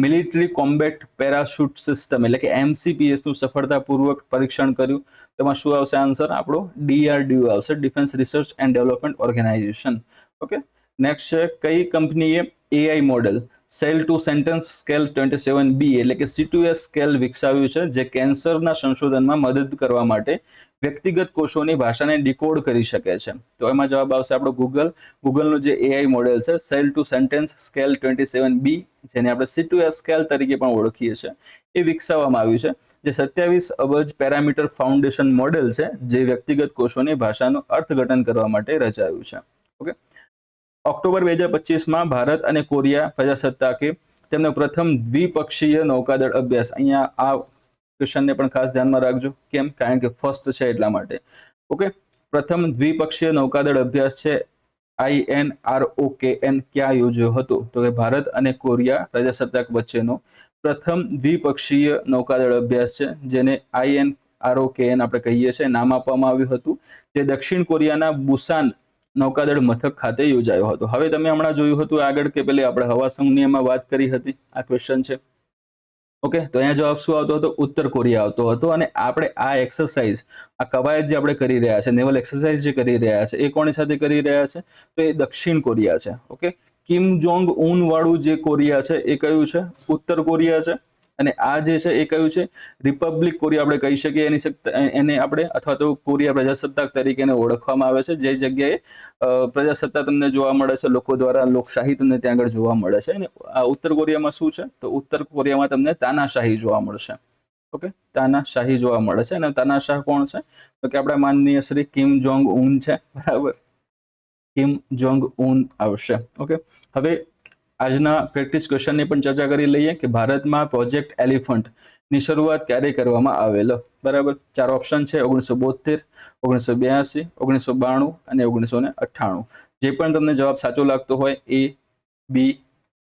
મિલિટરી કોમ્બેટ પેરાશૂટ સિસ્ટમ એટલે કે MCPS નું સફળતાપૂર્વક પરીક્ષણ કર્યું? તેમાં શું આવશે આન્સર? આપણો DRDO આવશે, defence research and development organisation. Okay. Next છે કઈ કંપનીએ AI model cell to sentence scale 27B એટલે કે C2S સ્કેલ વિકસાવ્યું છે, જે કેન્સરના સંશોધનમાં મદદ કરવા માટે વ્યક્તિગત કોષોની ભાષાને ડીકોડ કરી શકે છે? તો એમાં જવાબ આવશે આપણો ગૂગલનું જે AI મોડેલ છે cell to sentence scale 27B, જેને આપણે C2S સ્કેલ તરીકે પણ ઓળખીએ છીએ, એ વિકસાવવામાં આવ્યું છે, જે 27 અબજ પેરામીટર ફાઉન્ડેશન મોડેલ છે, જે વ્યક્તિગત કોષોની ભાષાનું અર્થઘટન કરવા માટે રચાયું છે. ઓકે. ઓક્ટોબર 2025માં ભારત અને કોરિયા પ્રજાસત્તાકે તેમનો પ્રથમ દ્વિપક્ષીય નૌકાદળ અભ્યાસ, અહીંયા આ ક્વેશ્ચનને પણ ખાસ ધ્યાનમાં રાખજો. કેમ? કારણ કે ફર્સ્ટ છે એટલા માટે. ઓકે. પ્રથમ દ્વિપક્ષીય નૌકાદળ અભ્યાસ છે INROKN ક્યાં યોજ્યો હતો? તો કે ભારત અને કોરિયા પ્રજાસત્તાક વચ્ચેનો પ્રથમ દ્વિપક્ષીય નૌકાદળ અભ્યાસ છે, જેને INROKN આપણે કહીએ છીએ, નામ આપવામાં આવ્યું હતું, તે દક્ષિણ કોરિયાના બુસાન નૌકાદળ મથક ખાતે યોજાયો હતો. હવે તમે હમણાં જોયું હતું આગળ કે પેલી આપણે હવાસંઘની એમાં વાત કરી હતી, આ ક્વેશ્ચન છે. ઓકે. તો અહીંયા જવાબ શું આવતો હતો? ઉત્તર કોરિયા આવતો હતો. અને આપણે આ એક્સરસાઇઝ, આ કવાયત જે આપણે કરી રહ્યા છે, નેવલ એક્સરસાઇઝ જે કરી રહ્યા છે, એ કોની સાથે કરી રહ્યા છે? તો એ દક્ષિણ કોરિયા છે. ઓકે. કિમ જોંગ ઉન વાળું જે કોરિયા છે એ કયું છે? ઉત્તર કોરિયા છે. અને આ જે છે એ કયું છે? રિપબ્લિક કોરિયા આપણે કહી શકીએ, એને આપણે, અથવા તો કોરિયા પ્રજાસત્તાક તરીકે એને ઓળખવામાં આવે છે. જે જગ્યાએ પ્રજાસત્તા તમને જોવા મળે છે, લોકો દ્વારા લોકશાહી તમને ત્યાં આગળ જોવા મળે છે. અને આ ઉત્તર કોરિયામાં શું છે? તો ઉત્તર કોરિયામાં તમને તાનાશાહી જોવા મળશે. ઓકે, તાનાશાહી જોવા મળે છે. અને તાનાશાહ કોણ છે? તો કે આપણા માનનીય શ્રી કિમ જોંગ ઉન છે, બરાબર. કિમ જોંગ ઉન આવશે. ઓકે, હવે આજના પ્રેક્ટિસ ક્વેશ્ચનની પણ ચર્ચા કરી લઈએ કે ભારતમાં પ્રોજેક્ટ એલિફન્ટની શરૂઆત ક્યારે કરવામાં આવેલો? બરાબર, 4 ઓપ્શન છે: 1972, 1982, 1992 અને 1998. જે પણ તમને જવાબ સાચો લાગતો હોય, A, B,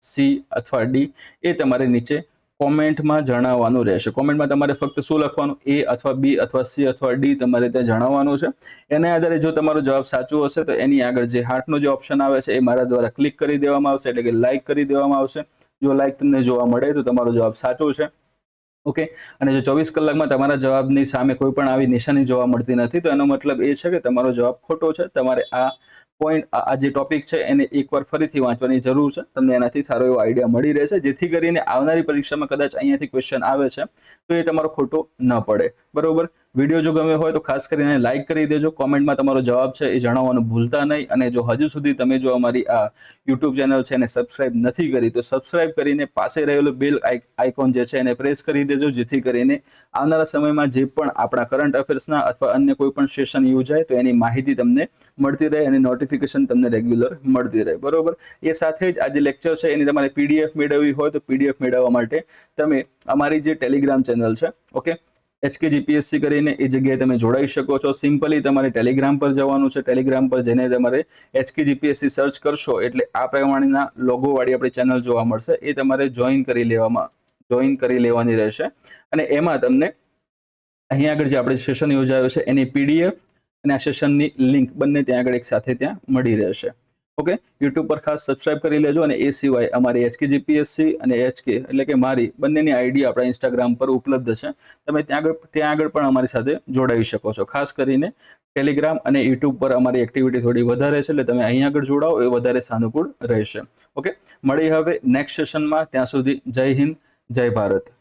C અથવા D, એ તમારે નીચે કોમેન્ટમાં જણાવવાનું રહેશે. કોમેન્ટમાં તમારે ફક્ત શું લખવાનું? A અથવા B અથવા C અથવા D તમારે ત્યાં જણાવવાનું છે. એના આધારે જો તમારો જવાબ સાચો હશે તો એની આગળ જે હાર્ટનો જે ઓપ્શન આવે છે એ મારા દ્વારા ક્લિક કરી દેવામાં આવશે, એટલે કે લાઇક કરી દેવામાં આવશે. જો લાઇક તમને જોવા મળે તો તમારો જવાબ સાચો છે. ઓકે, અને જો 24 કલાકમાં તમારા જવાબની સામે કોઈ પણ આવી નિશાની જોવા મળતી નથી તો એનો મતલબ એ છે કે તમારો જવાબ ખોટો છે. તમારે આ પોઈન્ટ, આ જે ટોપિક છે એને એકવાર ફરીથી વાંચવાની જરૂર છે. તમને એનાથી સારો એવો આઈડિયા મળી રહેશે, જેથી કરીને આવનારી પરીક્ષામાં કદાચ અહીંયાથી ક્વેશ્ચન આવે છે તો એ તમારો ખોટો ન પડે. બરોબર, વિડીયો જો ગમ્યો હોય તો ખાસ કરીને લાઇક કરી દેજો. કોમેન્ટમાં તમારો જવાબ છે એ જણાવવાનું ભૂલતા નહીં. અને જો હજુ સુધી તમે જો અમારી આ યુટ્યુબ ચેનલ છે એને સબસ્ક્રાઇબ નથી કરી તો સબસ્ક્રાઇબ કરીને પાસે રહેલો બેલ આઇકોન જે છે એને પ્રેસ કરી દેજો, જેથી કરીને આવનારા સમયમાં જે પણ આપણા કરંટ અફેર્સના અથવા અન્ય કોઈ પણ સેશન યોજાય તો એની માહિતી તમને મળતી રહે અને નોટિફિકેશન તમને રેગ્યુલર મળતી રહે. બરોબર, એ સાથે જ આ જે લેક્ચર છે એની તમારે PDF મેળવવી હોય તો PDF મેળવવા માટે તમે અમારી જે ટેલિગ્રામ ચેનલ છે, ઓકે, HKGPSC કરીને, એ જગ્યાએ તમે જોડાઈ શકો છો. સિમ્પલી તમારે ટેલિગ્રામ પર જવાનું છે. ટેલિગ્રામ પર જઈને તમારે HKGPSC સર્ચ કરશો એટલે આ પ્રમાણેના લોગોવાળી આપણી ચેનલ જોવા મળશે. એ તમારે જોઈન કરી લેવાની રહેશે. અને એમાં તમને અહીં આગળ જે આપણે સેશન યોજાયો છે એની PDF અને આ સેશનની લિંક બંને ત્યાં આગળ એક સાથે ત્યાં મળી રહેશે. ઓકે, યુટ્યુબ પર ખાસ સબસ્ક્રાઇબ કરી લેજો. અને એ સિવાય અમારી HKGPSC અને HK એટલે કે મારી બંનેની આઈડી આપણા ઇન્સ્ટાગ્રામ પર ઉપલબ્ધ છે. તમે ત્યાં આગળ પણ અમારી સાથે જોડાઈ શકો છો. ખાસ કરીને ટેલિગ્રામ અને યુટ્યુબ પર અમારી એક્ટિવિટી થોડી વધારે છે, એટલે તમે અહીં આગળ જોડાઓ એ વધારે સાનુકૂળ રહેશે. ઓકે, મળી હવે નેક્સ્ટ સેશનમાં. ત્યાં સુધી જય હિન્દ, જય ભારત.